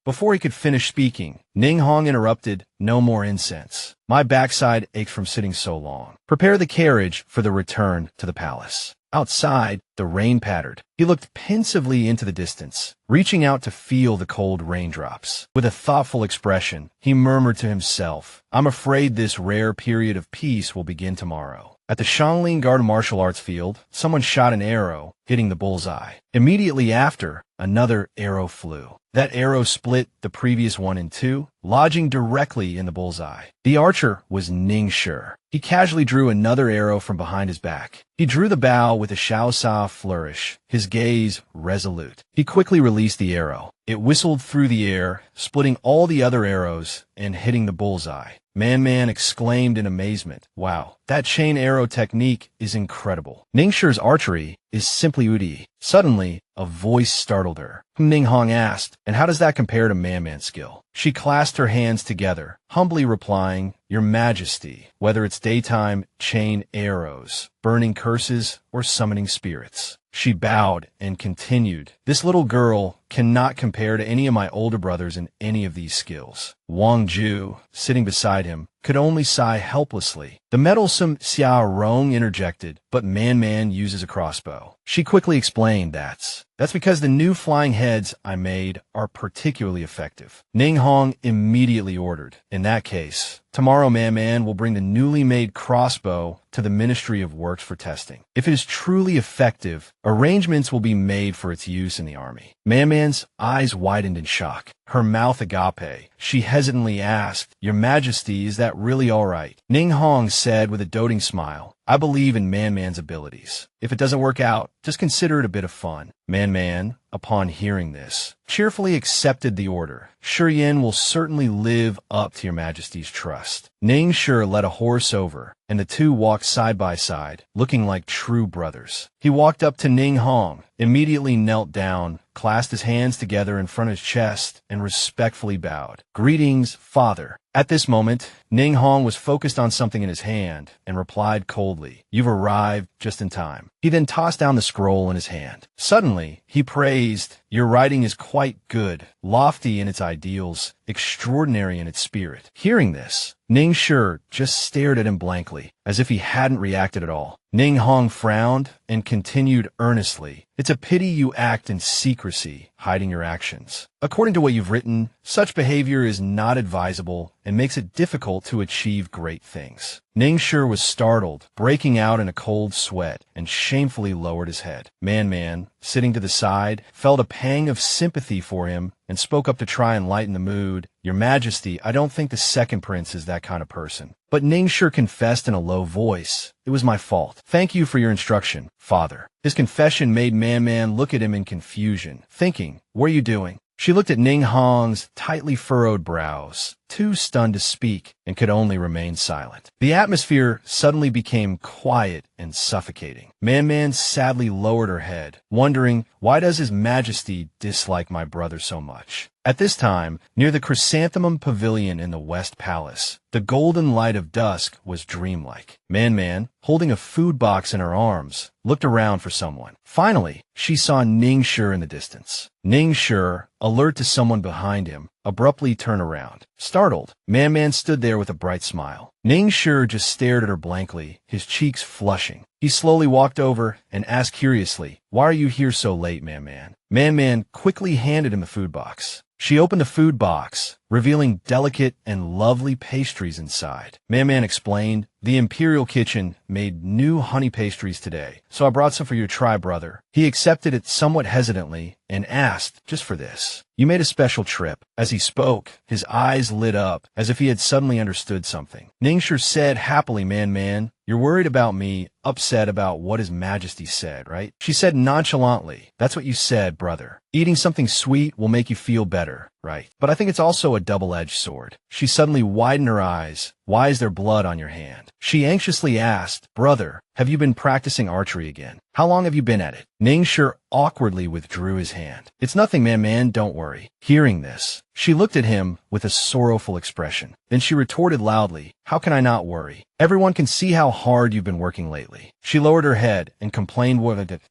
Before he could finish speaking, Ninghong interrupted, no more incense. My backside ached from sitting so long. Prepare the carriage for the return to the palace. Outside, the rain pattered. He looked pensively into the distance, reaching out to feel the cold raindrops. With a thoughtful expression, he murmured to himself, "I'm afraid this rare period of peace will begin tomorrow." At the Xiangling Garden Martial Arts field, someone shot an arrow, hitting the bullseye. Immediately after, another arrow flew. That arrow split the previous one in two, lodging directly in the bullseye. The archer was Ningshi. He casually drew another arrow from behind his back. He drew the bow with a Xiaosa flourish, his gaze resolute. He quickly released the arrow. It whistled through the air, splitting all the other arrows and hitting the bullseye. Man exclaimed in amazement, "Wow, that chain arrow technique is incredible. Ningxi's archery is simply Udi." Suddenly, a voice startled her. Ning Hong asked, "And how does that compare to Man-Man's skill?" She clasped her hands together, humbly replying, "Your Majesty, whether it's daytime chain arrows, burning curses, or summoning spirits." She bowed and continued, "This little girl cannot compare to any of my older brothers in any of these skills." Wang Ju, sitting beside him, could only sigh helplessly. The meddlesome Xia Rong interjected, "But Man uses a crossbow." She quickly explained that's because the new flying heads I made are particularly effective. Ning Hong immediately ordered, "In that case, tomorrow Man will bring the newly made crossbow to the Ministry of Works for testing. If it is truly effective, arrangements will be made for its use in the army." Man-Man's eyes widened in shock. Her mouth agape. She hesitantly asked, "Your Majesty, is that really all right?" Ning Hong said with a doting smile, "I believe in Man-Man's abilities. If it doesn't work out, just consider it a bit of fun." Man, upon hearing this, cheerfully accepted the order. "Xie Yan will certainly live up to your Majesty's trust." Ningshi led a horse over, and the two walked side by side, looking like true brothers. He walked up to Ning Hong, immediately knelt down, clasped his hands together in front of his chest, and respectfully bowed. "Greetings, Father." At this moment, Ning Hong was focused on something in his hand and replied coldly, "You've arrived just in time." He then tossed down the scroll in his hand. Suddenly, he praised, "Your writing is quite good, lofty in its ideals, extraordinary in its spirit." Hearing this, Ningshi just stared at him blankly, as if he hadn't reacted at all. Ning Hong frowned and continued earnestly, "It's a pity you act in secrecy, hiding your actions. According to what you've written, such behavior is not advisable and makes it difficult to achieve great things." Ningshi was startled, breaking out in a cold sweat, and shamefully lowered his head. Man, sitting to the side, felt a pang of sympathy for him and spoke up to try and lighten the mood. "Your Majesty, I don't think the second prince is that kind of person." But Ningshi confessed in a low voice, "It was my fault. Thank you for your instruction, Father." His confession made Man look at him in confusion, thinking, "What are you doing?" She looked at Ning Hong's tightly furrowed brows, too stunned to speak, and could only remain silent. The atmosphere suddenly became quiet and suffocating. Man sadly lowered her head, wondering, why does His Majesty dislike my brother so much? At this time, near the Chrysanthemum Pavilion in the West Palace, the golden light of dusk was dreamlike. Man, holding a food box in her arms, looked around for someone. Finally, she saw Ningshi in the distance. Ningshi, alert to someone behind him, abruptly turned around. Startled, Man stood there with a bright smile. Ningshi just stared at her blankly, his cheeks flushing. He slowly walked over and asked curiously, "Why are you here so late, Man?" Man quickly handed him the food box. She opened the food box, revealing delicate and lovely pastries inside. Man explained, "The Imperial Kitchen made new honey pastries today, so I brought some for you to try, brother." He accepted it somewhat hesitantly and asked, "Just for this? You made a special trip." As he spoke, his eyes lit up, as if he had suddenly understood something. Ningshi said happily, Man, you're worried about me, upset about what His Majesty said, right?" She said nonchalantly, "That's what you said, brother. Eating something sweet will make you feel better, right? But I think it's also a double-edged sword." She suddenly widened her eyes. "Why is there blood on your hand?" She anxiously asked, "Brother, have you been practicing archery again? How long have you been at it?" Ningshi awkwardly withdrew his hand. "It's nothing, Man, don't worry." Hearing this, she looked at him with a sorrowful expression. Then she retorted loudly, "How can I not worry? Everyone can see how hard you've been working lately." She lowered her head and complained,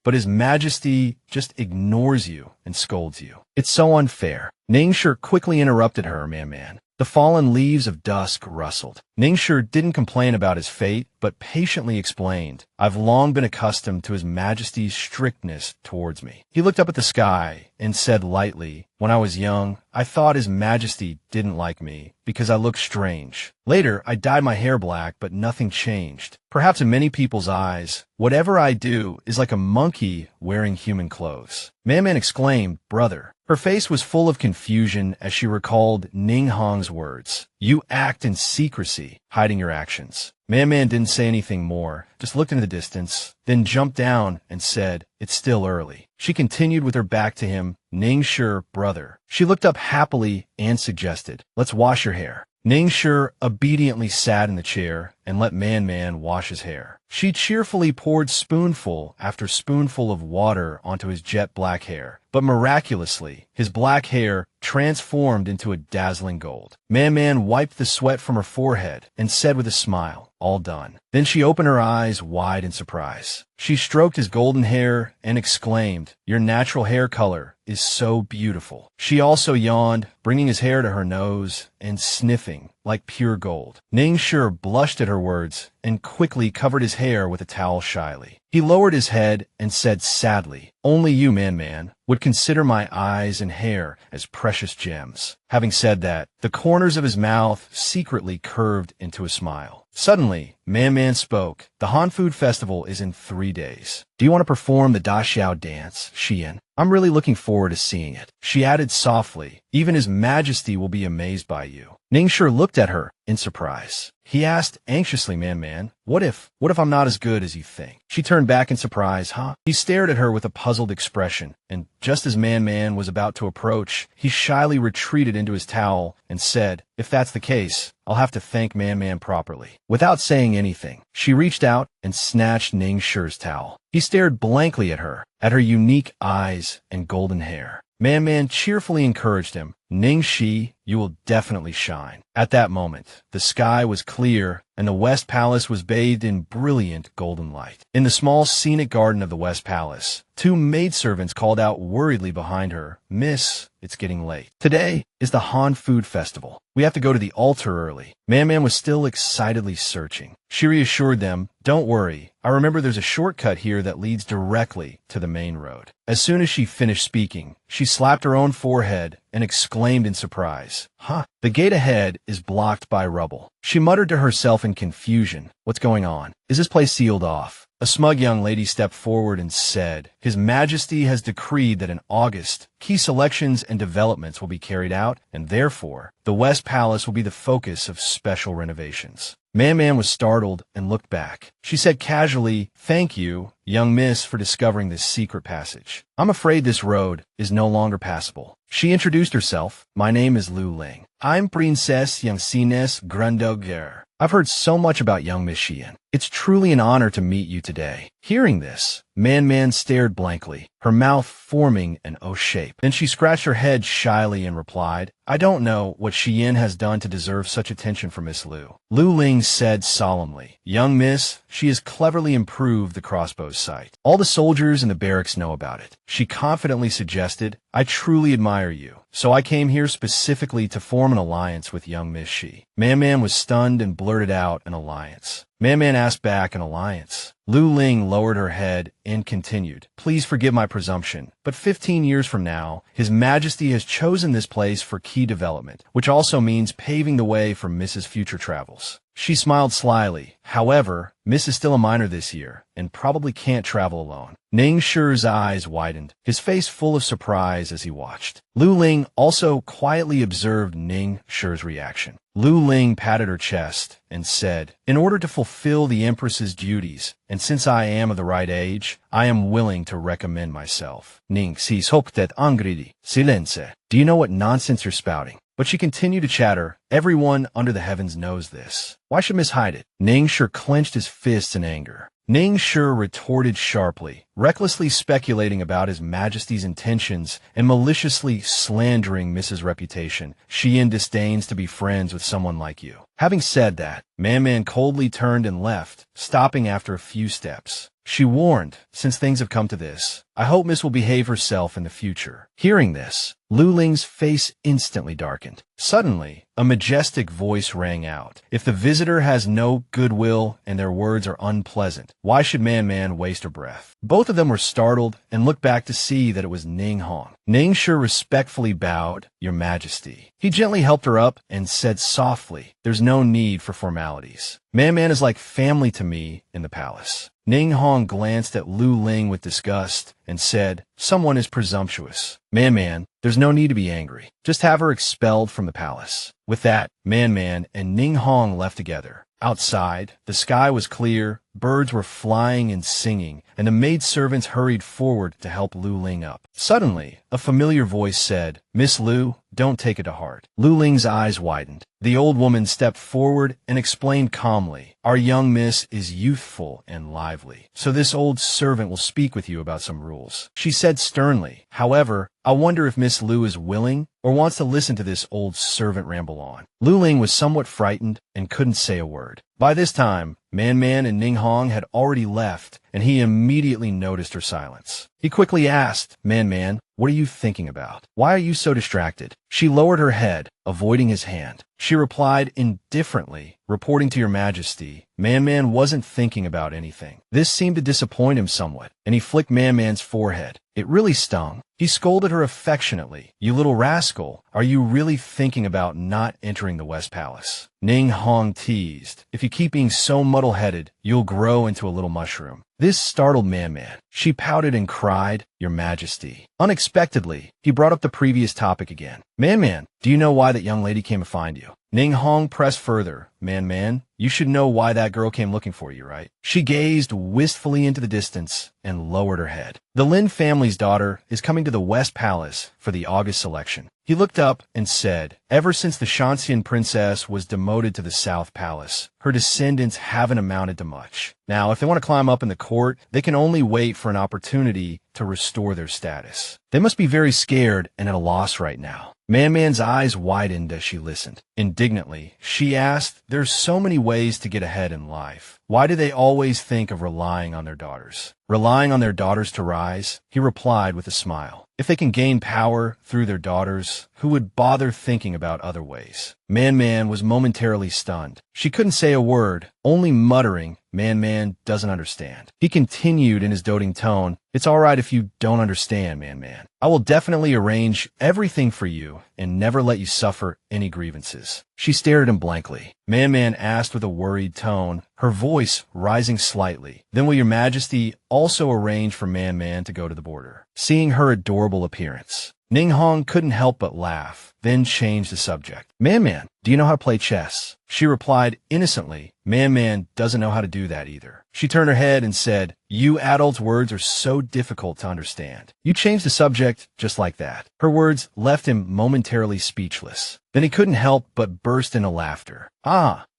"But His Majesty just ignores you and scolds you. It's so unfair." Ningshi quickly interrupted her, Man. The fallen leaves of dusk rustled. Ningshi didn't complain about his fate, but patiently explained, I've long been accustomed to His Majesty's strictness towards me. He looked up at the sky and said lightly, when I was young, I thought His Majesty didn't like me because I looked strange. Later, I dyed my hair black, but nothing changed. Perhaps in many people's eyes, whatever I do is like a monkey wearing human clothes. Man exclaimed, brother. Her face was full of confusion as she recalled Ning Hong's words. You act in secrecy, hiding your actions. Man didn't say anything more, just looked into the distance, then jumped down and said, it's still early. She continued with her back to him, Ningshi, brother. She looked up happily and suggested, let's wash your hair. Ningshi obediently sat in the chair and let Man wash his hair. She cheerfully poured spoonful after spoonful of water onto his jet black hair, but miraculously, his black hair transformed into a dazzling gold. Man wiped the sweat from her forehead and said with a smile, all done. Then she opened her eyes wide in surprise. She stroked his golden hair and exclaimed, your natural hair color is so beautiful. She also yawned, bringing his hair to her nose and sniffing like pure gold. Ningshi blushed at her words and quickly covered his hair with a towel shyly. He lowered his head and said sadly, only you, Man, would consider my eyes and hair as precious gems. Having said that, the corners of his mouth secretly curved into a smile. Suddenly, Man spoke. The Han Food Festival is in 3 days. Do you want to perform the Da Xiao dance, Xie Yan? I'm really looking forward to seeing it. She added softly, even His Majesty will be amazed by you. Ningshi looked at her in surprise. He asked anxiously, Man, what if I'm not as good as you think? She turned back in surprise, huh? He stared at her with a puzzled expression, and just as Man was about to approach, he shyly retreated into his towel and said, if that's the case, I'll have to thank Man properly. Without saying anything, she reached out and snatched Ningxi's towel. He stared blankly at her unique eyes and golden hair. Man cheerfully encouraged him, Ningxi, you will definitely shine. At that moment, the sky was clear and the West Palace was bathed in brilliant golden light. In the small scenic garden of the West Palace, 2 maidservants called out worriedly behind her, Miss, it's getting late. Today is the Han Food Festival. We have to go to the altar early. Man was still excitedly searching. She reassured them, don't worry. I remember there's a shortcut here that leads directly to the main road. As soon as she finished speaking, she slapped her own forehead and exclaimed in surprise, huh, the gate ahead is blocked by rubble. She muttered to herself in confusion, what's going on? Is this place sealed off? A smug young lady stepped forward and said, His Majesty has decreed that in August, key selections and developments will be carried out, and therefore, the West Palace will be the focus of special renovations. Man was startled and looked back. She said casually, thank you, young miss, for discovering this secret passage. I'm afraid this road is no longer passable. She introduced herself. My name is Lu Ling. I'm Princess Youngsines Grundoger. I've heard so much about young Miss Xie Yan. It's truly an honor to meet you today. Hearing this, Man stared blankly, her mouth forming an O shape. Then she scratched her head shyly and replied, I don't know what Xie Yan has done to deserve such attention from Miss Lu. Lu Ling said solemnly, young miss, she has cleverly improved the crossbow's sight. All the soldiers in the barracks know about it. She confidently suggested, I truly admire you, so I came here specifically to form an alliance with young Miss Xie. Man was stunned and blurted out an alliance. Man asked back, an alliance. Lu Ling lowered her head and continued, please forgive my presumption, but 15 years from now, His Majesty has chosen this place for key development, which also means paving the way for Mrs. Future travels. She smiled slyly. However, Miss is still a minor this year and probably can't travel alone. Ningxi's eyes widened, his face full of surprise as he watched. Lu Ling also quietly observed Ningxi's reaction. Lu Ling patted her chest and said, in order to fulfill the Empress's duties, and since I am of the right age, I am willing to recommend myself. Ningxi soktet angridi. Silence. Do you know what nonsense you're spouting? But she continued to chatter, everyone under the heavens knows this. Why should Miss hide it? Ningxi clenched his fists in anger. Ningxi retorted sharply, recklessly speculating about His Majesty's intentions and maliciously slandering Mrs. reputation. Xie Yan disdains to be friends with someone like you. Having said that, Man coldly turned and left, stopping after a few steps. She warned, since things have come to this, I hope Miss will behave herself in the future. Hearing this, Lu Ling's face instantly darkened. Suddenly, a majestic voice rang out. If the visitor has no goodwill and their words are unpleasant, why should Man waste her breath? Both of them were startled and looked back to see that it was Ning Hong. Ning Shi respectfully bowed, Your Majesty. He gently helped her up and said softly, There's no need for formalities. Man is like family to me in the palace. Ning Hong glanced at Lu Ling with disgust and said, Someone is presumptuous. Man, there's no need to be angry. Just have her expelled from the palace. With that, Man and Ning Hong left together. Outside, the sky was clear, birds were flying and singing, and the maidservants hurried forward to help Lu Ling up. Suddenly, a familiar voice said, Miss Lu, don't take it to heart. Lu Ling's eyes widened. The old woman stepped forward and explained calmly, Our young miss is youthful and lively, so this old servant will speak with you about some rules. She said sternly, However, I wonder if Miss Lu is willing or wants to listen to this old servant ramble on. Lu Ling was somewhat frightened and couldn't say a word. By this time, Man and Ning Hong had already left, and he immediately noticed her silence. He quickly asked, Man, what are you thinking about? Why are you so distracted? She lowered her head, avoiding his hand. She replied indifferently, Reporting to Your Majesty, Man wasn't thinking about anything. This seemed to disappoint him somewhat, and he flicked Man's forehead. It really stung. He scolded her affectionately. You little rascal, are you really thinking about not entering the West Palace? Ning Hong teased, If you keep being so muddle-headed, you'll grow into a little mushroom. This startled Man. She pouted and cried, Your Majesty. Unexpectedly, he brought up the previous topic again. Man, do you know why that young lady came to find you? Ning Hong pressed further. Man, you should know why that girl came looking for you, right? She gazed wistfully into the distance and lowered her head. The Lin family's daughter is coming to the West Palace for the August election. He looked up and said, Ever since the Shanxian princess was demoted to the South Palace, her descendants haven't amounted to much. Now, if they want to climb up in the court, they can only wait for an opportunity to restore their status. They must be very scared and at a loss right now. Man's eyes widened as she listened. Indignantly, she asked, There's so many ways to get ahead in life. Why do they always think of relying on their daughters? Relying on their daughters to rise? He replied with a smile. If they can gain power through their daughters, who would bother thinking about other ways? Man was momentarily stunned. She couldn't say a word, only muttering, Man doesn't understand. He continued in his doting tone, It's all right if you don't understand, Man. I will definitely arrange everything for you and never let you suffer any grievances. She stared at him blankly. Man asked with a worried tone, her voice rising slightly, Then will Your Majesty also arrange for Man to go to the border? Seeing her adorable appearance, Ning Hong couldn't help but laugh, then changed the subject. Man, do you know how to play chess? She replied innocently, Man doesn't know how to do that either. She turned her head and said, You adults' words are so difficult to understand. You changed the subject just like that. Her words left him momentarily speechless. Then he couldn't help but burst into laughter.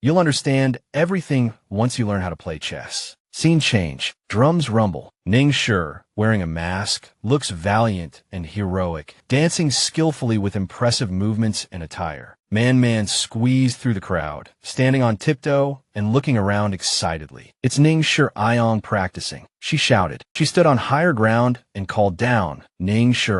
You'll understand everything once you learn how to play chess. Scene change. Drums rumble. Ning Shi, wearing a mask, looks valiant and heroic, dancing skillfully with impressive movements and attire. Man squeezed through the crowd, standing on tiptoe and looking around excitedly. It's Ning Shi practicing. She shouted. She stood on higher ground and called down, Ning Shi.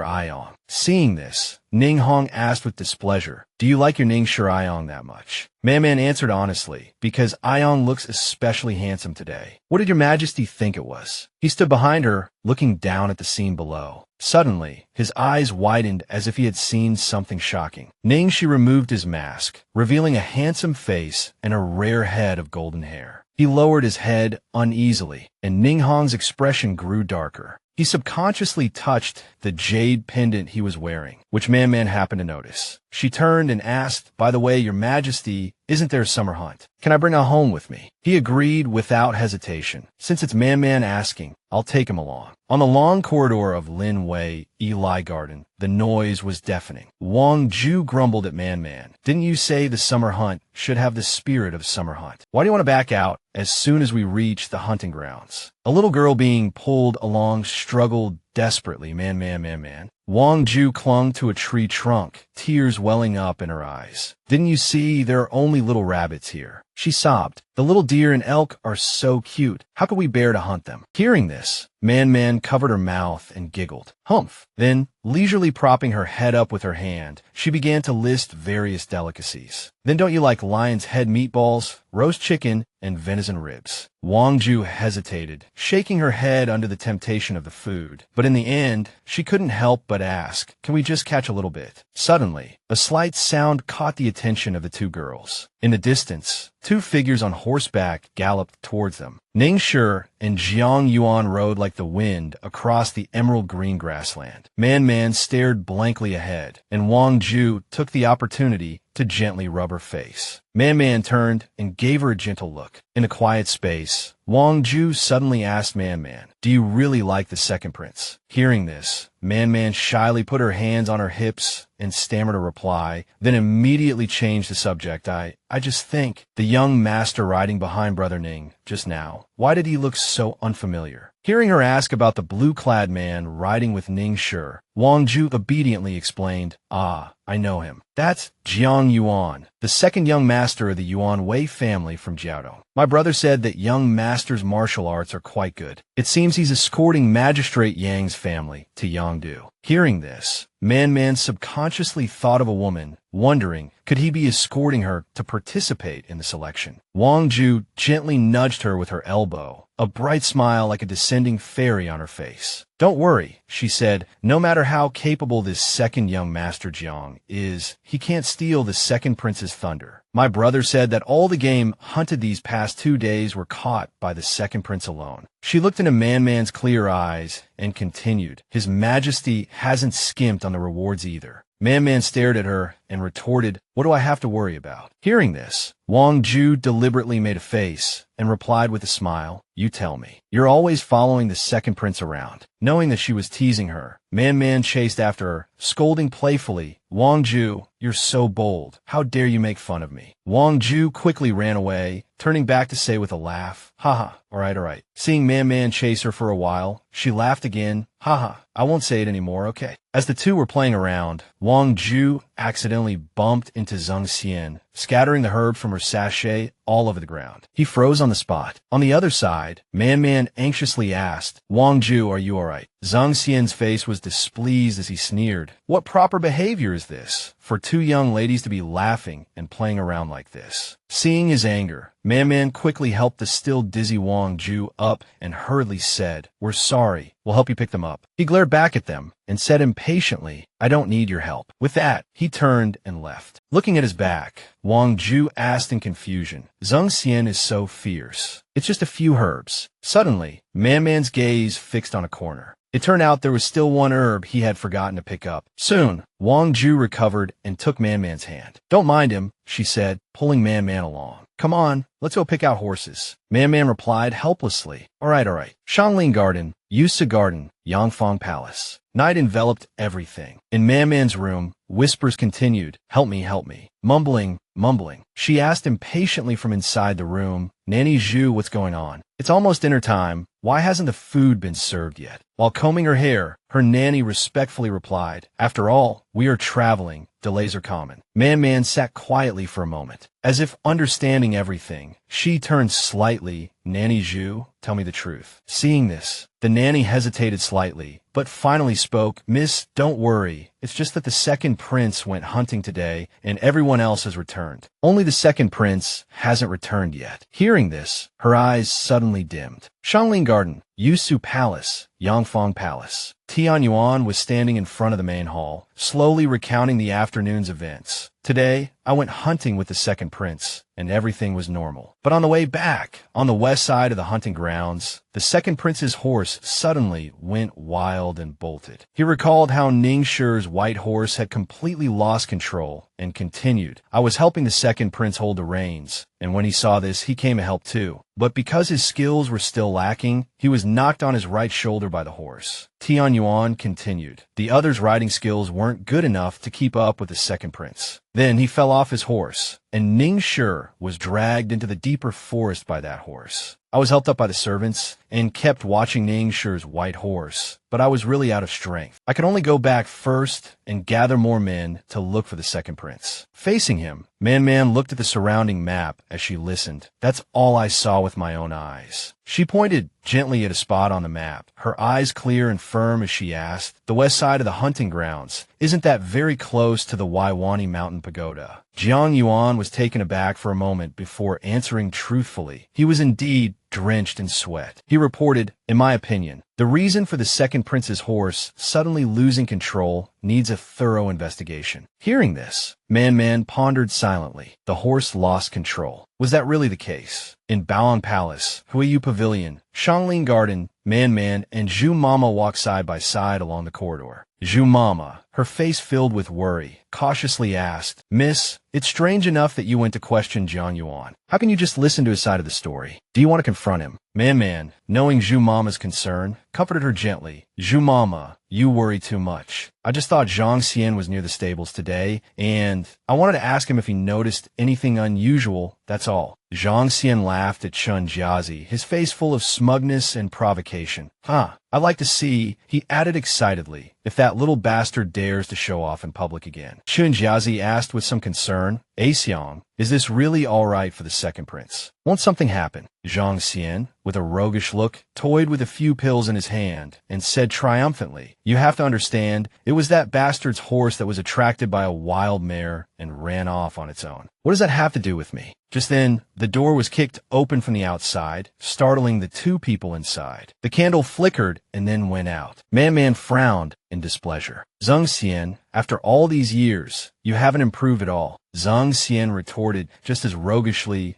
Seeing this, Ning Hong asked with displeasure, Do you like your Ning Shi that much? Man answered honestly, Because Ayong looks especially handsome today. What did Your Majesty think it was? He stood behind her, looking down at the scene below. Suddenly, his eyes widened as if he had seen something shocking. Ning Shi removed his mask, revealing a handsome face and a rare head of golden hair. He lowered his head uneasily, and Ning Hong's expression grew darker. He subconsciously touched the jade pendant he was wearing, which Man happened to notice. She turned and asked, By the way, Your Majesty, isn't there a summer hunt? Can I bring her home with me? He agreed without hesitation. Since it's Man asking, I'll take him along. On the long corridor of Lin Wei, Eli Garden, the noise was deafening. Wang Ju grumbled at Man. Didn't you say the summer hunt should have the spirit of summer hunt? Why do you want to back out as soon as we reach the hunting grounds? A little girl being pulled along struggled desperately. Man. Wang Ju clung to a tree trunk, tears welling up in her eyes. Didn't you see there are only little rabbits here? She sobbed. The little deer and elk are so cute. How could we bear to hunt them? Hearing this, Man covered her mouth and giggled. Humph. Then, leisurely propping her head up with her hand, she began to list various delicacies. Then don't you like lion's head meatballs, roast chicken, and venison ribs? Wangju hesitated, shaking her head under the temptation of the food. But in the end, she couldn't help but ask, can we just catch a little bit? Suddenly, a slight sound caught the attention of the two girls. In the distance, two figures on horseback galloped towards them. Ningshi and Jiang Yuan rode like the wind across the emerald green grassland. Man stared blankly ahead, and Wang Ju took the opportunity to gently rub her face. Man turned and gave her a gentle look. In a quiet space, Wang Ju suddenly asked Man, do you really like the second prince? Hearing this, Man shyly put her hands on her hips and stammered a reply, then immediately changed the subject. I just think the young master riding behind Brother Ning just now. Why did he look so unfamiliar? Hearing her ask about the blue-clad man riding with Ningshi, Wang Ju obediently explained, I know him. That's Jiang Yuan, the second young master of the Yuan Wei family from Jiaodong. My brother said that young master's martial arts are quite good. It seems he's escorting Magistrate Yang's family to Yangdu. Hearing this, Man subconsciously thought of a woman, wondering, could he be escorting her to participate in the selection? Wang Ju gently nudged her with her elbow, a bright smile like a descending fairy on her face. Don't worry, she said, no matter how capable this second young master Jiang is, he can't steal the second prince's thunder. My brother said that all the game hunted these past 2 days were caught by the second prince alone. She looked into Man's clear eyes and continued, His Majesty hasn't skimped on the rewards either. Man stared at her and retorted, what do I have to worry about? Hearing this, Wang Ju deliberately made a face and replied with a smile, you tell me. You're always following the second prince around. Knowing that she was teasing her, Man chased after her, scolding playfully, Wang Ju, you're so bold. How dare you make fun of me? Wang Ju quickly ran away, turning back to say with a laugh, haha, all right. Seeing Man chase her for a while, she laughed again, haha, I won't say it anymore, okay. As the two were playing around, Wang Ju accidentally bumped into Xie Yan, scattering the herb from her sachet all over the ground. He froze on the spot. On the other side, Man anxiously asked, Wang Ju, are you all right? Xie Yan's face was displeased as he sneered. What proper behavior is this, for two young ladies to be laughing and playing around like this? Seeing his anger, Man quickly helped the still dizzy Wang Ju up and hurriedly said, we're sorry, we'll help you pick them up. He glared back at them and said impatiently, I don't need your help. With that, he turned and left. Looking at his back, Wang Ju asked in confusion, Xie Yan is so fierce. It's just a few herbs. Suddenly, Man's gaze fixed on a corner. It turned out there was still one herb he had forgotten to pick up. Soon, Wang Ju recovered and took Man's hand. Don't mind him, she said, pulling Man along. Come on, let's go pick out horses. Man replied helplessly. All right. Shanling Garden, Yusa Garden, Yangfang Palace. Night enveloped everything. In Man's room, whispers continued, help me. Mumbling. She asked impatiently from inside the room, Nanny Zhu, what's going on? It's almost dinner time. Why hasn't the food been served yet? While combing her hair, her nanny respectfully replied, after all, we are traveling. Delays are common. Man sat quietly for a moment. As if understanding everything, she turned slightly, Nanny Zhu, tell me the truth. Seeing this, the nanny hesitated slightly, but finally spoke, Miss, don't worry. It's just that the second prince went hunting today and everyone else has returned. Only the second prince hasn't returned yet. Hearing this, her eyes suddenly dimmed. Shanling Garden, Yusu Palace, Yangfang Palace. Tian Yuan was standing in front of the main hall, slowly recounting the afternoon's events. Today, I went hunting with the second prince, and everything was normal. But on the way back, on the west side of the hunting grounds, the second prince's horse suddenly went wild and bolted. He recalled how Ningxi's white horse had completely lost control and continued, I was helping the second prince hold the reins, and when he saw this, he came to help too. But because his skills were still lacking, he was knocked on his right shoulder by the horse. Tian Yuan continued. The other's riding skills weren't good enough to keep up with the second prince. Then he fell off his horse, and Ning Shi was dragged into the deeper forest by that horse. I was helped up by the servants and kept watching Ning Shi's white horse, but I was really out of strength. I could only go back first and gather more men to look for the second prince. Facing him, Man looked at the surrounding map as she listened. That's all I saw with my own eyes. She pointed gently at a spot on the map, her eyes clear and firm as she asked, "The west side of the hunting grounds, isn't that very close to the Waiwani Mountain Pagoda?" Jiang Yuan was taken aback for a moment before answering truthfully. He was indeed drenched in sweat. He reported, "In my opinion, the reason for the second prince's horse suddenly losing control needs a thorough investigation." Hearing this, Man pondered silently. The horse lost control. Was that really the case? In Baoan Palace, Huiyu Pavilion, Shangling Garden, Man and Zhu Mama walked side by side along the corridor. Zhu Mama, her face filled with worry, cautiously asked, "Miss, it's strange enough that you went to question Jiang Yuan. How can you just listen to his side of the story? Do you want to confront him?" Man, knowing Zhu Mama's concern, comforted her gently. "Zhu Mama, you worry too much. I just thought Zhang Xian was near the stables today, and I wanted to ask him if he noticed anything unusual, that's all." Zhang Xian laughed at Chun Jiazi, his face full of smugness and provocation. I'd like to see," he added excitedly, "if that little bastard dares to show off in public again." Chun Jiazi asked with some concern, "Xiang, is this really all right for the second prince? Won't something happen?" Zhang Xian, with a roguish look, toyed with a few pills in his hand and said triumphantly, "You have to understand, it was that bastard's horse that was attracted by a wild mare and ran off on its own. What does that have to do with me?" Just then, the door was kicked open from the outside, startling the two people inside. The candle flickered and then went out. Man frowned in displeasure. "Zhang Xian, after all these years, you haven't improved at all." Zhang Xian retorted just as roguishly,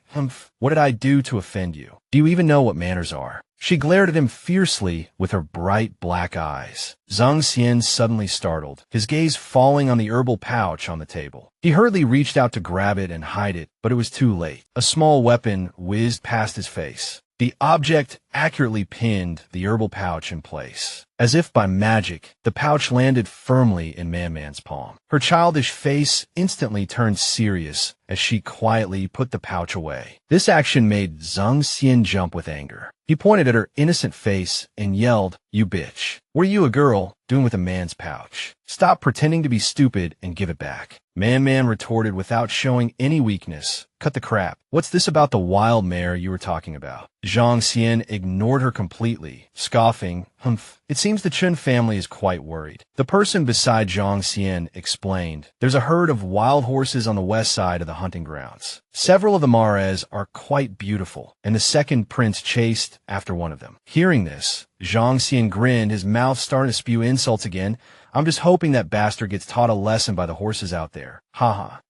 "What did I do to offend you? Do you even know what manners are?" She glared at him fiercely with her bright black eyes. Zhang Xian suddenly startled, his gaze falling on the herbal pouch on the table. He hurriedly reached out to grab it and hide it, but it was too late. A small weapon whizzed past his face. The object accurately pinned the herbal pouch in place. As if by magic, the pouch landed firmly in Man's palm. Her childish face instantly turned serious as she quietly put the pouch away. This action made Zhang Xian jump with anger. He pointed at her innocent face and yelled, "You bitch. What are you, a girl, doing with a man's pouch? Stop pretending to be stupid and give it back." Man retorted without showing any weakness, "Cut the crap. What's this about the wild mare you were talking about?" Zhang Xian ignored her completely, scoffing, It seems the Chun family is quite worried." The person beside Zhang Xian explained, "There's a herd of wild horses on the west side of the hunting grounds. Several of the mares are quite beautiful, and the second prince chased after one of them." Hearing this, Zhang Xian grinned, his mouth starting to spew insults again. "I'm just hoping that bastard gets taught a lesson by the horses out there.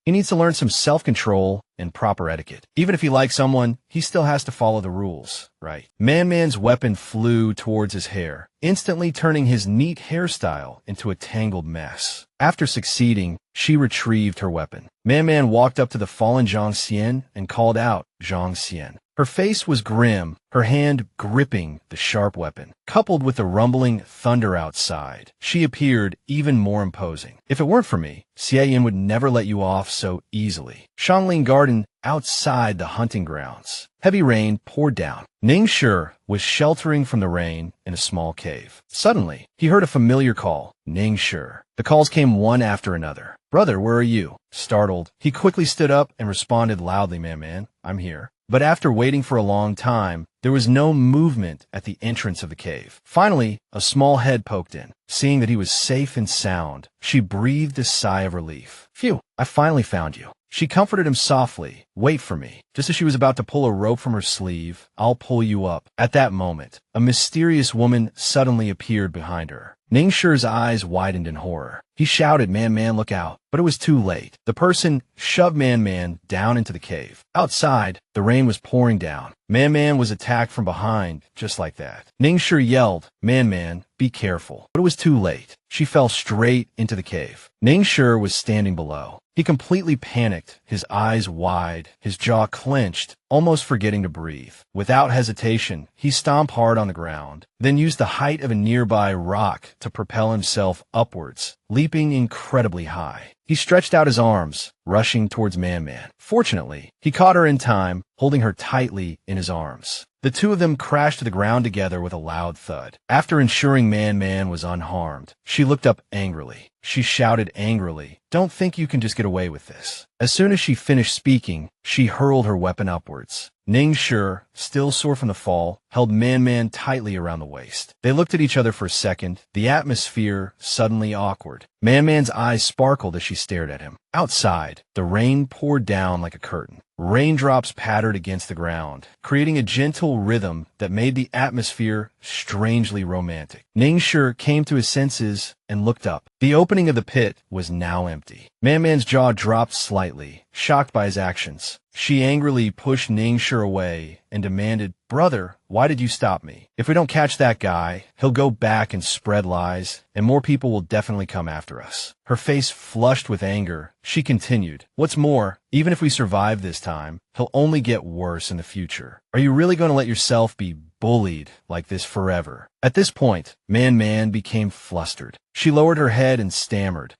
He needs to learn some self-control and proper etiquette. Even if he likes someone, he still has to follow the rules, right?" Man's weapon flew towards his hair, instantly turning his neat hairstyle into a tangled mess. After succeeding, she retrieved her weapon. Man walked up to the fallen Zhang Xian and called out, "Zhang Xian." Her face was grim, her hand gripping the sharp weapon. Coupled with the rumbling thunder outside, she appeared even more imposing. "If it weren't for me, Xie Yan would never let you off so easily." Shangling Garden, outside the hunting grounds. Heavy rain poured down. Ning Shi was sheltering from the rain in a small cave. Suddenly, he heard a familiar call, "Ning Shi." The calls came one after another. "Brother, where are you?" Startled, he quickly stood up and responded loudly, Man, I'm here." But after waiting for a long time, there was no movement at the entrance of the cave. Finally, a small head poked in. Seeing that he was safe and sound, she breathed a sigh of relief. "Phew, I finally found you." She comforted him softly. "Wait for me." Just as she was about to pull a rope from her sleeve, "I'll pull you up." At that moment, a mysterious woman suddenly appeared behind her. Ning Shi's eyes widened in horror. He shouted, Man, look out. But it was too late. The person shoved Man down into the cave. Outside, the rain was pouring down. Man was attacked from behind, just like that. Ning Shi yelled, Man, be careful. But it was too late. She fell straight into the cave. Ning Shi was standing below. He completely panicked, his eyes wide, his jaw clenched, almost forgetting to breathe. Without hesitation, he stomped hard on the ground, then used the height of a nearby rock to propel himself upwards, leaping leaping incredibly high. He stretched out his arms, rushing towards Man-Man. Fortunately, he caught her in time, holding her tightly in his arms. The two of them crashed to the ground together with a loud thud. After ensuring Man-Man was unharmed, she looked up angrily. She shouted angrily, "Don't think you can just get away with this." As soon as she finished speaking, she hurled her weapon upwards. Ningshi, still sore from the fall, held Man-Man tightly around the waist. They looked at each other for a second, the atmosphere suddenly awkward. Man-Man's eyes sparkled as she stared at him. Outside, the rain poured down like a curtain. Raindrops pattered against the ground, creating a gentle rhythm that made the atmosphere strangely romantic. Ningshi came to his senses and looked up. The opening of the pit was now empty. Man-Man's jaw dropped slightly, shocked by his actions. She angrily pushed Ningshi away and demanded, "Brother, why did you stop me? If we don't catch that guy, he'll go back and spread lies, and more people will definitely come after us." Her face flushed with anger, she continued, "What's more, even if we survive this time, he'll only get worse in the future. Are you really going to let yourself be bullied like this forever?" At this point, Man-Man became flustered. She lowered her head and stammered,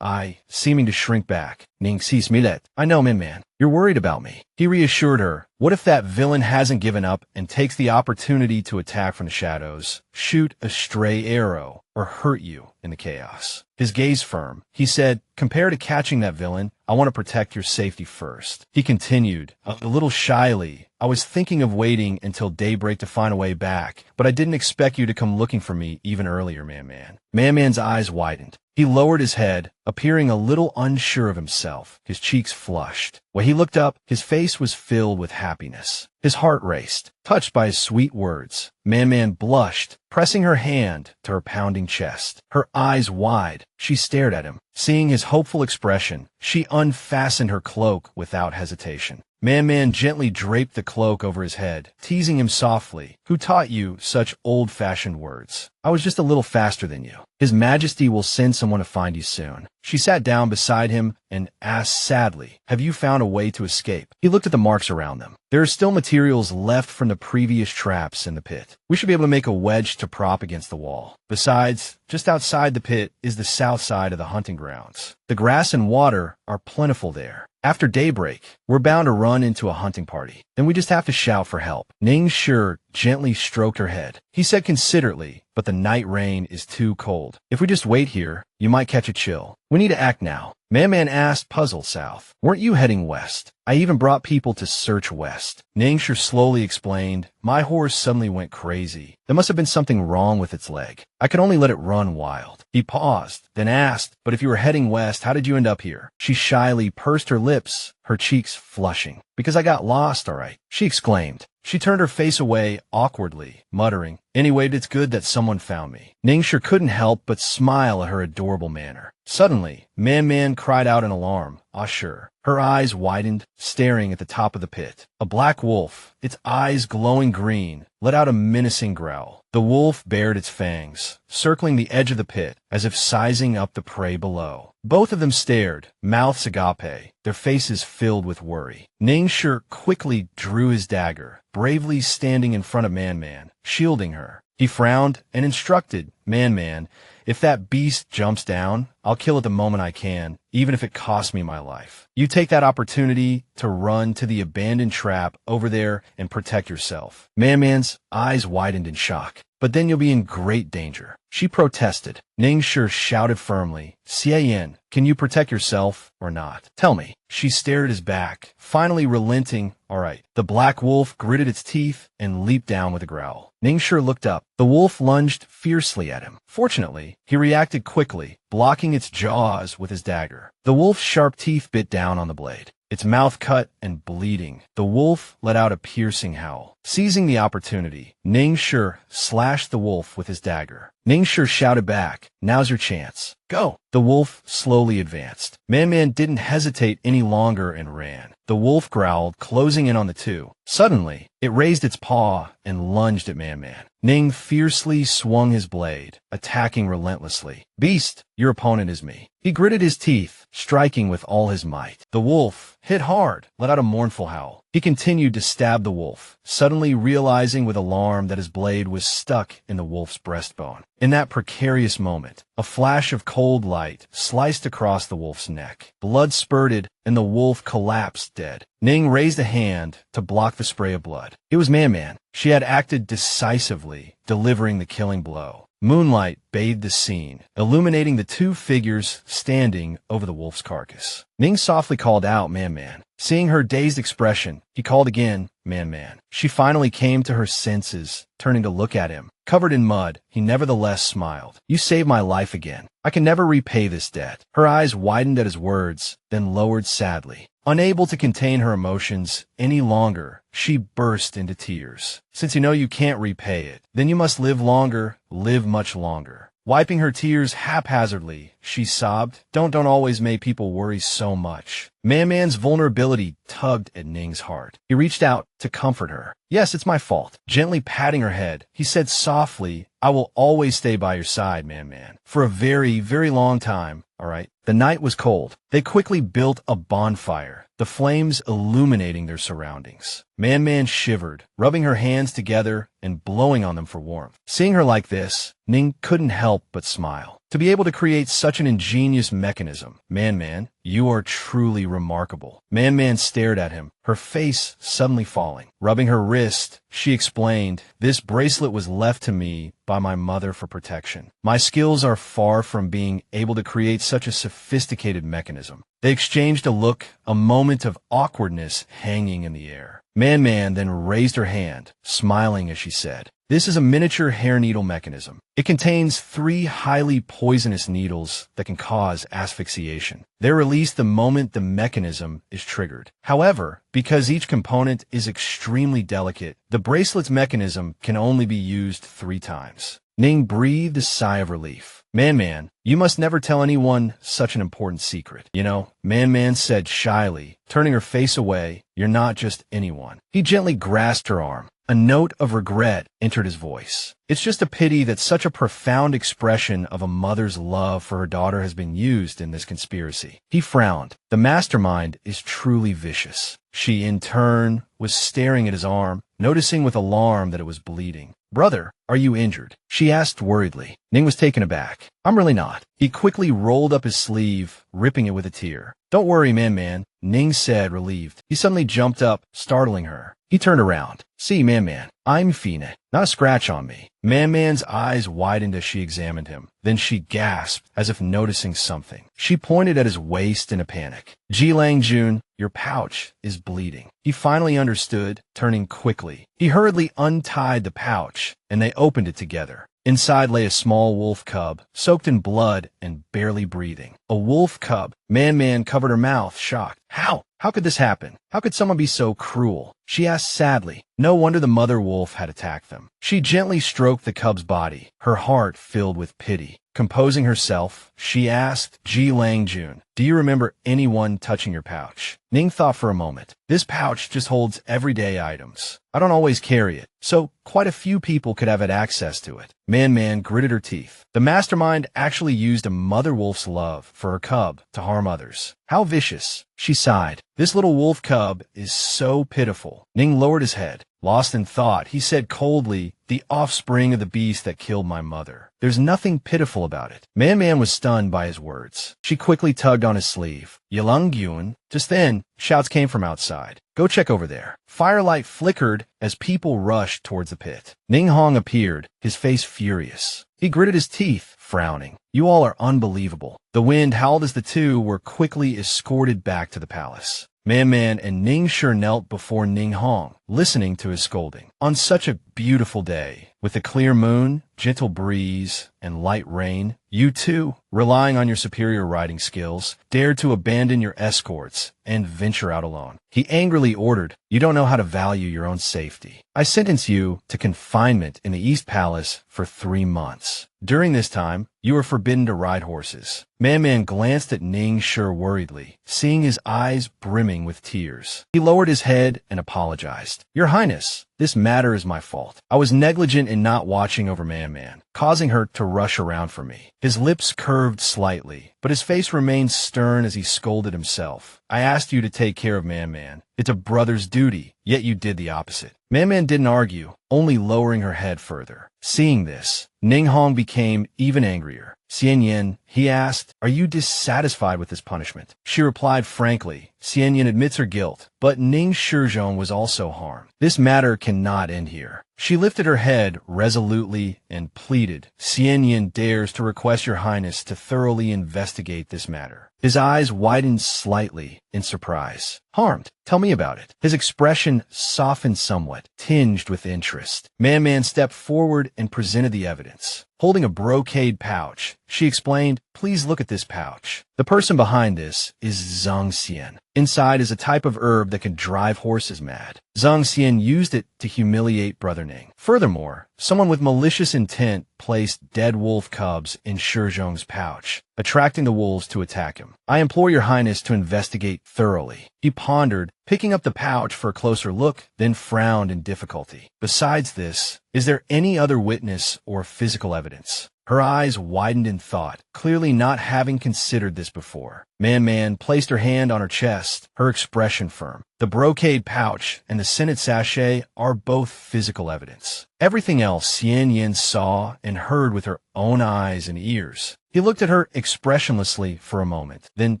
seeming to shrink back. I know, Man-Man. You're worried about me." He reassured her. What if that villain hasn't given up and takes the opportunity to attack from the shadows, shoot a stray arrow, or hurt you in the chaos? His gaze firm, he said, "Compared to catching that villain, I want to protect your safety first." He continued, a little shyly, "I was thinking of waiting until daybreak to find a way back, but I didn't expect you to come looking for me even earlier, Man-Man." Man-Man's eyes widened. He lowered his head, appearing a little unsure of himself. His cheeks flushed. When he looked up, his face was filled with happiness. His heart raced, touched by his sweet words. Man-Man blushed, pressing her hand to her pounding chest. Her eyes wide, she stared at him. Seeing his hopeful expression, she unfastened her cloak without hesitation. Man-Man gently draped the cloak over his head, teasing him softly. "Who taught you such old-fashioned words? I was just a little faster than you. His Majesty will send someone to find you soon." She sat down beside him and asked sadly, "Have you found a way to escape?" He looked at the marks around them. "There are still materials left from the previous traps in the pit. We should be able to make a wedge to prop against the wall. Besides, just outside the pit is the south side of the hunting grounds. The grass and water are plentiful there. After daybreak, we're bound to run into a hunting party. Then we just have to shout for help." Ningshi gently stroked her head. He said considerately, "But the night rain is too cold. If we just wait here, you might catch a chill. We need to act now." Man-Man asked, puzzled south. "Weren't you heading west? I even brought people to search west." Ningshi slowly explained, "My horse suddenly went crazy. There must have been something wrong with its leg. I could only let it run wild." He paused, then asked, "But if you were heading west, how did you end up here?" She shyly pursed her lips, her cheeks flushing. "Because I got lost, all right," she exclaimed. She turned her face away awkwardly, muttering, "Anyway, it's good that someone found me." Ningshi couldn't help but smile at her adorable manner. Suddenly, Man-Man cried out in alarm, "Sure." Her eyes widened, staring at the top of the pit. A black wolf, its eyes glowing green, let out a menacing growl. The wolf bared its fangs, circling the edge of the pit, as if sizing up the prey below. Both of them stared, mouths agape, their faces filled with worry. Ningshi quickly drew his dagger, bravely standing in front of Man-Man, shielding her. He frowned and instructed, "Man-Man, if that beast jumps down, I'll kill it the moment I can, even if it costs me my life. You take that opportunity to run to the abandoned trap over there and protect yourself." Man-Man's eyes widened in shock. "But then you'll be in great danger," she protested. Ningshi shouted firmly, "Xie Yan, can you protect yourself or not? Tell me." She stared at his back, finally relenting. "All right." The black wolf gritted its teeth and leaped down with a growl. Ningshi looked up. The wolf lunged fiercely at him. Fortunately, he reacted quickly, blocking its jaws with his dagger. The wolf's sharp teeth bit down on the blade. Its mouth cut and bleeding, the wolf let out a piercing howl. Seizing the opportunity, Ningshi slashed the wolf with his dagger. Ningshi shouted back, "Now's your chance. Go!" The wolf slowly advanced. Man-Man didn't hesitate any longer and ran. The wolf growled, closing in on the two. Suddenly, it raised its paw and lunged at Man-Man. Ning fiercely swung his blade, attacking relentlessly. "Beast, your opponent is me." He gritted his teeth, striking with all his might. The wolf, hit hard, let out a mournful howl. He continued to stab the wolf, suddenly realizing with alarm that his blade was stuck in the wolf's breastbone. In that precarious moment, a flash of cold light sliced across the wolf's neck. Blood spurted, and the wolf collapsed dead. Ning raised a hand to block the spray of blood. It was Man-Man. She had acted decisively, delivering the killing blow. Moonlight bathed the scene, illuminating the two figures standing over the wolf's carcass. Ning softly called out, "Man-Man." Seeing her dazed expression, he called again, "Man-Man." She finally came to her senses, turning to look at him. Covered in mud, he nevertheless smiled. "You saved my life again. I can never repay this debt." Her eyes widened at his words, then lowered sadly. Unable to contain her emotions any longer, she burst into tears. "Since you know you can't repay it, then you must live longer, live much longer." Wiping her tears haphazardly, she sobbed, Don't always make people worry so much." Man-Man's vulnerability tugged at Ning's heart. He reached out to comfort her. "Yes, it's my fault." Gently patting her head, he said softly, "I will always stay by your side, Man-Man. For a very, very long time, all right?" The night was cold. They quickly built a bonfire, the flames illuminating their surroundings. Man-Man shivered, rubbing her hands together and blowing on them for warmth. Seeing her like this, Ning couldn't help but smile. To be able to create such an ingenious mechanism, Man-Man, you are truly remarkable. Man-Man stared at him, her face suddenly falling. Rubbing her wrist, she explained, "This bracelet was left to me by my mother for protection. My skills are far from being able to create such a sophisticated mechanism." They exchanged a look, a moment of awkwardness hanging in the air. Man-Man then raised her hand, smiling as she said, "This is a miniature hair needle mechanism. It contains 3 highly poisonous needles that can cause asphyxiation. They're released the moment the mechanism is triggered. However, because each component is extremely delicate, the bracelet's mechanism can only be used 3 times. Ning breathed a sigh of relief. Man-Man, you must never tell anyone such an important secret. You know, Man-Man said shyly, turning her face away, "You're not just anyone." He gently grasped her arm. A note of regret entered his voice. "It's just a pity that such a profound expression of a mother's love for her daughter has been used in this conspiracy." He frowned. The mastermind is truly vicious. She, in turn, was staring at his arm, noticing with alarm that it was bleeding. "Brother, are you injured?" she asked worriedly. Ning was taken aback. "I'm really not." He quickly rolled up his sleeve, ripping it with a tear. "Don't worry, Man-Man," Ning said, relieved. He suddenly jumped up, startling her. He turned around. "See, Man-Man, I'm fine. Not a scratch on me." Man-Man's eyes widened as she examined him. Then she gasped, as if noticing something. She pointed at his waist in a panic. "Xie Yan, your pouch is bleeding." He finally understood, turning quickly. He hurriedly untied the pouch, and they opened it together. Inside lay a small wolf cub, soaked in blood and barely breathing. A wolf cub. Man-Man covered her mouth, shocked. How? How could this happen? How could someone be so cruel?" she asked sadly. No wonder the mother wolf had attacked them. She gently stroked the cub's body, her heart filled with pity. Composing herself, she asked, "Xie Yan, do you remember anyone touching your pouch?" Ning thought for a moment. "This pouch just holds everyday items. I don't always carry it, so quite a few people could have had access to it." Man-Man gritted her teeth. The mastermind actually used a mother wolf's love for her cub to harm others. How vicious. She sighed. "This little wolf cub is so pitiful." Ning lowered his head. Lost in thought, he said coldly, "The offspring of the beast that killed my mother. There's nothing pitiful about it." Man-Man was stunned by his words. She quickly tugged on his sleeve. "Yalangyun." Just then, shouts came from outside. "Go check over there." Firelight flickered as people rushed towards the pit. Ning Hong appeared, his face furious. He gritted his teeth, frowning. "You all are unbelievable." The wind howled as the two were quickly escorted back to the palace. Man-Man and Ning Shi knelt before Ning Hong, listening to his scolding. On such a beautiful day, with a clear moon, gentle breeze, and light rain, you two, relying on your superior riding skills, dared to abandon your escorts and venture out alone. He angrily ordered, "You don't know how to value your own safety. I sentence you to confinement in the East Palace for 3 months. During this time, you are forbidden to ride horses." Man-Man glanced at Ning Shi worriedly, seeing his eyes brimming with tears. He lowered his head and apologized. "Your Highness, This matter is my fault. I was negligent in not watching over Man, causing her to rush around for me. His lips curved slightly, but his face remained stern as he scolded himself. I asked you to take care of Man. It's a brother's duty, yet you did the opposite. Man didn't argue, only lowering her head further. Seeing this, Ninghong became even angrier. Xie Yan, he asked, are you dissatisfied with this punishment? She replied frankly. Xie Yan admits her guilt, but Ning Shizhong was also harmed. This matter cannot end here. She lifted her head resolutely and pleaded, Xie Yan dares to request your highness to thoroughly investigate this matter. His eyes widened slightly in surprise. Harmed? Tell me about it. His expression softened somewhat, tinged with interest. Man stepped forward and presented the evidence. Holding a brocade pouch, she explained, please look at this pouch. The person behind this is Zhang Xian. Inside is a type of herb that can drive horses mad. Zhang Xian used it to humiliate Brother Ning. Furthermore, someone with malicious intent placed dead wolf cubs in Shizhong's pouch, attracting the wolves to attack him. I implore your highness to investigate thoroughly. He pondered, picking up the pouch for a closer look, then frowned in difficulty. Besides this, is there any other witness or physical evidence? Her eyes widened in thought, clearly not having considered this before. Man placed her hand on her chest, her expression firm. The brocade pouch and the scented sachet are both physical evidence. Everything else Xie Yan saw and heard with her own eyes and ears. He looked at her expressionlessly for a moment, then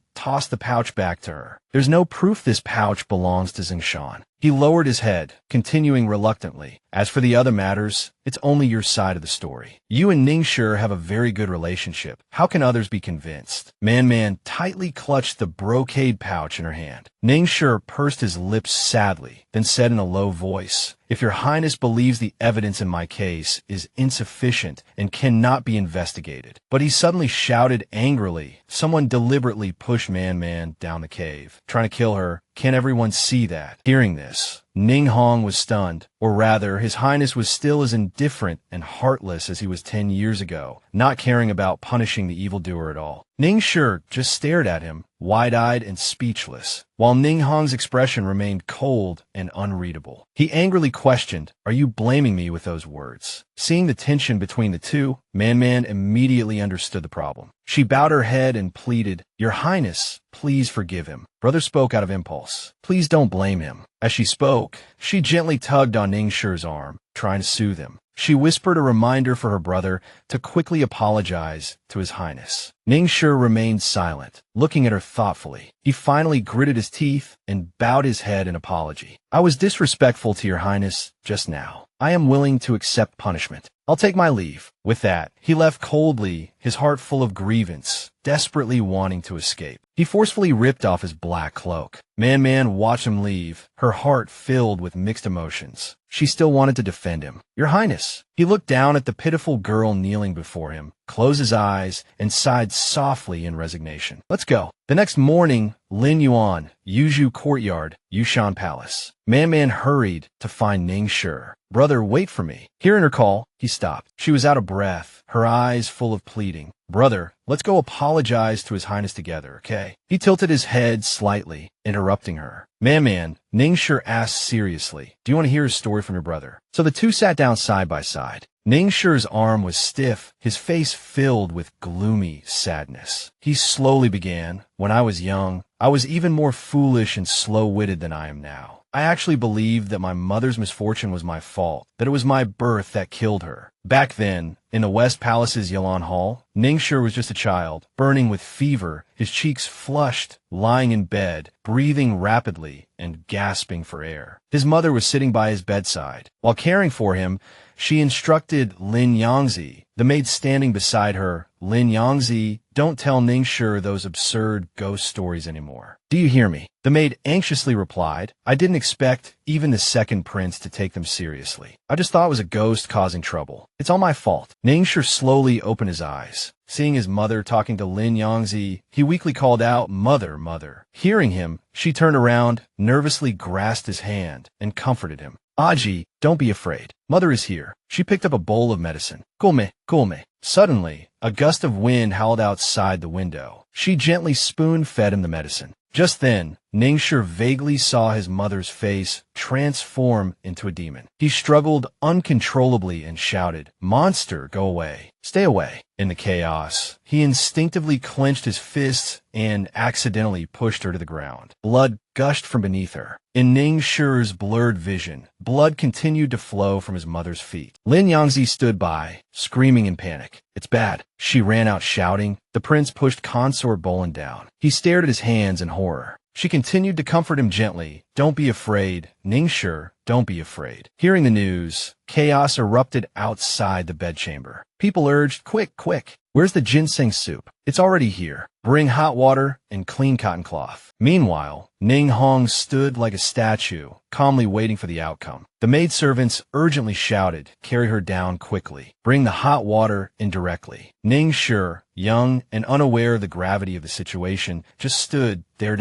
tossed the pouch back to her. There's no proof this pouch belongs to Zingshan. He lowered his head, continuing reluctantly. As for the other matters, it's only your side of the story. You and Ningshi have a very good relationship. How can others be convinced? Man tightly clutched the brocade pouch in her hand. Ningshi pursed his lips sadly, then said in a low voice, if your highness believes the evidence in my case is insufficient and cannot be investigated. But he suddenly shouted angrily. Someone deliberately pushed Man down the cave, trying to kill her. Can everyone see that? Hearing this, Ninghong was stunned, or rather, his highness was still as indifferent and heartless as he was 10 years ago, not caring about punishing the evildoer at all. Ningshi just stared at him, wide-eyed and speechless, while Ninghong's expression remained cold and unreadable. He angrily questioned, are you blaming me with those words? Seeing the tension between the two, Man immediately understood the problem. She bowed her head and pleaded, your highness, please forgive him. Brother spoke out of impulse. Please don't blame him. As she spoke, she gently tugged on Ningxi's arm, trying to soothe him. She whispered a reminder for her brother to quickly apologize to his highness. Ningxi remained silent, looking at her thoughtfully. He finally gritted his teeth and bowed his head in apology. I was disrespectful to your highness just now. I am willing to accept punishment. I'll take my leave. With that, he left coldly, his heart full of grievance, desperately wanting to escape. He forcefully ripped off his black cloak. Man watched him leave, her heart filled with mixed emotions. She still wanted to defend him. Your Highness. He looked down at the pitiful girl kneeling before him, closed his eyes, and sighed softly in resignation. Let's go. The next morning, Lin Yuan, Yuzhu Courtyard, Yushan Palace. Man hurried to find Ningxi. Brother, wait for me. Hearing her call, he stopped. She was out of breath, her eyes full of pleading. Brother, let's go apologize to his highness together, okay? He tilted his head slightly, interrupting her. Man, Ningxi asked seriously, do you want to hear a story from your brother? So the two sat down side by side. Ningxi's arm was stiff, his face filled with gloomy sadness. He slowly began, when I was young, I was even more foolish and slow-witted than I am now. I actually believed that my mother's misfortune was my fault, that it was my birth that killed her. Back then, in the West Palace's Yalan Hall, Ningxi was just a child, burning with fever, his cheeks flushed, lying in bed, breathing rapidly and gasping for air. His mother was sitting by his bedside. While caring for him, she instructed Lin Yangzi, the maid standing beside her, Lin Yangzi, don't tell Ningxi those absurd ghost stories anymore. Do you hear me? The maid anxiously replied, I didn't expect even the second prince to take them seriously. I just thought it was a ghost causing trouble. It's all my fault. Ningxi slowly opened his eyes. Seeing his mother talking to Lin Yangzi, he weakly called out, Mother, mother. Hearing him, she turned around, nervously grasped his hand, and comforted him. Aji, don't be afraid. Mother is here. She picked up a bowl of medicine. Gulme. Suddenly, a gust of wind howled outside the window. She gently spoon-fed him the medicine. Just then, Ningshi vaguely saw his mother's face transform into a demon. He struggled uncontrollably and shouted, "Monster, go away. Stay away." In the chaos, he instinctively clenched his fists and accidentally pushed her to the ground. Blood gushed from beneath her. In Ningxi's blurred vision, blood continued to flow from his mother's feet. Lin Yangzi stood by, screaming in panic. "It's bad." She ran out shouting. The prince pushed Consort Bolin down. He stared at his hands in horror. She continued to comfort him gently. "Don't be afraid. Ningshi, don't be afraid." Hearing the news, chaos erupted outside the bedchamber. People urged, "Quick, quick. Where's the ginseng soup? It's already here. Bring hot water and clean cotton cloth." Meanwhile, Ning Hong stood like a statue, calmly waiting for the outcome. The maidservants urgently shouted, "Carry her down quickly. Bring the hot water in directly." Ningshi, young and unaware of the gravity of the situation, just stood there.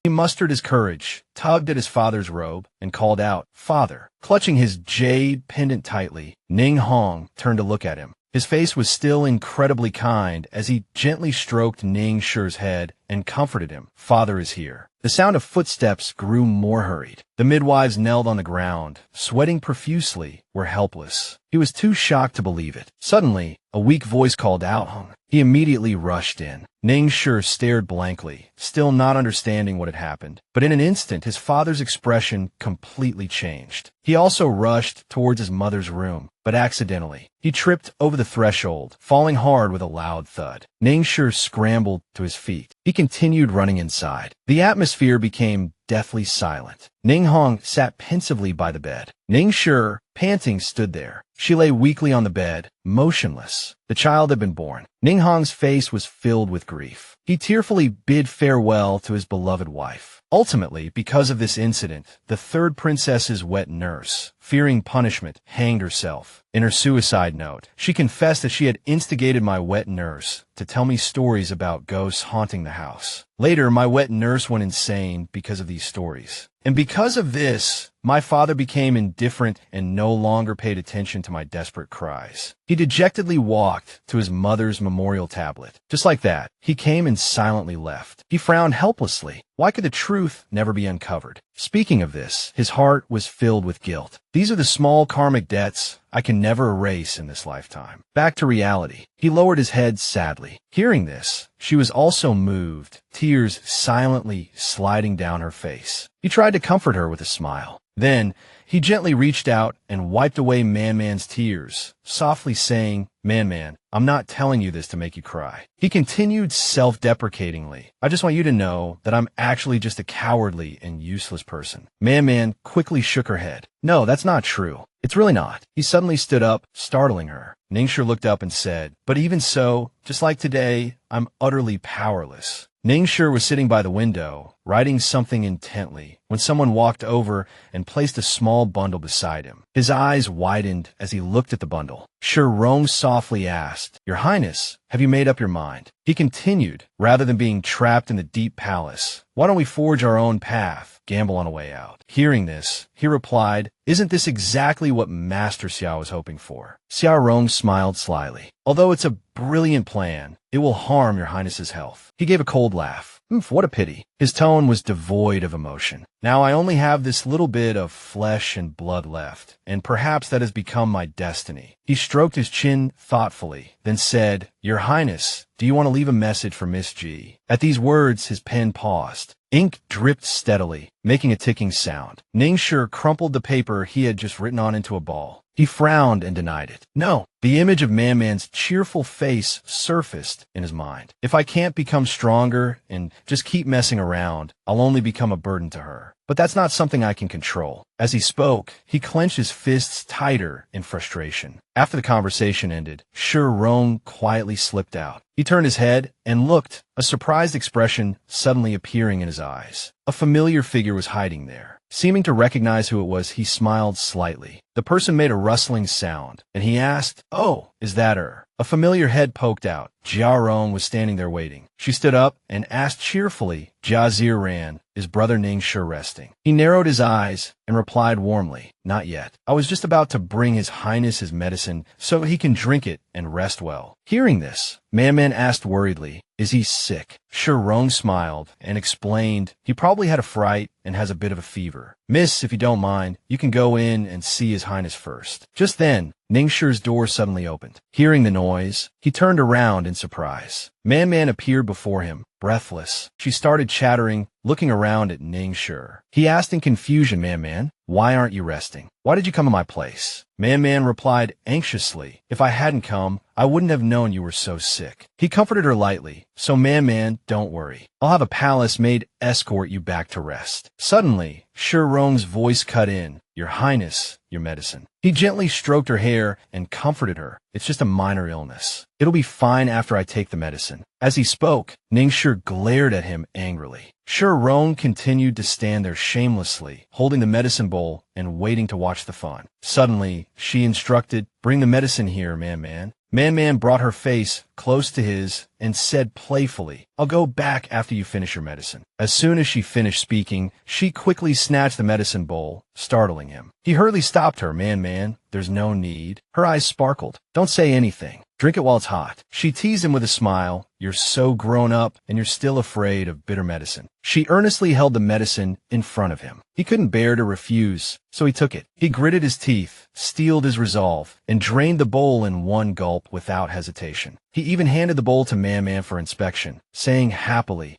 He mustered his courage, tugged at his father's robe, and called out, "Father." Clutching his jade pendant tightly, Ning Hong turned to look at him. His face was still incredibly kind as he gently stroked Ningxi's head and comforted him. "Father is here." The sound of footsteps grew more hurried. The midwives knelt on the ground, sweating profusely, were helpless. He was too shocked to believe it. Suddenly, a weak voice called out. He immediately rushed in. Ningshi stared blankly, still not understanding what had happened. But in an instant, his father's expression completely changed. He also rushed towards his mother's room, but accidentally. He tripped over the threshold, falling hard with a loud thud. Ningshi scrambled to his feet. He continued running inside. The atmosphere became deathly silent. Ning Hong sat pensively by the bed. Ningshi, panting, stood there. She lay weakly on the bed, motionless. The child had been born. Ning Hong's face was filled with grief. He tearfully bid farewell to his beloved wife. Ultimately, because of this incident, the third princess's wet nurse, fearing punishment, hanged herself. In her suicide note, she confessed that she had instigated my wet nurse to tell me stories about ghosts haunting the house. Later, my wet nurse went insane because of these stories. And because of this, my father became indifferent and no longer paid attention to my desperate cries. He dejectedly walked to his mother's memorial tablet. Just like that, he came and silently left. He frowned helplessly. Why could the truth never be uncovered? Speaking of this, his heart was filled with guilt. These are the small karmic debts I can never erase in this lifetime. Back to reality. He lowered his head sadly. Hearing this, she was also moved, tears silently sliding down her face. He tried to comfort her with a smile. Then, he gently reached out and wiped away Man-Man's tears, softly saying, Man, I'm not telling you this to make you cry." He continued self-deprecatingly, "I just want you to know that I'm actually just a cowardly and useless person." Man quickly shook her head. "No, that's not true. It's really not." He suddenly stood up, startling her. Ningshi looked up and said, "But even so, just like today, I'm utterly powerless." Ningshi was sitting by the window, writing something intently, when someone walked over and placed a small bundle beside him. His eyes widened as he looked at the bundle. Rong softly asked, "Your Highness, have you made up your mind?" He continued, "Rather than being trapped in the deep palace, why don't we forge our own path, gamble on a way out?" Hearing this, he replied, "Isn't this exactly what Master Xiao was hoping for?" Xia Rong smiled slyly. "Although it's a brilliant plan, it will harm your Highness's health." He gave a cold laugh. What a pity. His tone was devoid of emotion. "Now I only have this little bit of flesh and blood left, and perhaps that has become my destiny." He stroked his chin thoughtfully, then said, "Your Highness, do you want to leave a message for Miss G?" At these words, his pen paused. Ink dripped steadily, making a ticking sound. Ningshi crumpled the paper he had just written on into a ball. He frowned and denied it. "No." The image of Man-Man's cheerful face surfaced in his mind. "If I can't become stronger and just keep messing around, I'll only become a burden to her. But that's not something I can control." As he spoke, he clenched his fists tighter in frustration. After the conversation ended, Rong quietly slipped out. He turned his head and looked, a surprised expression suddenly appearing in his eyes. A familiar figure was hiding there. Seeming to recognize who it was, he smiled slightly. The person made a rustling sound, and he asked, "Oh, is that her?" A familiar head poked out. Jia Rong was standing there waiting. She stood up and asked cheerfully, "Jia Ziran, is Brother Ningshi resting? He narrowed his eyes and replied warmly, not yet. I was just about to bring His Highness his medicine so he can drink it and rest well. Hearing this, Man asked worriedly, is he sick? Xie smiled and explained he probably had a fright and has a bit of a fever. Miss, if you don't mind, you can go in and see His Highness first. Just then, Ningxi's door suddenly opened. Hearing the noise, he turned around in surprise. Man appeared before him, breathless. She started chattering, looking around at Ningxi. He asked in confusion, Man, why aren't you resting? Why did you come to my place? Man replied anxiously, if I hadn't come, I wouldn't have known you were so sick. He comforted her lightly, so Man, don't worry. I'll have a palace maid escort you back to rest. Suddenly, Xie voice cut in, Your Highness, your medicine. He gently stroked her hair and comforted her. It's just a minor illness. It'll be fine after I take the medicine. As he spoke, Ningxi glared at him angrily. Xie continued to stand there shamelessly, holding the medicine bowl and waiting to watch the fun. Suddenly, she instructed, bring the medicine here, Man. Man brought her face close to his and said playfully, I'll go back after you finish your medicine. As soon as she finished speaking, she quickly snatched the medicine bowl, startling him. He hurriedly stopped her, Man, there's no need. Her eyes sparkled. Don't say anything. Drink it while it's hot. She teased him with a smile. You're so grown up, and you're still afraid of bitter medicine. She earnestly held the medicine in front of him. He couldn't bear to refuse, so he took it. He gritted his teeth, steeled his resolve, and drained the bowl in one gulp without hesitation. He even handed the bowl to Man for inspection, saying happily,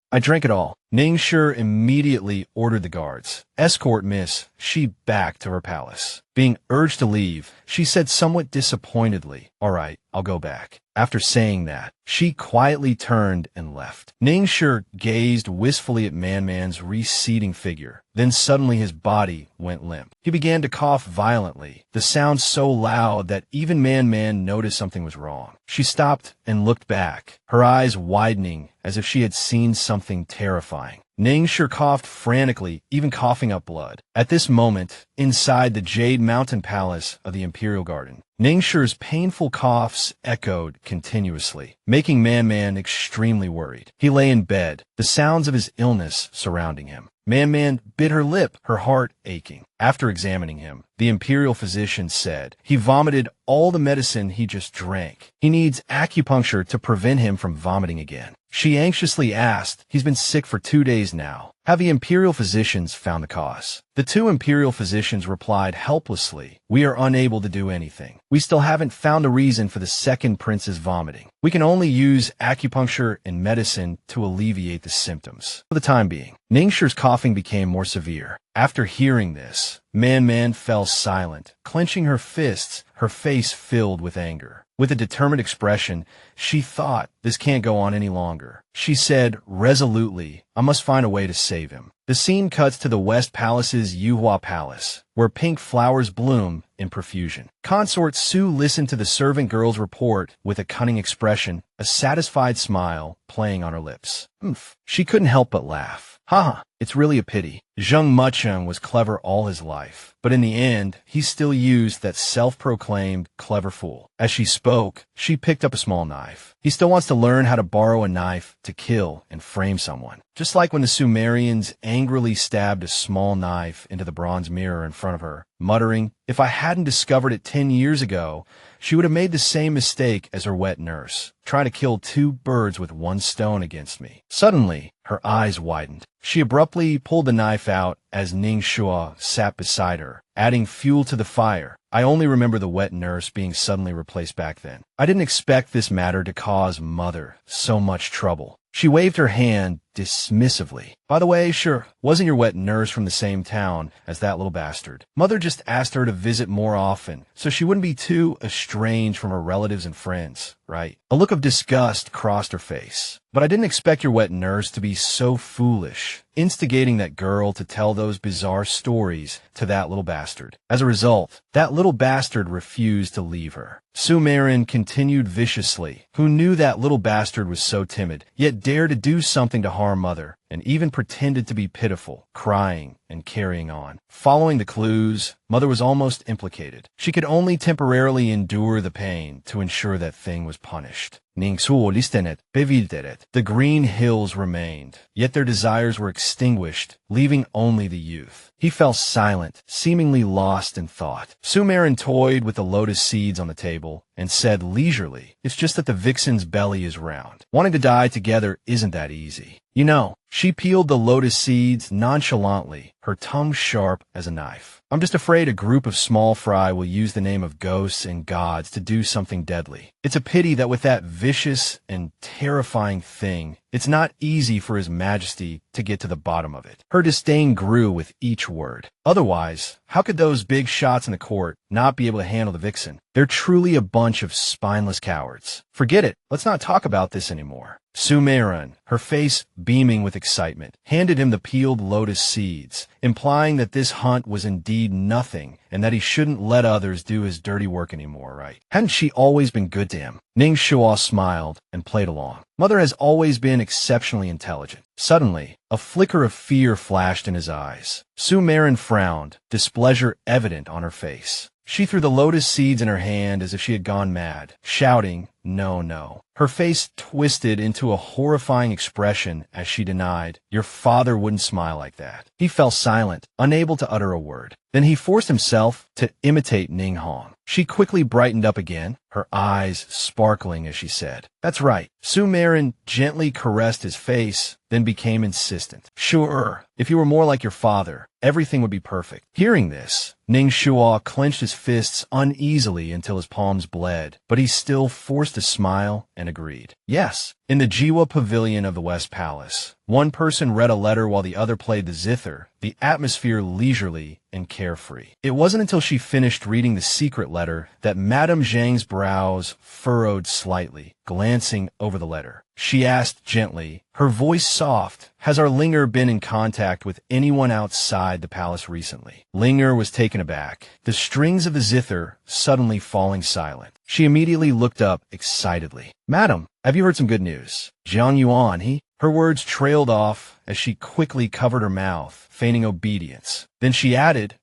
I drank it all. Ningxi immediately ordered the guards. Escort Miss Xie back to her palace. Being urged to leave, she said somewhat disappointedly, all right, I'll go back. After saying that, she quietly turned and left. Ningxi gazed wistfully at Man's receding figure. Then suddenly his body went limp. He began to cough violently, the sound so loud that even Man noticed something was wrong. She stopped and looked back, her eyes widening as if she had seen something terrifying. Ningxi coughed frantically, even coughing up blood. At this moment, inside the Jade Mountain Palace of the Imperial Garden, Ningxi's painful coughs echoed continuously, making Man extremely worried. He lay in bed, the sounds of his illness surrounding him. Man bit her lip, her heart aching. After examining him, the imperial physician said he vomited all the medicine he just drank. He needs acupuncture to prevent him from vomiting again. She anxiously asked, he's been sick for 2 days now. Have the imperial physicians found the cause? The 2 imperial physicians replied helplessly, we are unable to do anything. We still haven't found a reason for the second prince's vomiting. We can only use acupuncture and medicine to alleviate the symptoms. For the time being, Ningxi's coughing became more severe. After hearing this, Man fell silent, clenching her fists, her face filled with anger. With a determined expression, she thought, this can't go on any longer. She said resolutely, I must find a way to save him. The scene cuts to the West Palace's Yuhua Palace, where pink flowers bloom in profusion. Consort Su listened to the servant girl's report with a cunning expression, a satisfied smile playing on her lips. She couldn't help but laugh. Ha! It's really a pity. Zheng Mucheng was clever all his life, but in the end, he still used that self-proclaimed clever fool. As she spoke, she picked up a small knife. He still wants to learn how to borrow a knife to kill and frame someone. Just like when the Sumerians angrily stabbed a small knife into the bronze mirror in front of her, muttering, if I hadn't discovered it 10 years ago, she would have made the same mistake as her wet nurse, trying to kill 2 birds with 1 stone against me. Suddenly, her eyes widened. She abruptly pulled the knife out as Ningxi sat beside her, adding fuel to the fire. I only remember the wet nurse being suddenly replaced back then. I didn't expect this matter to cause Mother so much trouble. She waved her hand dismissively. By the way, sure, wasn't your wet nurse from the same town as that little bastard? Mother just asked her to visit more often, so she wouldn't be too estranged from her relatives and friends, right? A look of disgust crossed her face. But I didn't expect your wet nurse to be so foolish, instigating that girl to tell those bizarre stories to that little bastard. As a result, that little bastard refused to leave her. Sumerin continued viciously, who knew that little bastard was so timid, yet dared to do something to harm Mother, and even pretended to be pitiful, crying, and carrying on. Following the clues, Mother was almost implicated. She could only temporarily endure the pain to ensure that Thing was punished. The green hills remained, yet their desires were extinguished, leaving only the youth. He fell silent, seemingly lost in thought. Sumerin toyed with the lotus seeds on the table and said leisurely, "It's just that the vixen's belly is round. Wanting to die together isn't that easy. You know." She peeled the lotus seeds nonchalantly, her tongue sharp as a knife. "I'm just afraid a group of small fry will use the name of ghosts and gods to do something deadly. It's a pity that with that vicious and terrifying thing, it's not easy for His Majesty to get to the bottom of it." Her disdain grew with each word. "Otherwise, how could those big shots in the court not be able to handle the vixen? They're truly a bunch of spineless cowards. Forget it. Let's not talk about this anymore." Sumerin, her face beaming with excitement, handed him the peeled lotus seeds, implying that this hunt was indeed nothing and that he shouldn't let others do his dirty work anymore, right? Hadn't she always been good to him? Ning Shuo smiled and played along. Mother has always been exceptionally intelligent. Suddenly, a flicker of fear flashed in his eyes. Sumerin frowned, displeasure evident on her face. She threw the lotus seeds in her hand as if she had gone mad, shouting, "No, no." Her face twisted into a horrifying expression as she denied, "Your father wouldn't smile like that." He fell silent, unable to utter a word. Then he forced himself to imitate Ning Hong. She quickly brightened up again, her eyes sparkling as she said, "That's right." Sumerin gently caressed his face, then became insistent. "Sure, if you were more like your father, everything would be perfect." Hearing this, Ning Shuo clenched his fists uneasily until his palms bled, but he still forced a smile and agreed. "Yes." In the Jiwa Pavilion of the West Palace, one person read a letter while the other played the zither, the atmosphere leisurely and carefree. It wasn't until she finished reading the secret letter that Madame Zhang's brows furrowed slightly, glancing over the letter. She asked gently, her voice soft, "Has our Linger been in contact with anyone outside the palace recently?" Linger was taken aback, the strings of the zither suddenly falling silent. She immediately looked up excitedly. "Madam, have you heard some good news? Jiang Yuan, he—" Her words trailed off as she quickly covered her mouth, feigning obedience. Then she added,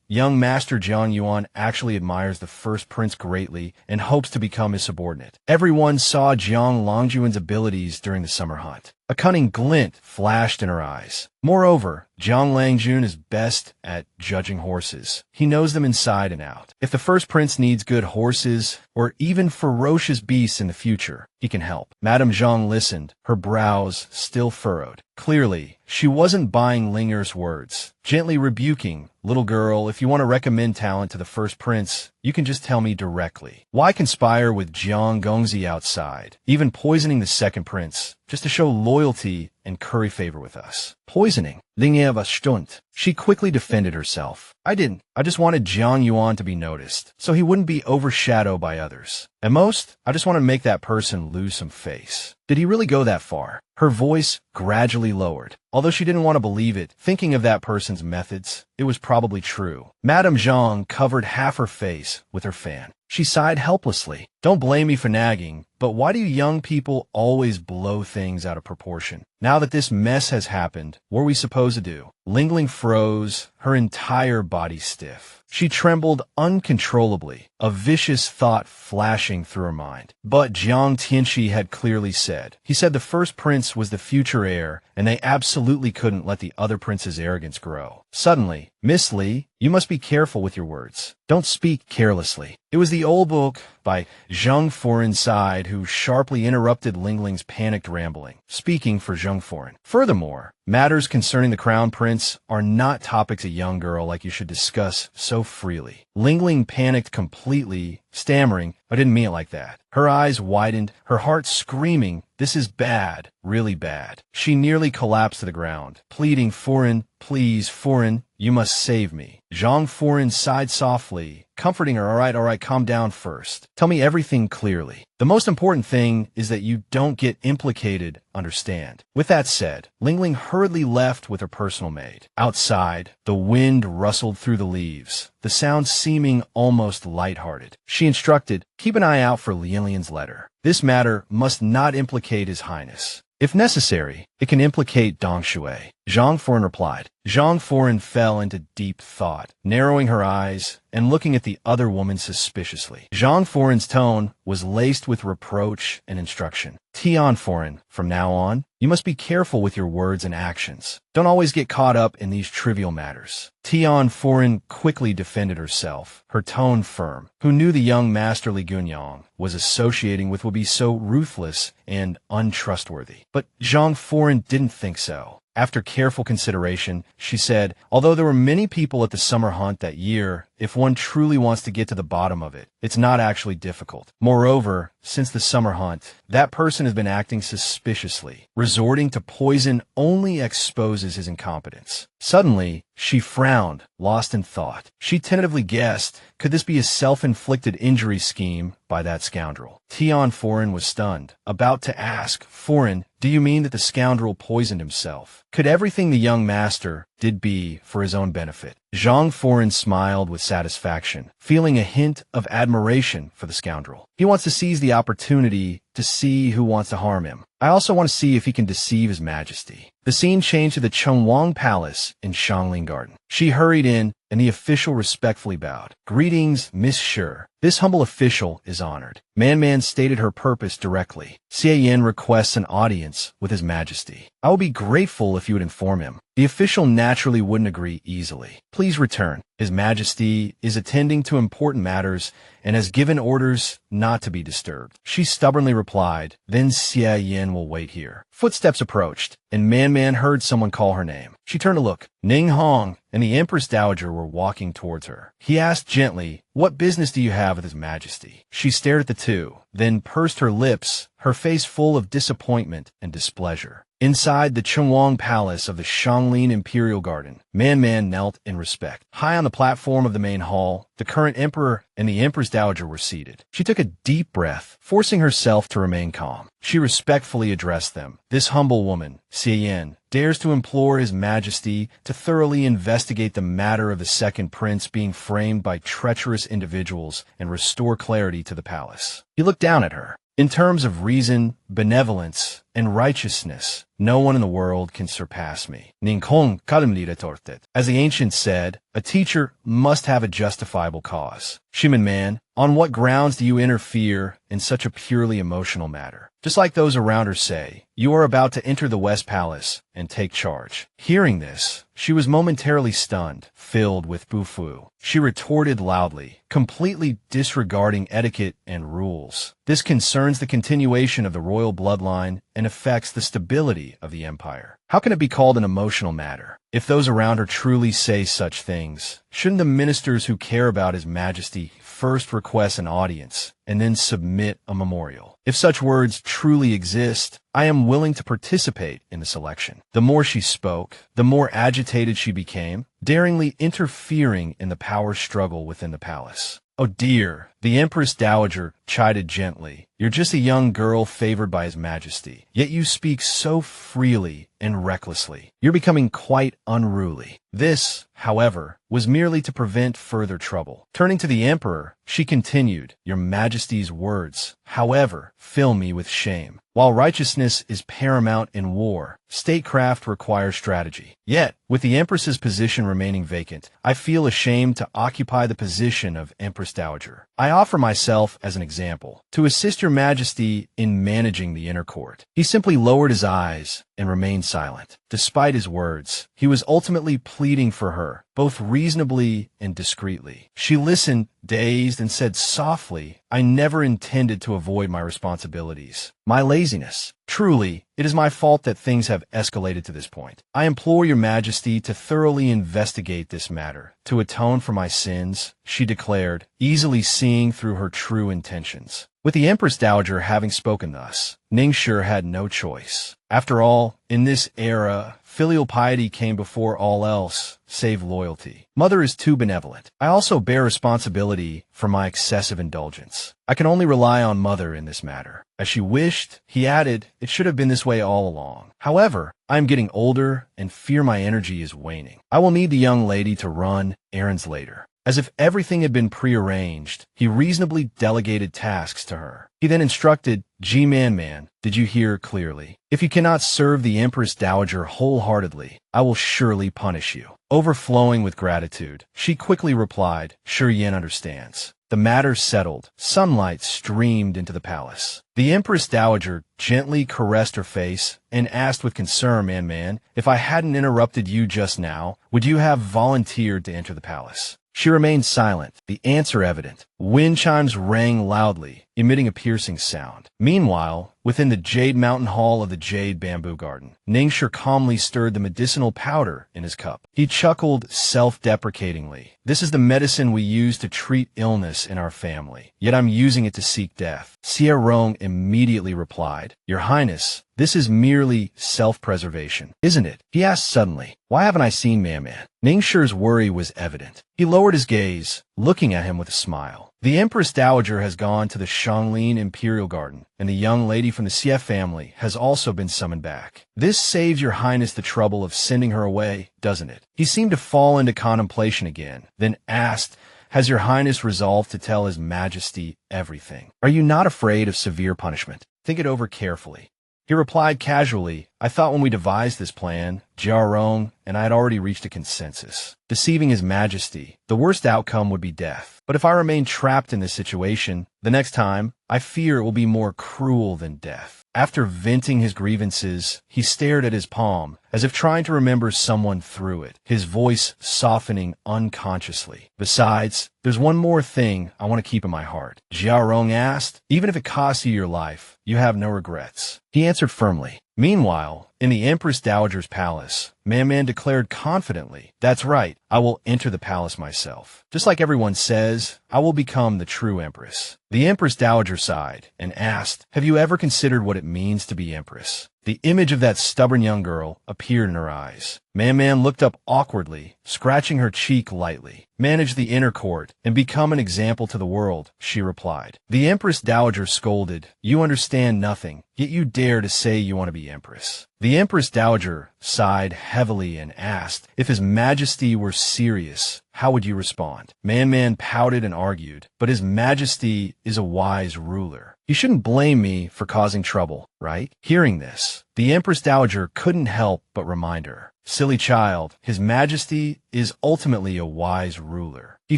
young Master Jiang Yuan actually admires the first prince greatly and hopes to become his subordinate. Everyone saw Jiang Longjuan's abilities during the summer hunt. A cunning glint flashed in her eyes. Moreover, Jiang Langjun is best at judging horses. He knows them inside and out. If the first prince needs good horses, or even ferocious beasts in the future, he can help. Madame Zhang listened, her brows still furrowed. Clearly, she wasn't buying Linger's words, gently rebuking, "Little girl, if you want to recommend talent to the first prince, you can just tell me directly. Why conspire with Jiang Gongzi outside, even poisoning the second prince, just to show loyalty and curry favor with us?" Poisoning. Linge was stunt. She quickly defended herself. "I didn't. I just wanted Jiang Yuan to be noticed, so he wouldn't be overshadowed by others. At most, I just want to make that person lose some face." Did he really go that far? Her voice gradually lowered. Although she didn't want to believe it, thinking of that person's methods, it was probably true. Madame Zhang covered half her face with her fan. She sighed helplessly. "Don't blame me for nagging, but why do you young people always blow things out of proportion? Now that this mess has happened, what are we supposed to do?" Lingling froze, her entire body stiff. She trembled uncontrollably, a vicious thought flashing through her mind. But Jiang Tianxi had clearly said. He said the first prince was the future heir, and they absolutely couldn't let the other prince's arrogance grow. Suddenly, "Miss Li, you must be careful with your words. Don't speak carelessly." It was the old book by Zheng Foren side who sharply interrupted Lingling's panicked rambling, speaking for Zheng Foren. "Furthermore, matters concerning the crown prince are not topics a young girl like you should discuss so freely." Lingling panicked completely, stammering, "I didn't mean it like that." Her eyes widened, her heart screaming, "This is bad, really bad." She nearly collapsed to the ground, pleading, "Foren, please, Foren, you must save me." Zhang Foren sighed softly, comforting her. All right, calm down first. Tell me everything clearly. The most important thing is that you don't get implicated, understand?" With that said, Lingling hurriedly left with her personal maid. Outside, the wind rustled through the leaves, the sound seeming almost lighthearted. She instructed, "Keep an eye out for Lianlian's letter. This matter must not implicate His Highness. If necessary, it can implicate Dong Shui." Zhang Furen replied. Zhang Furen fell into deep thought, narrowing her eyes and looking at the other woman suspiciously. Zhang Furen's tone was laced with reproach and instruction. Tian Furen, from now on, you must be careful with your words and actions. Don't always get caught up in these trivial matters. Tian Furen quickly defended herself, her tone firm. Who knew the young master Li Gunyang was associating with would be so ruthless and untrustworthy? But Zhang Furen didn't think so. After careful consideration, she said, although there were many people at the summer hunt that year, if one truly wants to get to the bottom of it, it's not actually difficult. Moreover, since the summer hunt, that person has been acting suspiciously. Resorting to poison only exposes his incompetence. Suddenly, she frowned, lost in thought. She tentatively guessed, could this be a self-inflicted injury scheme by that scoundrel? Tian Furen was stunned, about to ask, Furen, do you mean that the scoundrel poisoned himself? Could everything the young master did be for his own benefit? Zhang Furen smiled with satisfaction, feeling a hint of admiration for the scoundrel. He wants to seize the opportunity to see who wants to harm him. I also want to see if he can deceive His Majesty. The scene changed to the Chengwang Palace in Shangling Garden. She hurried in, and the official respectfully bowed. Greetings, Miss Shi. This humble official is honored. Man stated her purpose directly. Xie Yan requests an audience with His Majesty. I will be grateful if you would inform him. The official naturally wouldn't agree easily. Please return. His Majesty is attending to important matters and has given orders not to be disturbed. She stubbornly replied, then Xie Yan will wait here. Footsteps approached, and Man heard someone call her name. She turned to look. Ning Hong and the Empress Dowager were walking towards her. He asked gently, what business do you have with His Majesty? She stared at the two, then pursed her lips, her face full of disappointment and displeasure. Inside the Chengwang Palace of the Shanglin Imperial Garden, Man knelt in respect. High on the platform of the main hall, the current emperor and the Empress Dowager were seated. She took a deep breath, forcing herself to remain calm. She respectfully addressed them. This humble woman, Xie Yan, dares to implore His Majesty to thoroughly investigate the matter of the second prince being framed by treacherous individuals and restore clarity to the palace. He looked down at her. In terms of reason, benevolence, and righteousness, no one in the world can surpass me. As the ancients said, a teacher must have a justifiable cause. Man, on what grounds do you interfere in such a purely emotional matter? Just like those around her say, you are about to enter the West Palace and take charge. Hearing this, she was momentarily stunned, filled with bufu. She retorted loudly, completely disregarding etiquette and rules. This concerns the continuation of the royal bloodline and affects the stability of the empire. How can it be called an emotional matter? If those around her truly say such things, shouldn't the ministers who care about His Majesty first request an audience and then submit a memorial? If such words truly exist, I am willing to participate in the selection. The more she spoke, the more agitated she became, daringly interfering in the power struggle within the palace. Oh dear, the Empress Dowager chided gently. You're just a young girl favored by His Majesty, yet you speak so freely and recklessly. You're becoming quite unruly. This, however, was merely to prevent further trouble. Turning to the Emperor, she continued, Your Majesty's words, however, fill me with shame. While righteousness is paramount in war, statecraft requires strategy. Yet, with the Empress's position remaining vacant, I feel ashamed to occupy the position of Empress Dowager. I offer myself as an example, to assist Your Majesty in managing the inner court. He simply lowered his eyes and remained silent. Despite his words, he was ultimately pleading for her, both reasonably and discreetly. She listened, dazed, and said softly, I never intended to avoid my responsibilities. My laziness. Truly, it is my fault that things have escalated to this point. I implore Your Majesty to thoroughly investigate this matter, to atone for my sins, she declared, easily seeing through her true intentions. With the Empress Dowager having spoken thus, Ningshi had no choice. After all, in this era, filial piety came before all else, save loyalty. Mother is too benevolent. I also bear responsibility for my excessive indulgence. I can only rely on Mother in this matter. As she wished, he added, it should have been this way all along. However, I am getting older and fear my energy is waning. I will need the young lady to run errands later. As if everything had been prearranged, he reasonably delegated tasks to her. He then instructed, Man, did you hear clearly? If you cannot serve the Empress Dowager wholeheartedly, I will surely punish you. Overflowing with gratitude, she quickly replied, Xie Yan understands. The matter settled, sunlight streamed into the palace. The Empress Dowager gently caressed her face and asked with concern, Man, if I hadn't interrupted you just now, would you have volunteered to enter the palace? She remained silent, the answer evident. Wind chimes rang loudly, emitting a piercing sound. Meanwhile, within the Jade Mountain Hall of the Jade Bamboo Garden, Ningxia calmly stirred the medicinal powder in his cup. He chuckled self-deprecatingly. This is the medicine we use to treat illness in our family, yet I'm using it to seek death. Xie Yan immediately replied, Your Highness, this is merely self-preservation, isn't it? He asked suddenly. Why haven't I seen Man? Ningxia's worry was evident. He lowered his gaze, looking at him with a smile. The Empress Dowager has gone to the Shanglin Imperial Garden, and the young lady from the Xie family has also been summoned back. This saves Your Highness the trouble of sending her away, doesn't it? He seemed to fall into contemplation again, then asked, Has Your Highness resolved to tell His Majesty everything? Are you not afraid of severe punishment? Think it over carefully. He replied casually, I thought when we devised this plan, Jiarong and I had already reached a consensus. Deceiving His Majesty, the worst outcome would be death. But if I remain trapped in this situation, the next time, I fear it will be more cruel than death. After venting his grievances, he stared at his palm, as if trying to remember someone through it, his voice softening unconsciously. Besides, there's one more thing I want to keep in my heart. Jiarong asked, Even if it costs you your life, you have no regrets. He answered firmly. Meanwhile, in the Empress Dowager's palace, Man declared confidently, That's right, I will enter the palace myself. Just like everyone says, I will become the true Empress. The Empress Dowager sighed and asked, Have you ever considered what it means to be Empress? The image of that stubborn young girl appeared in her eyes. Man looked up awkwardly, scratching her cheek lightly. Manage the inner court and become an example to the world, she replied. The Empress Dowager scolded, You understand nothing, yet you dare to say you want to be Empress. The Empress Dowager sighed heavily and asked, If His Majesty were serious, how would you respond? Man pouted and argued, but His Majesty is a wise ruler. You shouldn't blame me for causing trouble, right? Hearing this, the Empress Dowager couldn't help but remind her. Silly child, His Majesty is ultimately a wise ruler. He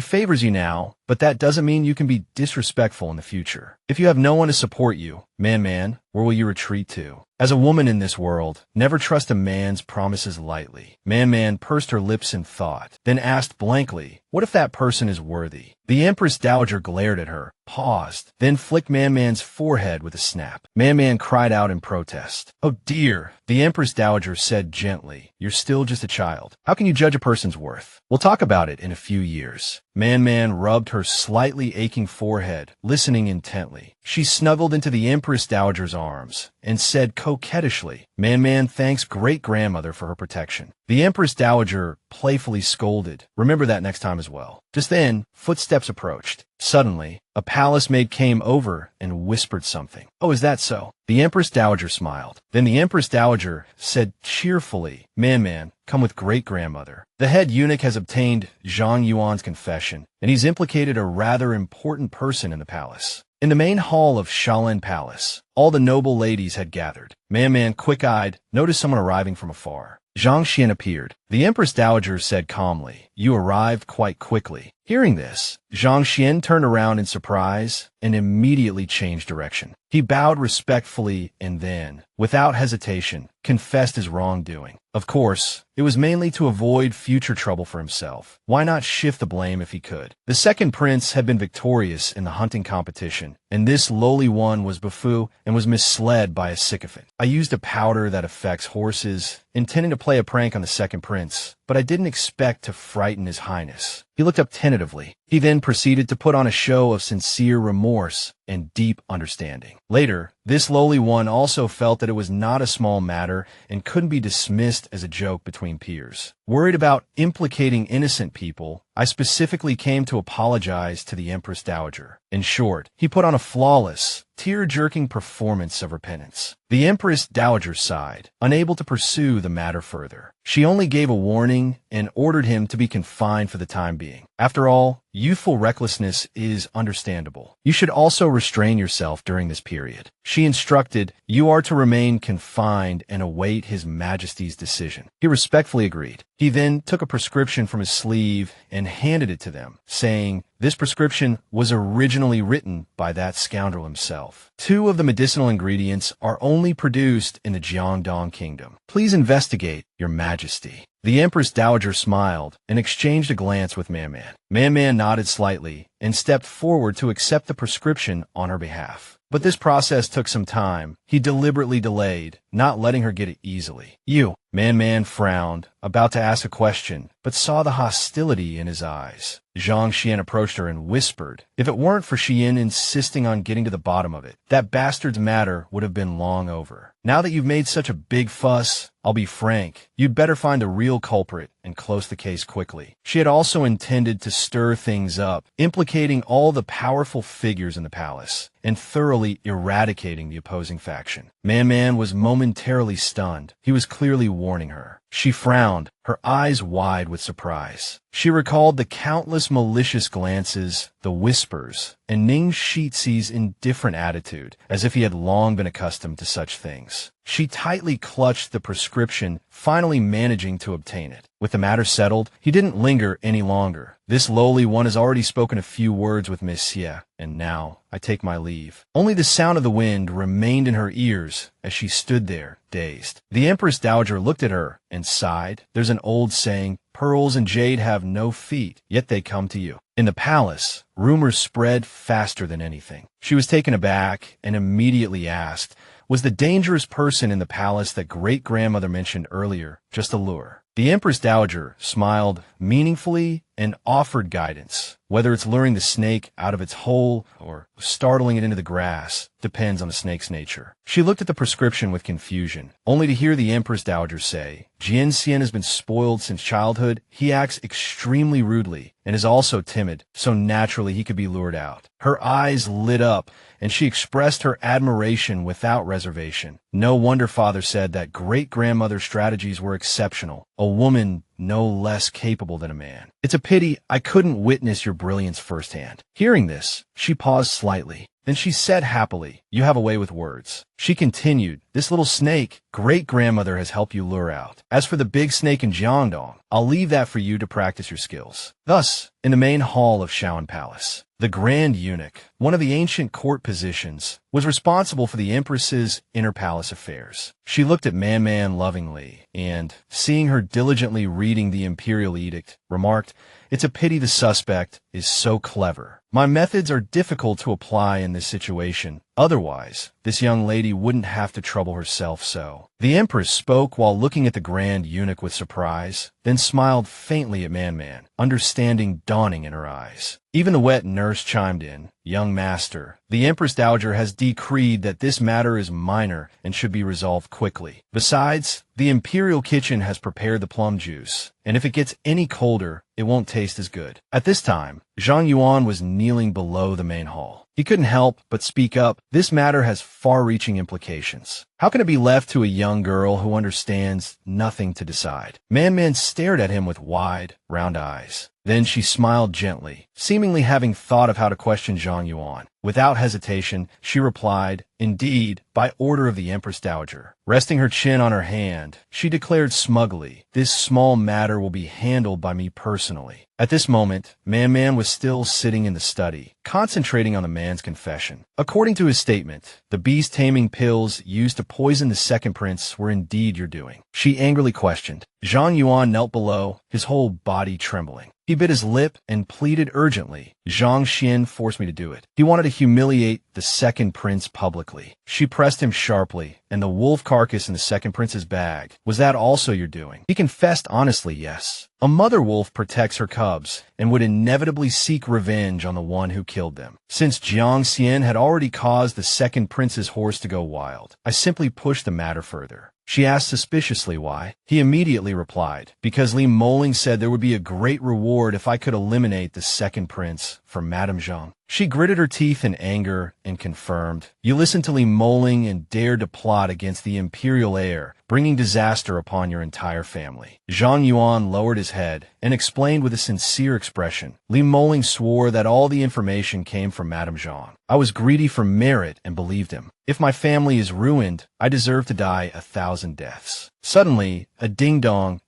favors you now, but that doesn't mean you can be disrespectful in the future. If you have no one to support you, Man, where will you retreat to? As a woman in this world, never trust a man's promises lightly. Man pursed her lips in thought, then asked blankly, What if that person is worthy? The Empress Dowager glared at her, paused, then flicked Man's forehead with a snap. Man cried out in protest. Oh dear, the Empress Dowager said gently, You're still just a child. How can you judge a person's worth? We'll talk about it in a few years. Man rubbed her slightly aching forehead, listening intently. She snuggled into the Empress Dowager's arms and said coquettishly, Man thanks great-grandmother for her protection. The Empress Dowager playfully scolded, Remember that next time as well. Just then, footsteps approached. Suddenly, a palace maid came over and whispered something. Oh, is that so? The Empress Dowager smiled. Then the Empress Dowager said cheerfully, Man, come with great-grandmother. The head eunuch has obtained Zhang Yuan's confession, and he's implicated a rather important person in the palace. In the main hall of Shaolin Palace, all the noble ladies had gathered. Man, quick-eyed, noticed someone arriving from afar. Zhang Xian appeared. The Empress Dowager said calmly, You arrived quite quickly. Hearing this, Zhang Xian turned around in surprise and immediately changed direction. He bowed respectfully and then, without hesitation, confessed his wrongdoing. Of course, it was mainly to avoid future trouble for himself. Why not shift the blame if he could? The second prince had been victorious in the hunting competition, and this lowly one was buffoon and was misled by a sycophant. I used a powder that affects horses, intending to play a prank on the second prince, but I didn't expect to frighten His Highness. He looked up tentatively. He then proceeded to put on a show of sincere remorse and deep understanding. Later, this lowly one also felt that it was not a small matter and couldn't be dismissed as a joke between peers. Worried about implicating innocent people, I specifically came to apologize to the Empress Dowager. In short, he put on a flawless, tear-jerking performance of repentance. The Empress Dowager sighed, unable to pursue the matter further. She only gave a warning and ordered him to be confined for the time being. After all, youthful recklessness is understandable. You should also restrain yourself during this period. She instructed, "You are to remain confined and await His Majesty's decision." He respectfully agreed. He then took a prescription from his sleeve and handed it to them, saying, "This prescription was originally written by that scoundrel himself. 2 of the medicinal ingredients are only produced in the Jiangdong Kingdom. Please investigate, Your Majesty." The Empress Dowager smiled and exchanged a glance with Man-Man. Man-Man nodded slightly and stepped forward to accept the prescription on her behalf. But this process took some time. He deliberately delayed, not letting her get it easily. "You." Man-Man frowned, about to ask a question, but saw the hostility in his eyes. Xie Yan approached her and whispered, "If it weren't for Xie Yan insisting on getting to the bottom of it, that bastard's matter would have been long over. Now that you've made such a big fuss, I'll be frank, you'd better find the real culprit and close the case quickly." She had also intended to stir things up, implicating all the powerful figures in the palace, and thoroughly eradicating the opposing faction. Man-Man was momentarily stunned. He was clearly warning her. She frowned, her eyes wide with surprise. She recalled the countless malicious glances, the whispers, and Ning Shixi's indifferent attitude, as if he had long been accustomed to such things. She tightly clutched the prescription, finally managing to obtain it. With the matter settled, he didn't linger any longer. "This lowly one has already spoken a few words with Miss Xie, and now I take my leave." Only the sound of the wind remained in her ears as she stood there, dazed. The Empress Dowager looked at her and sighed. There's an old saying, "Pearls and jade have no feet, yet they come to you." In the palace, rumors spread faster than anything. She was taken aback and immediately asked, "Was the dangerous person in the palace that great-grandmother mentioned earlier just a lure?" The Empress Dowager smiled meaningfully and offered guidance. Whether it's luring the snake out of its hole or startling it into the grass depends on the snake's nature. She looked at the prescription with confusion, only to hear the Empress Dowager say, "Jian Xian has been spoiled since childhood. He acts extremely rudely and is also timid, so naturally he could be lured out." Her eyes lit up, and she expressed her admiration without reservation. No wonder Father said that great-grandmother's strategies were exceptional. A woman no less capable than a man. "It's a pity I couldn't witness your brilliance firsthand." Hearing this, she paused slightly. Then she said happily, "You have a way with words." She continued, "This little snake, great-grandmother has helped you lure out. As for the big snake in Jiangdong, I'll leave that for you to practice your skills." Thus, in the main hall of Shaoan Palace, the Grand Eunuch, one of the ancient court positions, was responsible for the Empress's inner palace affairs. She looked at Man-Man lovingly and, seeing her diligently reading the imperial edict, remarked, "It's a pity the suspect is so clever. My methods are difficult to apply in this situation. Otherwise, this young lady wouldn't have to trouble herself so." The Empress spoke while looking at the Grand Eunuch with surprise, then smiled faintly at Man-Man, understanding dawning in her eyes. Even the wet nurse chimed in, "Young master, the Empress Dowager has decreed that this matter is minor and should be resolved quickly. Besides, the Imperial Kitchen has prepared the plum juice, and if it gets any colder, it won't taste as good." At this time, Zhang Yuan was kneeling below the main hall. He couldn't help but speak up. "This matter has far-reaching implications. How can it be left to a young girl who understands nothing to decide?" Man-Man stared at him with wide, round eyes. Then she smiled gently, seemingly having thought of how to question Zhang Yuan. Without hesitation, she replied, "Indeed, by order of the Empress Dowager." Resting her chin on her hand, she declared smugly, "This small matter will be handled by me personally." At this moment, Man-Man was still sitting in the study, concentrating on the man's confession. According to his statement, the beast-taming pills used to poison the second prince were indeed your doing. She angrily questioned. Zhang Yuan knelt below, his whole body trembling. He bit his lip and pleaded urgently. "Zhang Xian forced me to do it. He wanted to humiliate the second prince publicly." She pressed him sharply. "And the wolf carcass in the second prince's bag, was that also your doing?" He confessed honestly, yes. A mother wolf protects her cubs and would inevitably seek revenge on the one who killed them. Since Jiang Xian had already caused the second prince's horse to go wild, I simply pushed the matter further. She asked suspiciously why. He immediately replied, "Because Li Moling said there would be a great reward if I could eliminate the second prince for Madame Zhang." She gritted her teeth in anger and confirmed, "You listened to Li Moling and dared to plot against the imperial heir, bringing disaster upon your entire family." Zhang Yuan lowered his head and explained with a sincere expression. Li Moling swore that all the information came from Madame Zhang. I was greedy for merit and believed him. If my family is ruined, I deserve to die 1,000 deaths. Suddenly, a ding-dong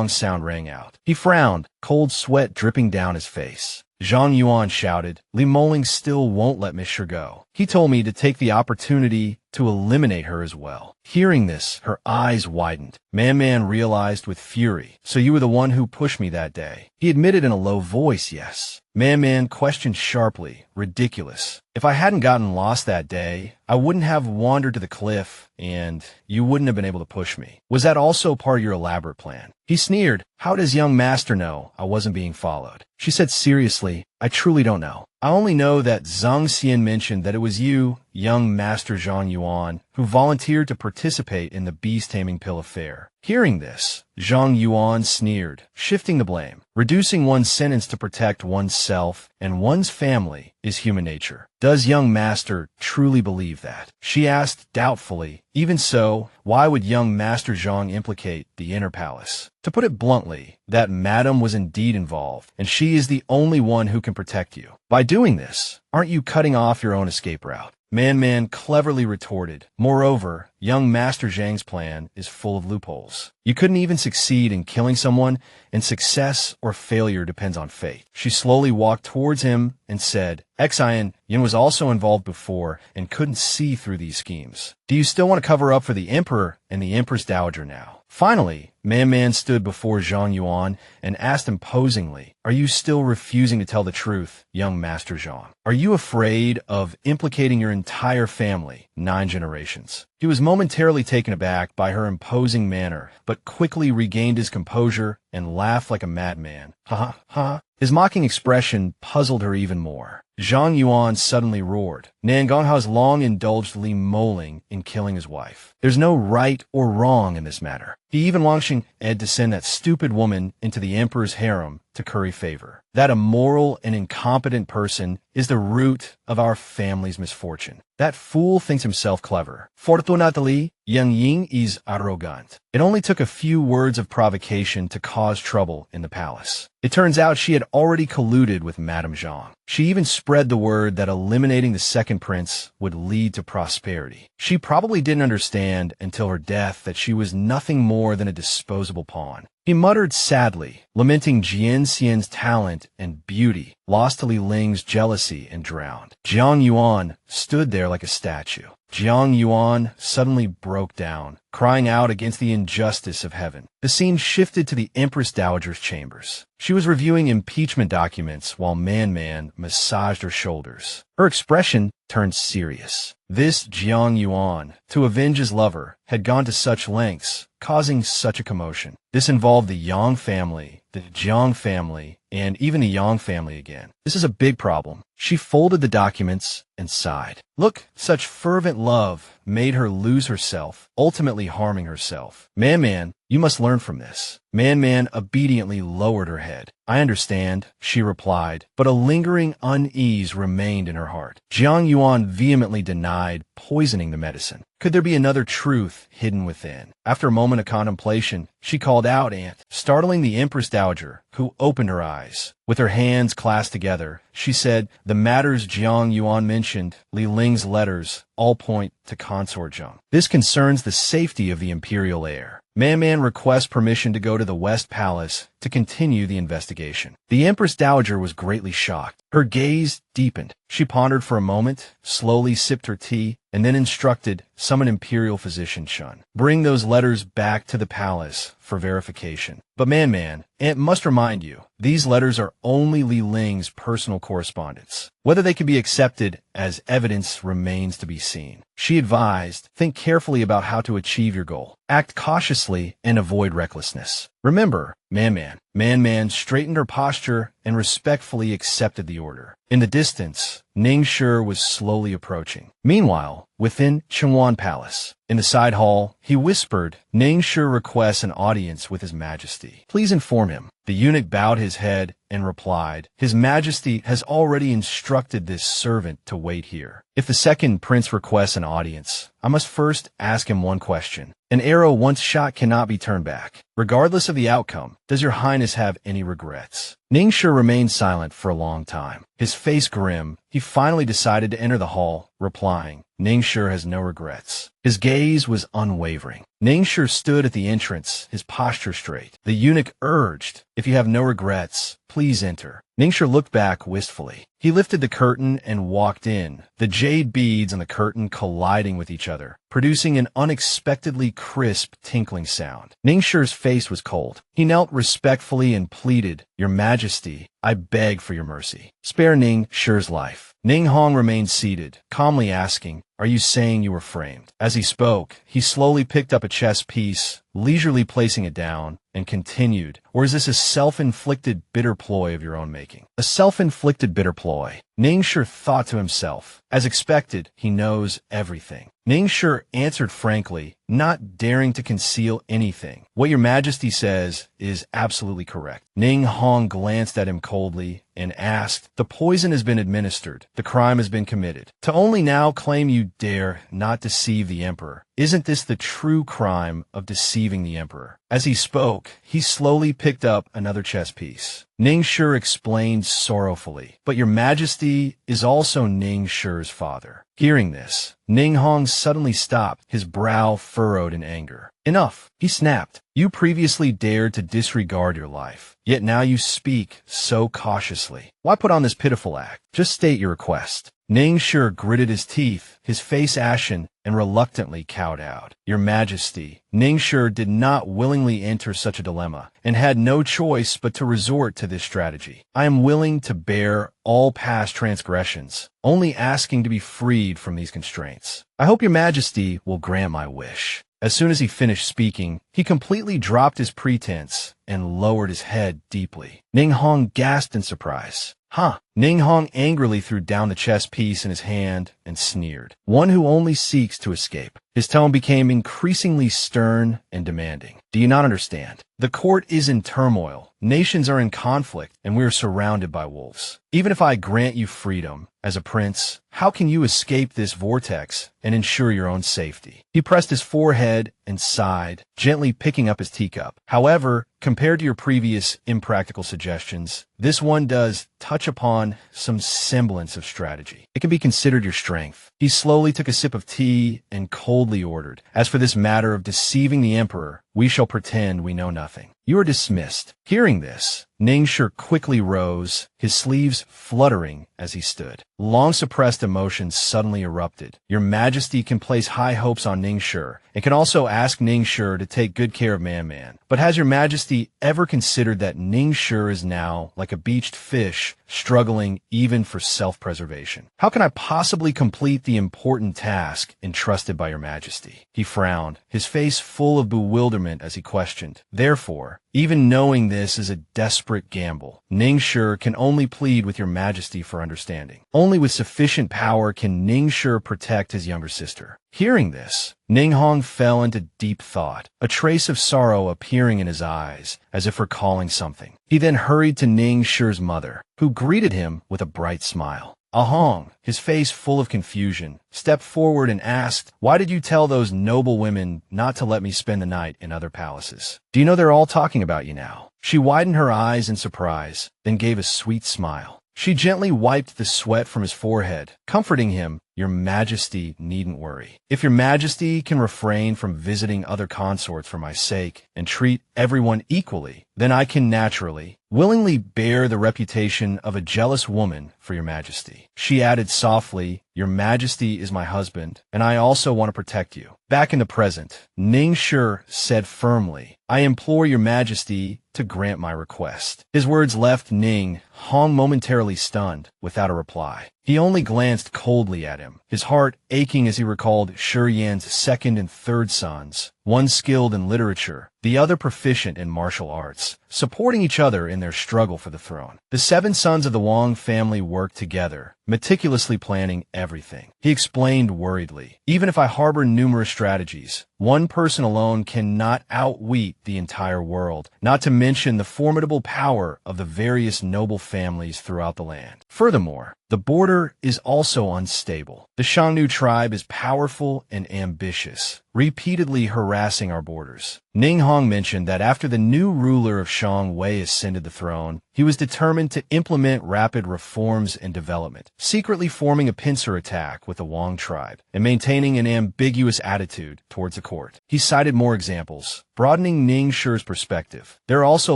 sound rang out. He frowned, cold sweat dripping down his face. Zhang Yuan shouted, "Li Moling still won't let Monsieur go. He told me to take the opportunity to eliminate her as well." Hearing this, her eyes widened. Man realized with fury, "So you were the one who pushed me that day?" He admitted in a low voice, "Yes." Man questioned sharply, "Ridiculous. If I hadn't gotten lost that day, I wouldn't have wandered to the cliff, and you wouldn't have been able to push me. Was that also part of your elaborate plan?" He sneered, "How does young master know I wasn't being followed?" She said seriously, "I truly don't know. I only know that Zhang Xian mentioned that it was you, young Master Zhang Yuan, who volunteered to participate in the beast-taming pill affair." Hearing this, Zhang Yuan sneered, shifting the blame. Reducing one's sentence to protect oneself and one's family is human nature. Does young master truly believe that? She asked doubtfully. Even so, why would young Master Zhang implicate the inner palace? To put it bluntly, that madam was indeed involved, and she is the only one who can protect you. By doing this, aren't you cutting off your own escape route? Man cleverly retorted, "Moreover, young Master Zhang's plan is full of loopholes. You couldn't even succeed in killing someone, and success or failure depends on fate." She slowly walked towards him and said, "Xie Yan was also involved before and couldn't see through these schemes. Do you still want to cover up for the Emperor and the Empress Dowager now?" Finally, Man stood before Zhang Yuan and asked imposingly, "Are you still refusing to tell the truth, young Master Zhang? Are you afraid of implicating your entire family, 9 generations?" He was momentarily taken aback by her imposing manner, but quickly regained his composure and laughed like a madman. "Ha ha." His mocking expression puzzled her even more. Zhang Yuan suddenly roared. Nangong has long indulged Li Moling in killing his wife. There's no right or wrong in this matter. He even Wangxing Ed to send that stupid woman into the emperor's harem to curry favor. That immoral and incompetent person is the root of our family's misfortune. That fool thinks himself clever. Fortunately, Yang Ying is arrogant. It only took a few words of provocation to cause trouble in the palace. It turns out she had already colluded with Madame Zhang. She even spread the word that eliminating the second prince would lead to prosperity. She probably didn't understand until her death that she was nothing more than a disposable pawn. He muttered sadly, lamenting Jian Xian's talent and beauty, lost to Li Ling's jealousy and drowned. Zhang Yuan stood there like a statue. Zhang Yuan suddenly broke down, crying out against the injustice of heaven. The scene shifted to the Empress Dowager's chambers. She was reviewing impeachment documents while Man massaged her shoulders. Her expression turned serious. This Zhang Yuan, to avenge his lover, had gone to such lengths, causing such a commotion. This involved the Yang family, the Jiang family, and even the Yang family again. This is a big problem. She folded the documents and sighed. Look, such fervent love made her lose herself, ultimately harming herself. Man, you must learn from this. Man obediently lowered her head. "I understand," she replied, but a lingering unease remained in her heart. Zhang Yuan vehemently denied poisoning the medicine. Could there be another truth hidden within? After a moment of contemplation, she called out, "Aunt," startling the Empress Dowager, who opened her eyes. With her hands clasped together, she said, "The matters Zhang Yuan mentioned, Li Ling's letters, all point to Consort Zhang. This concerns the safety of the imperial heir. Man requests permission to go to the West Palace to continue the investigation." The Empress Dowager was greatly shocked. Her gaze deepened. She pondered for a moment, slowly sipped her tea, and then instructed, "Summon Imperial Physician Shun. Bring those letters back to the palace for verification." But Man, Aunt must remind you, these letters are only Li Ling's personal correspondence. Whether they can be accepted as evidence remains to be seen. She advised, "Think carefully about how to achieve your goal. Act cautiously and avoid recklessness. Remember, Man straightened her posture and respectfully accepted the order. In the distance, Ningshi was slowly approaching. Meanwhile, within Chengwan Palace, in the side hall, he whispered, "Ningshi requests an audience with His Majesty. Please inform him." The eunuch bowed his head and replied, "His Majesty has already instructed this servant to wait here. If the second prince requests an audience, I must first ask him one question. An arrow once shot cannot be turned back. Regardless of the outcome, does your highness have any regrets?" Ningshi remained silent for a long time. His face grim, he finally decided to enter the hall, replying, "Ningshi has no regrets." His gaze was unwavering. Ningshi stood at the entrance, his posture straight. The eunuch urged, "If you have no regrets, please enter." Ningshi looked back wistfully. He lifted the curtain and walked in, the jade beads on the curtain colliding with each other, producing an unexpectedly crisp, tinkling sound. Ningxi's face was cold. He knelt respectfully and pleaded, "Your Majesty, I beg for your mercy. Spare Ningxi's life." Ning Hong remained seated, calmly asking, "Are you saying you were framed?" As he spoke, he slowly picked up a chess piece, leisurely placing it down, and continued, "Or is this a self-inflicted bitter ploy of your own making?" A self-inflicted bitter ploy. Ningxi thought to himself. As expected, he knows everything. Ningxi answered frankly, not daring to conceal anything. "What your Majesty says is absolutely correct." Ning Hong glanced at him coldly and asked, "The poison has been administered. The crime has been committed. To only now claim you dare not deceive the Emperor. Isn't this the true crime of deceiving the Emperor?" As he spoke, he slowly picked up another chess piece. Ningxi explained sorrowfully, "But your Majesty is also Ningxi's father." Hearing this, Ning Hong suddenly stopped, his brow furrowed in anger. "Enough," he snapped. "You previously dared to disregard your life, yet now you speak so cautiously. Why put on this pitiful act? Just state your request." Ningxi gritted his teeth, his face ashen, and reluctantly kowtowed. "Your Majesty." Ningxi did not willingly enter such a dilemma, and had no choice but to resort to this strategy. "I am willing to bear all past transgressions, only asking to be freed from these constraints. I hope your Majesty will grant my wish." As soon as he finished speaking, he completely dropped his pretense and lowered his head deeply. Ning Hong gasped in surprise. "Huh?" Ning Hong angrily threw down the chess piece in his hand and sneered. "One who only seeks to escape." His tone became increasingly stern and demanding. "Do you not understand? The court is in turmoil, nations are in conflict, and we are surrounded by wolves. Even if I grant you freedom, as a prince, how can you escape this vortex and ensure your own safety?" He pressed his forehead and sighed, gently picking up his teacup. "However, compared to your previous impractical suggestions, this one does touch upon some semblance of strategy. It can be considered your strength." He slowly took a sip of tea and coldly ordered, "As for this matter of deceiving the Emperor, we shall pretend we know nothing. You are dismissed." Hearing this, Ningxi quickly rose, his sleeves fluttering as he stood. Long-suppressed emotions suddenly erupted. "Your Majesty can place high hopes on Ningxi, and can also ask Ningxi to take good care of Man-Man. But has your Majesty ever considered that Ningxi is now like a beached fish, struggling even for self-preservation? How can I possibly complete the important task entrusted by your Majesty?" He frowned, his face full of bewilderment as he questioned. "Therefore, even knowing this is a desperate gamble, Ningxi can only plead with your Majesty for understanding. Only with sufficient power can Ningxi protect his younger sister." Hearing this, Ning Hong fell into deep thought, a trace of sorrow appearing in his eyes, as if recalling something. He then hurried to Ningxi's mother, who greeted him with a bright smile. Ahong, his face full of confusion, stepped forward and asked, "Why did you tell those noble women not to let me spend the night in other palaces? Do you know they're all talking about you now?" She widened her eyes in surprise, then gave a sweet smile. She gently wiped the sweat from his forehead, comforting him. "Your Majesty needn't worry. If your Majesty can refrain from visiting other consorts for my sake and treat everyone equally, then I can naturally, willingly bear the reputation of a jealous woman for your Majesty." She added softly, "Your Majesty is my husband, and I also want to protect you." Back in the present, Ningxi said firmly, "I implore your Majesty to grant my request." His words left Ning Hong momentarily stunned, without a reply. He only glanced coldly at him, his heart aching as he recalled Xie Yan's second and third sons, one skilled in literature, the other proficient in martial arts, supporting each other in their struggle for the throne. The 7 sons of the Wang family worked together, meticulously planning everything. He explained worriedly, even if I harbor numerous strategies, one person alone cannot outwit the entire world, not to mention the formidable power of the various noble families throughout the land. Furthermore, the border is also unstable. The Xiongnu tribe is powerful and ambitious, repeatedly harassing our borders. Ning Hong mentioned that after the new ruler of Xiongwei ascended the throne, he was determined to implement rapid reforms and development, secretly forming a pincer attack with the Wang tribe and maintaining an ambiguous attitude towards the court. He cited more examples, broadening Ning Shi's perspective. There are also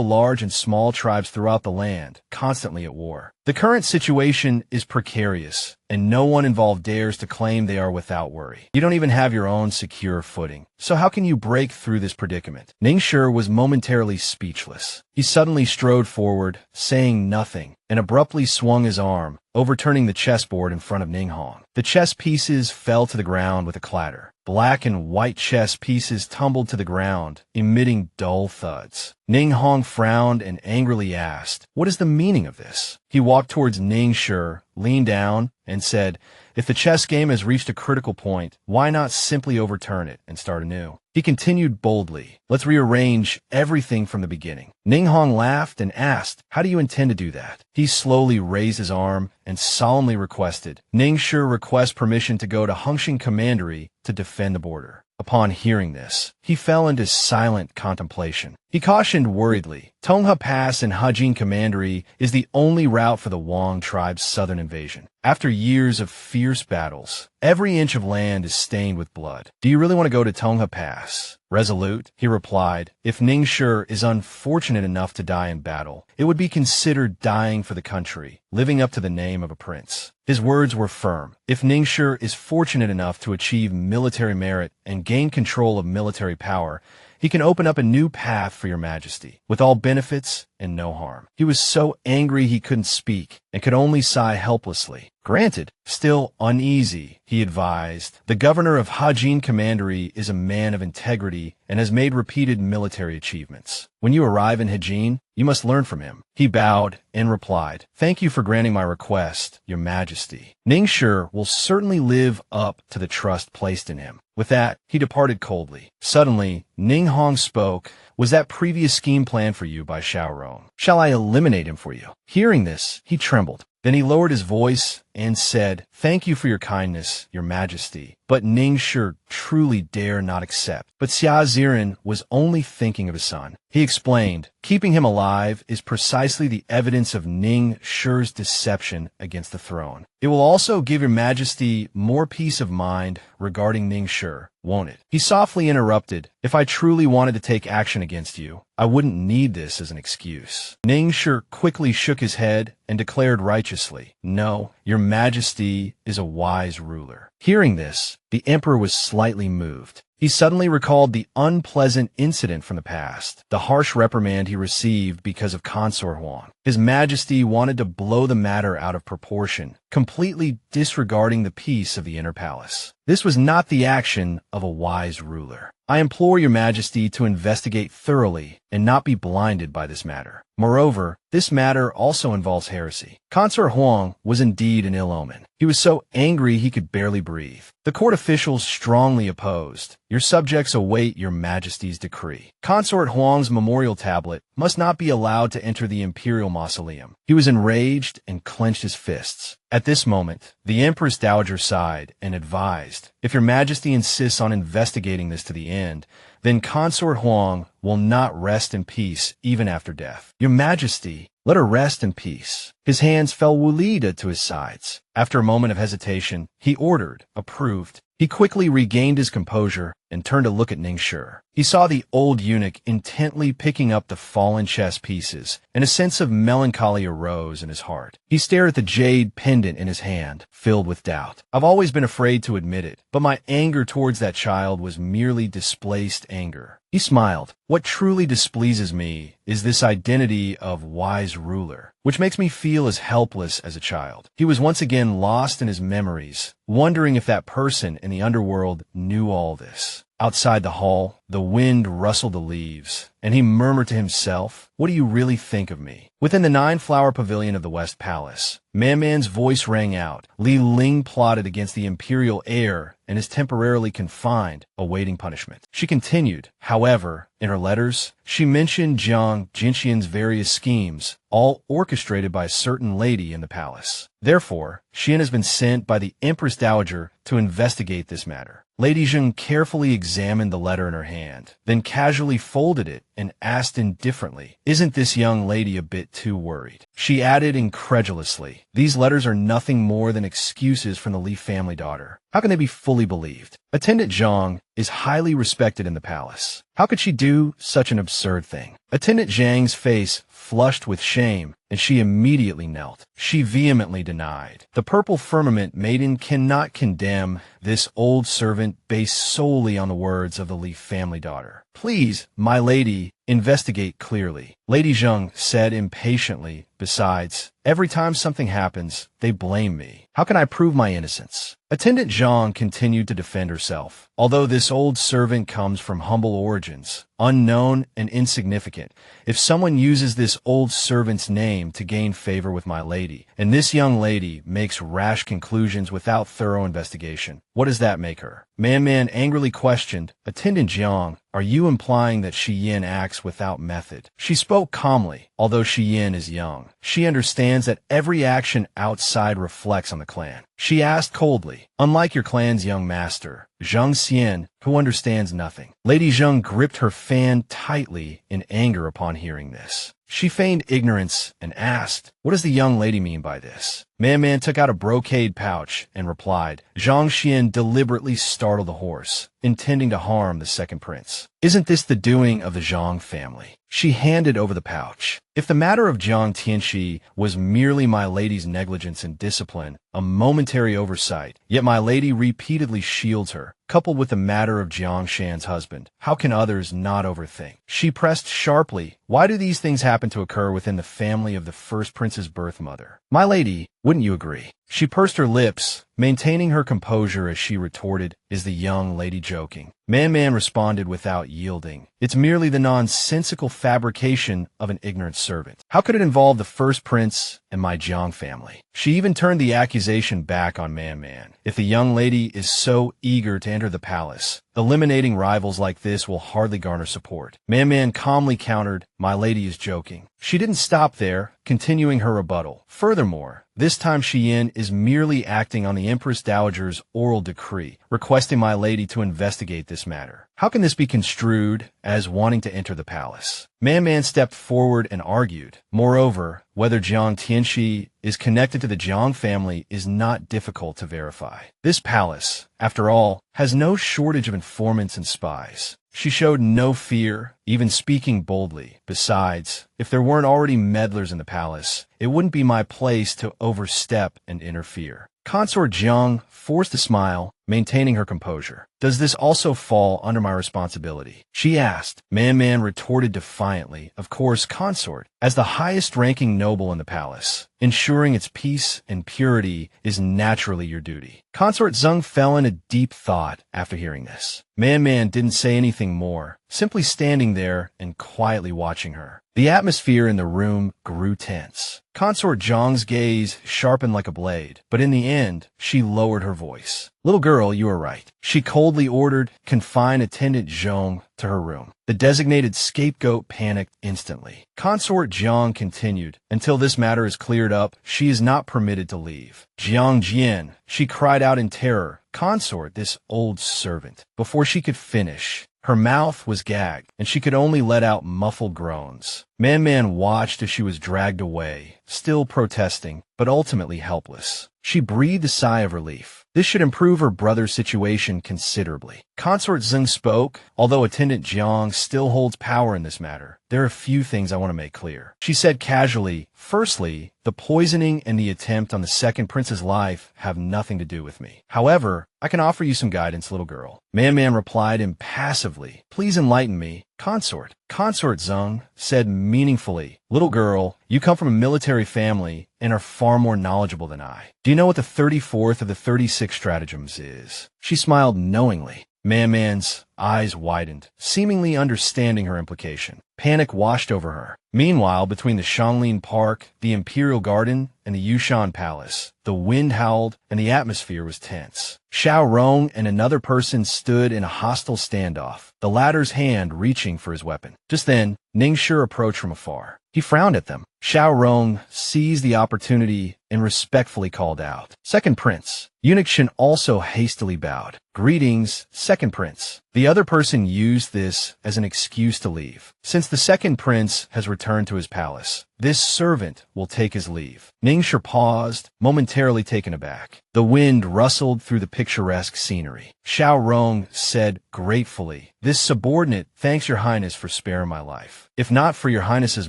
large and small tribes throughout the land, constantly at war. The current situation is precarious, and no one involved dares to claim they are without worry. You don't even have your own secure footing. So how can you break through this predicament? Ning Shi was momentarily speechless. He suddenly strode forward, saying nothing, and abruptly swung his arm, overturning the chessboard in front of Ning Hong. The chess pieces fell to the ground with a clatter. Black and white chess pieces tumbled to the ground, emitting dull thuds. Ning Hong frowned and angrily asked, "What is the meaning of this?" He walked towards Ning Shi, leaned down, and said, "If the chess game has reached a critical point, why not simply overturn it and start anew?" He continued boldly, "Let's rearrange everything from the beginning." Ning Hong laughed and asked, "How do you intend to do that?" He slowly raised his arm and solemnly requested, "Ning Shi requests permission to go to Hengxin Commandery to defend the border." Upon hearing this, he fell into silent contemplation. He cautioned worriedly, "Tonghe Pass in Hejin Commandery is the only route for the Wang tribe's southern invasion. After years of fierce battles, every inch of land is stained with blood. Do you really want to go to Tonghe Pass?" Resolute, he replied, "If Ning Shi is unfortunate enough to die in battle, it would be considered dying for the country, living up to the name of a prince." His words were firm. If Ning Shi is fortunate enough to achieve military merit and gain control of military power, he can open up a new path for your majesty, with all benefits and no harm. He was so angry he couldn't speak and could only sigh helplessly. "Granted." Still uneasy, he advised, "The governor of Hejin Commandery is a man of integrity and has made repeated military achievements. When you arrive in Hejin, you must learn from him." He bowed and replied, "Thank you for granting my request, your majesty." Ning Shi will certainly live up to the trust placed in him. With that, he departed coldly. Suddenly, Ning Hong spoke, "Was that previous scheme planned for you by Xiaorong? Shall I eliminate him for you?" Hearing this, he trembled. Then he lowered his voice and said, "Thank you for your kindness, your majesty, but Ning Shi truly dare not accept." But Xie Yan was only thinking of his son. He explained, "Keeping him alive is precisely the evidence of Ning Shi's deception against the throne. It will also give your majesty more peace of mind regarding Ning Shi, won't it?" He softly interrupted, "If I truly wanted to take action against you, I wouldn't need this as an excuse." Ning Shi quickly shook his head and declared righteously, "No, your majesty is a wise ruler." Hearing this, the emperor was slightly moved. He suddenly recalled the unpleasant incident from the past, the harsh reprimand he received because of Consort Huang. His Majesty wanted to blow the matter out of proportion, completely disregarding the peace of the inner palace. This was not the action of a wise ruler. I implore your Majesty to investigate thoroughly and not be blinded by this matter. Moreover, this matter also involves heresy. Consort Huang was indeed an ill omen. He was so angry he could barely breathe. The court officials strongly opposed. Your subjects await your Majesty's decree. Consort Huang's memorial tablet must not be allowed to enter the imperial mausoleum. He was enraged and clenched his fists. At this moment, the Empress Dowager sighed and advised, "If your Majesty insists on investigating this to the end, then Consort Huang will not rest in peace even after death. Your Majesty, let her rest in peace." His hands fell woolly to his sides. After a moment of hesitation, he ordered, approved. He quickly regained his composure and turned to look at Ning Shi. He saw the old eunuch intently picking up the fallen chess pieces, and a sense of melancholy arose in his heart. He stared at the jade pendant in his hand, filled with doubt. "I've always been afraid to admit it, but my anger towards that child was merely displaced anger." He smiled. "What truly displeases me is this identity of wise ruler, which makes me feel as helpless as a child." He was once again lost in his memories, wondering if that person in the underworld knew all this. Outside the hall, the wind rustled the leaves, and he murmured to himself, "What do you really think of me?" Within the nine-flower pavilion of the West Palace, Man-Man's voice rang out. Li Ling plotted against the imperial heir and is temporarily confined, awaiting punishment. She continued, however, in her letters, she mentioned Jiang Jinxian's various schemes, all orchestrated by a certain lady in the palace. Therefore, Xie Yan has been sent by the Empress Dowager to investigate this matter. Lady Zheng carefully examined the letter in her hand, then casually folded it and asked indifferently, "Isn't this young lady a bit too worried?" She added incredulously, "These letters are nothing more than excuses from the Li family daughter. How can they be fully believed? Attendant Zhang is highly respected in the palace. How could she do such an absurd thing?" Attendant Zhang's face flushed with shame, and she immediately knelt. She vehemently denied. The purple firmament maiden cannot condemn this old servant based solely on the words of the Li family daughter. "Please, my lady, investigate clearly," Lady Zheng said impatiently. "Besides, every time something happens, they blame me. How can I prove my innocence?" Attendant Zhang continued to defend herself. "Although this old servant comes from humble origins, unknown and insignificant, if someone uses this old servant's name to gain favor with my lady, and this young lady makes rash conclusions without thorough investigation, what does that make her?" Man angrily questioned, "Attendant Zhang, are you implying that Xie Yan acts without method?" She spoke calmly. Although Xie Yan is young, she understands that every action outside reflects on the clan. She asked coldly, "Unlike your clan's young master, Zhang Xian, who understands nothing." Lady Zheng gripped her fan tightly in anger upon hearing this. She feigned ignorance and asked, "What does the young lady mean by this?" Man took out a brocade pouch and replied, "Zhang Xian deliberately startled the horse, intending to harm the second prince. Isn't this the doing of the Zhang family?" She handed over the pouch. "If the matter of Jiang Tianxi was merely my lady's negligence and discipline, a momentary oversight, yet my lady repeatedly shields her, coupled with the matter of Jiang Shan's husband, how can others not overthink?" She pressed sharply, "Why do these things happen to occur within the family of the first prince's birth mother? My lady, wouldn't you agree?" She pursed her lips, maintaining her composure as she retorted, "Is the young lady joking?" Man responded without yielding, "It's merely the nonsensical fabrication of an ignorant servant. How could it involve the first prince and my Jiang family?" She even turned the accusation back on Man. "If the young lady is so eager to enter the palace, eliminating rivals like this will hardly garner support." Man calmly countered, "My lady is joking." She didn't stop there, continuing her rebuttal. "Furthermore, this time Xie Yan is merely acting on the Empress Dowager's oral decree, requesting my lady to investigate this matter. How can this be construed as wanting to enter the palace?" Man stepped forward and argued. "Moreover, whether Jiang Tianxi is connected to the Jiang family is not difficult to verify. This palace, after all, has no shortage of informants and spies." She showed no fear, even speaking boldly. "Besides, if there weren't already meddlers in the palace, it wouldn't be my place to overstep and interfere." Consort Jiang forced a smile, maintaining her composure. "Does this also fall under my responsibility?" she asked. Man retorted defiantly, "Of course, consort. As the highest-ranking noble in the palace, ensuring its peace and purity is naturally your duty." Consort Zheng fell in a deep thought after hearing this. Man didn't say anything more, simply standing there and quietly watching her. The atmosphere in the room grew tense. Consort Zhang's gaze sharpened like a blade, but in the end, she lowered her voice. "Little girl, you are right." She coldly ordered, "Confine Attendant Zhong to her room." The designated scapegoat panicked instantly. Consort Jiang continued, "Until this matter is cleared up, she is not permitted to leave." "Jiang Jian," she cried out in terror. "Consort, this old servant." Before she could finish, her mouth was gagged, and she could only let out muffled groans. Man watched as she was dragged away, still protesting, but ultimately helpless. She breathed a sigh of relief. This should improve her brother's situation considerably. Consort Zheng spoke. "Although Attendant Jiang still holds power in this matter, there are a few things I want to make clear." She said casually, "Firstly, the poisoning and the attempt on the second prince's life have nothing to do with me. However, I can offer you some guidance, little girl." Man replied impassively, "Please enlighten me." Consort Zheng said meaningfully, "Little girl, you come from a military family and are far more knowledgeable than I. Do you know what the 34th of the 36 stratagems is?" She smiled knowingly. Man's eyes widened, seemingly understanding her implication. Panic washed over her. Meanwhile, between the Xianglin Park, the Imperial Garden, and the Yushan Palace, the wind howled and the atmosphere was tense. Xiao Rong and another person stood in a hostile standoff, the latter's hand reaching for his weapon. Just then, Ningshi approached from afar. He frowned at them. Xiao Rong seized the opportunity and respectfully called out, "Second Prince." Eunuch Shen also hastily bowed. "Greetings, Second Prince." The other person used this as an excuse to leave. Since the Second Prince has returned to his palace, this servant will take his leave. Ningshi paused, momentarily taken aback. The wind rustled through the picturesque scenery. Xiao Rong said gratefully, "This subordinate thanks your highness for sparing my life. If not for your highness's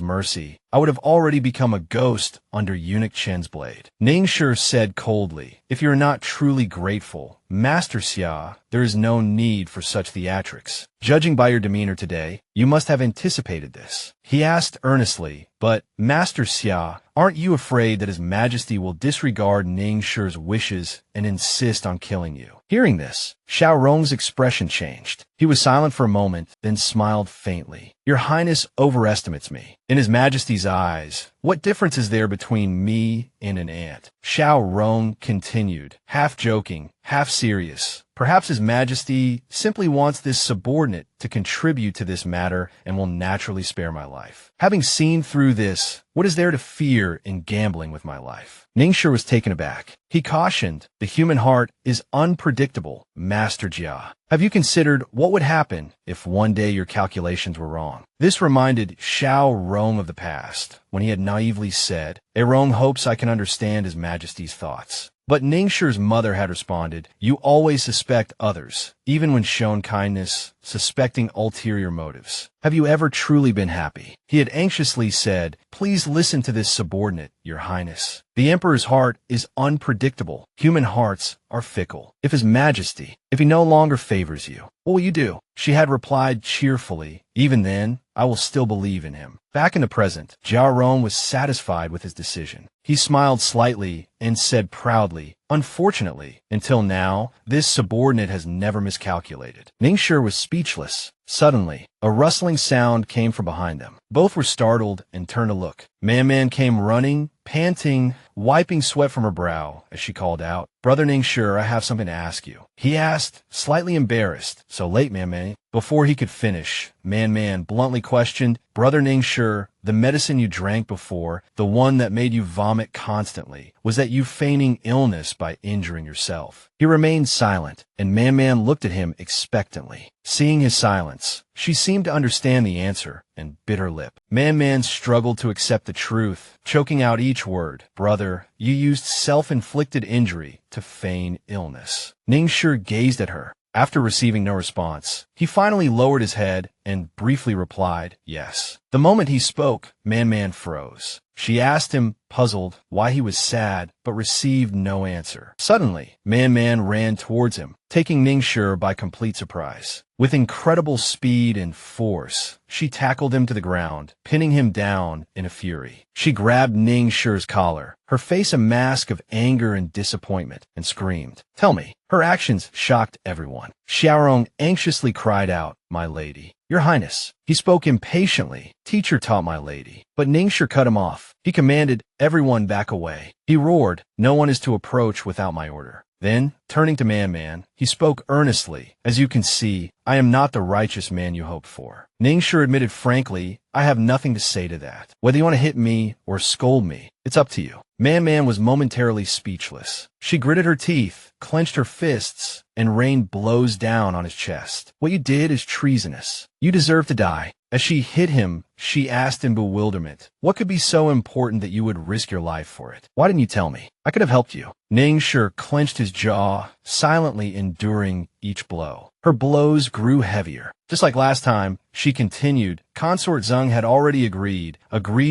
mercy, I would have already become a ghost under Eunuch Chen's blade." Ningshi said coldly, "If you are not truly grateful, Master Xia, there is no need for such theatrics. Judging by your demeanor today, you must have anticipated this." He asked earnestly, "But, Master Xia, aren't you afraid that His Majesty will disregard Ningxi's wishes and insist on killing you?" Hearing this, Xiao Rong's expression changed. He was silent for a moment, then smiled faintly. "Your Highness overestimates me. In His Majesty's eyes, what difference is there between me and an ant?" Xiao Rong continued, half joking, half serious. "Perhaps His Majesty simply wants this subordinate to contribute to this matter and will naturally spare my life. Having seen through this, what is there to fear in gambling with my life?" Ningshi was taken aback. He cautioned, "The human heart is unpredictable, Master Jia. Have you considered what would happen if one day your calculations were wrong?" This reminded Xiao Rong of the past, when he had naively said, "A Rong hopes I can understand His Majesty's thoughts." But Ningxi's mother had responded, "You always suspect others, even when shown kindness, suspecting ulterior motives. Have you ever truly been happy?" He had anxiously said, "Please listen to this subordinate, Your Highness. The Emperor's heart is unpredictable. Human hearts are fickle. If His Majesty, if he no longer favors you, what will you do?" She had replied cheerfully, "Even then, I will still believe in him." Back in the present, Xiao Rong was satisfied with his decision. He smiled slightly and said proudly, "Unfortunately, until now, this subordinate has never miscalculated." Ningshi was speechless. Suddenly, a rustling sound came from behind them. Both were startled and turned to look. Man came running, panting, wiping sweat from her brow as she called out, "Brother Ningshi, I have something to ask you." He asked, slightly embarrassed, "So late, Man." Before he could finish, Man bluntly questioned, "Brother Ningshi, the medicine you drank before, the one that made you vomit constantly, was that you feigning illness by injuring yourself?" He remained silent, and Man looked at him expectantly. Seeing his silence, she seemed to understand the answer and bit her lip. Man struggled to accept the truth, choking out each word. "Brother, you used self-inflicted injury to feign illness." Ningshi gazed at her. After receiving no response, he finally lowered his head and briefly replied, "Yes." The moment he spoke, Man froze. She asked him, puzzled, why he was sad, but received no answer. Suddenly, Man ran towards him, taking Ningshi by complete surprise. With incredible speed and force, she tackled him to the ground, pinning him down in a fury. She grabbed Ningxi's collar, her face a mask of anger and disappointment, and screamed, "Tell me." Her actions shocked everyone. Xiao Rong anxiously cried out, "My lady." "Your Highness." He spoke impatiently. "Teacher taught my lady." But Ningshi cut him off. He commanded, "Everyone back away." He roared, "No one is to approach without my order." Then, turning to Man, he spoke earnestly, "As you can see, I am not the righteous man you hoped for." Ningshi admitted frankly, "I have nothing to say to that. Whether you want to hit me or scold me, it's up to you." Man was momentarily speechless. She gritted her teeth, clenched her fists, and rained blows down on his chest. "What you did is treasonous. You deserve to die." As she hit him, she asked in bewilderment, "What could be so important that you would risk your life for it? Why didn't you tell me? I could have helped you." Ningshi clenched his jaw, silently enduring each blow. Her blows grew heavier. Just like last time, she continued, Consort Zeng had already agreed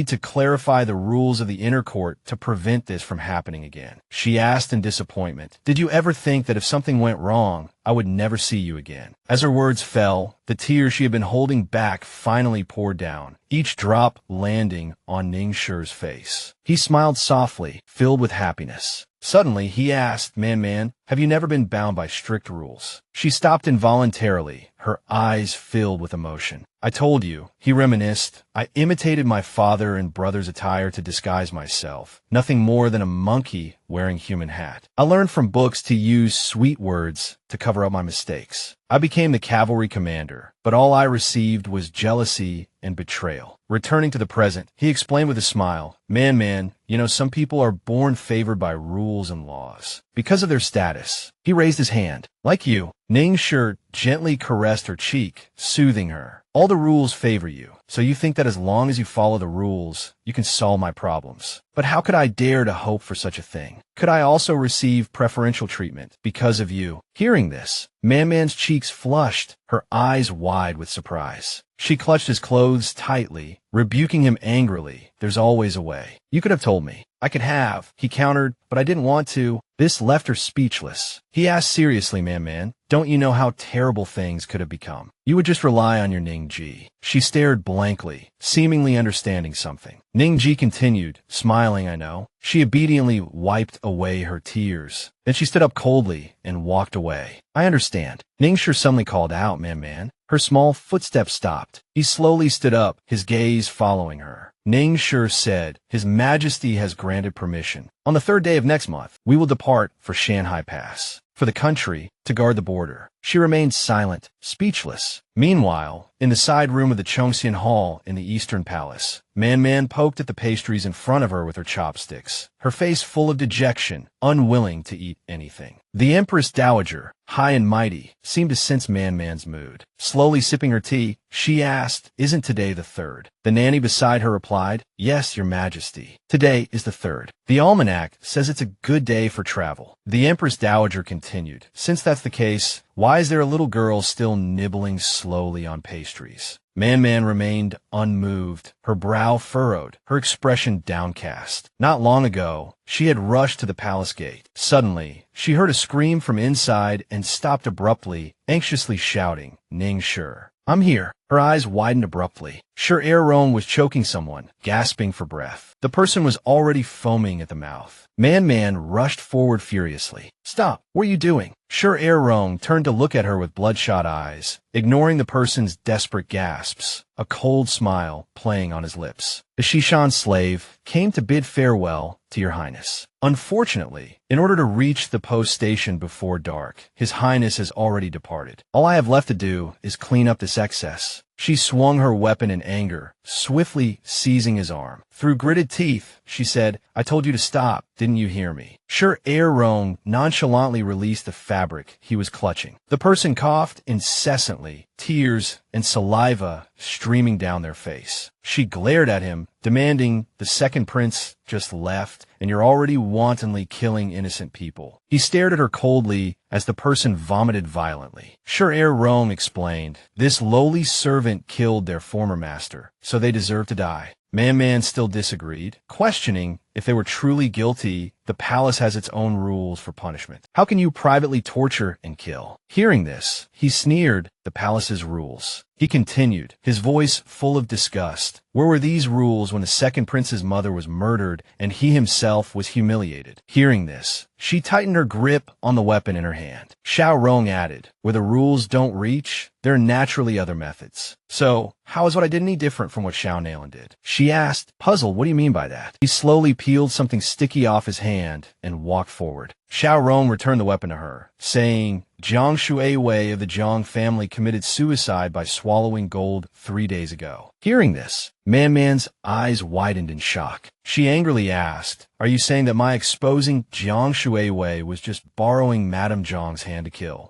to clarify the rules of the inner court to prevent this from happening again. She asked in disappointment, "Did you ever think that if something went wrong, I would never see you again?" As her words fell, the tears she had been holding back finally poured down, each drop landing on Ningxi's face. He smiled softly, filled with happiness. Suddenly, he asked, Man, have you never been bound by strict rules? She stopped involuntarily, her eyes filled with emotion. I told you, he reminisced. I imitated my father and brother's attire to disguise myself. Nothing more than a monkey wearing human hat. I learned from books to use sweet words to cover up my mistakes. I became the cavalry commander, but all I received was jealousy and betrayal. Returning to the present, he explained with a smile, Man, some people are born favored by rules and laws. Because of their status. He raised his hand. Like you, Ningshi gently caressed her cheek, soothing her. All the rules favor you, so you think that as long as you follow the rules, you can solve my problems. But how could I dare to hope for such a thing? Could I also receive preferential treatment because of you? Hearing this, Man's cheeks flushed, her eyes wide with surprise. She clutched his clothes tightly, rebuking him angrily. There's always a way. You could have told me. I could have, he countered, but I didn't want to. This left her speechless. He asked seriously, Man, don't you know how terrible things could have become? You would just rely on your Ningji. She stared blankly, seemingly understanding something. Ningji continued, smiling, I know. She obediently wiped away her tears. Then she stood up coldly and walked away. I understand. Ningshi suddenly called out, Man. Her small footsteps stopped. He slowly stood up, his gaze following her. Ningshi said, His Majesty has granted permission. On the 3rd day of next month, we will depart for Shanghai Pass. For the country, to guard the border. She remained silent, speechless. Meanwhile, in the side room of the Chongxian Hall in the Eastern Palace, Man poked at the pastries in front of her with her chopsticks, her face full of dejection, unwilling to eat anything. The Empress Dowager, high and mighty, seemed to sense Man's mood. Slowly sipping her tea, she asked, Isn't today the 3rd? The nanny beside her replied, Yes, Your Majesty. Today is the 3rd. The almanac says it's a good day for travel. The Empress Dowager continued, Since that's the case, why is there a little girl still nibbling slowly on pastries? Man remained unmoved, her brow furrowed, her expression downcast. Not long ago, she had rushed to the palace gate. Suddenly, she heard a scream from inside and stopped abruptly, anxiously shouting, Ningshi, I'm here. Her eyes widened abruptly. Xie Yan was choking someone, gasping for breath. The person was already foaming at the mouth. Man rushed forward furiously. Stop! What are you doing? Xie Yan turned to look at her with bloodshot eyes, ignoring the person's desperate gasps, a cold smile playing on his lips. The Shishan slave came to bid farewell to Your Highness. Unfortunately, in order to reach the post station before dark, His Highness has already departed. All I have left to do is clean up this excess. She swung her weapon in anger, swiftly seizing his arm. Through gritted teeth, she said, I told you to stop. Didn't you hear me? Xie Yan nonchalantly released the fabric he was clutching. The person coughed incessantly, tears and saliva streaming down their face. She glared at him, demanding, The second prince just left, and you're already wantonly killing innocent people. He stared at her coldly as the person vomited violently. Xie Yan explained, This lowly servant killed their former master, so they deserve to die. Man still disagreed, questioning if they were truly guilty. The palace has its own rules for punishment. How can you privately torture and kill? Hearing this, he sneered, The palace's rules. He continued, his voice full of disgust. Where were these rules when the second prince's mother was murdered and he himself was humiliated? Hearing this, she tightened her grip on the weapon in her hand. Xiao Rong added, Where the rules don't reach, there are naturally other methods. So, how is what I did any different from what Xiao Nalan did? She asked, puzzled, what do you mean by that? He slowly peeled something sticky off his hand and walked forward. Xiao Rong returned the weapon to her, saying, Jiang Shuiwei of the Jiang family committed suicide by swallowing gold 3 days ago. Hearing this, Man's eyes widened in shock. She angrily asked, Are you saying that my exposing Jiang Shuiwei was just borrowing Madame Jiang's hand to kill?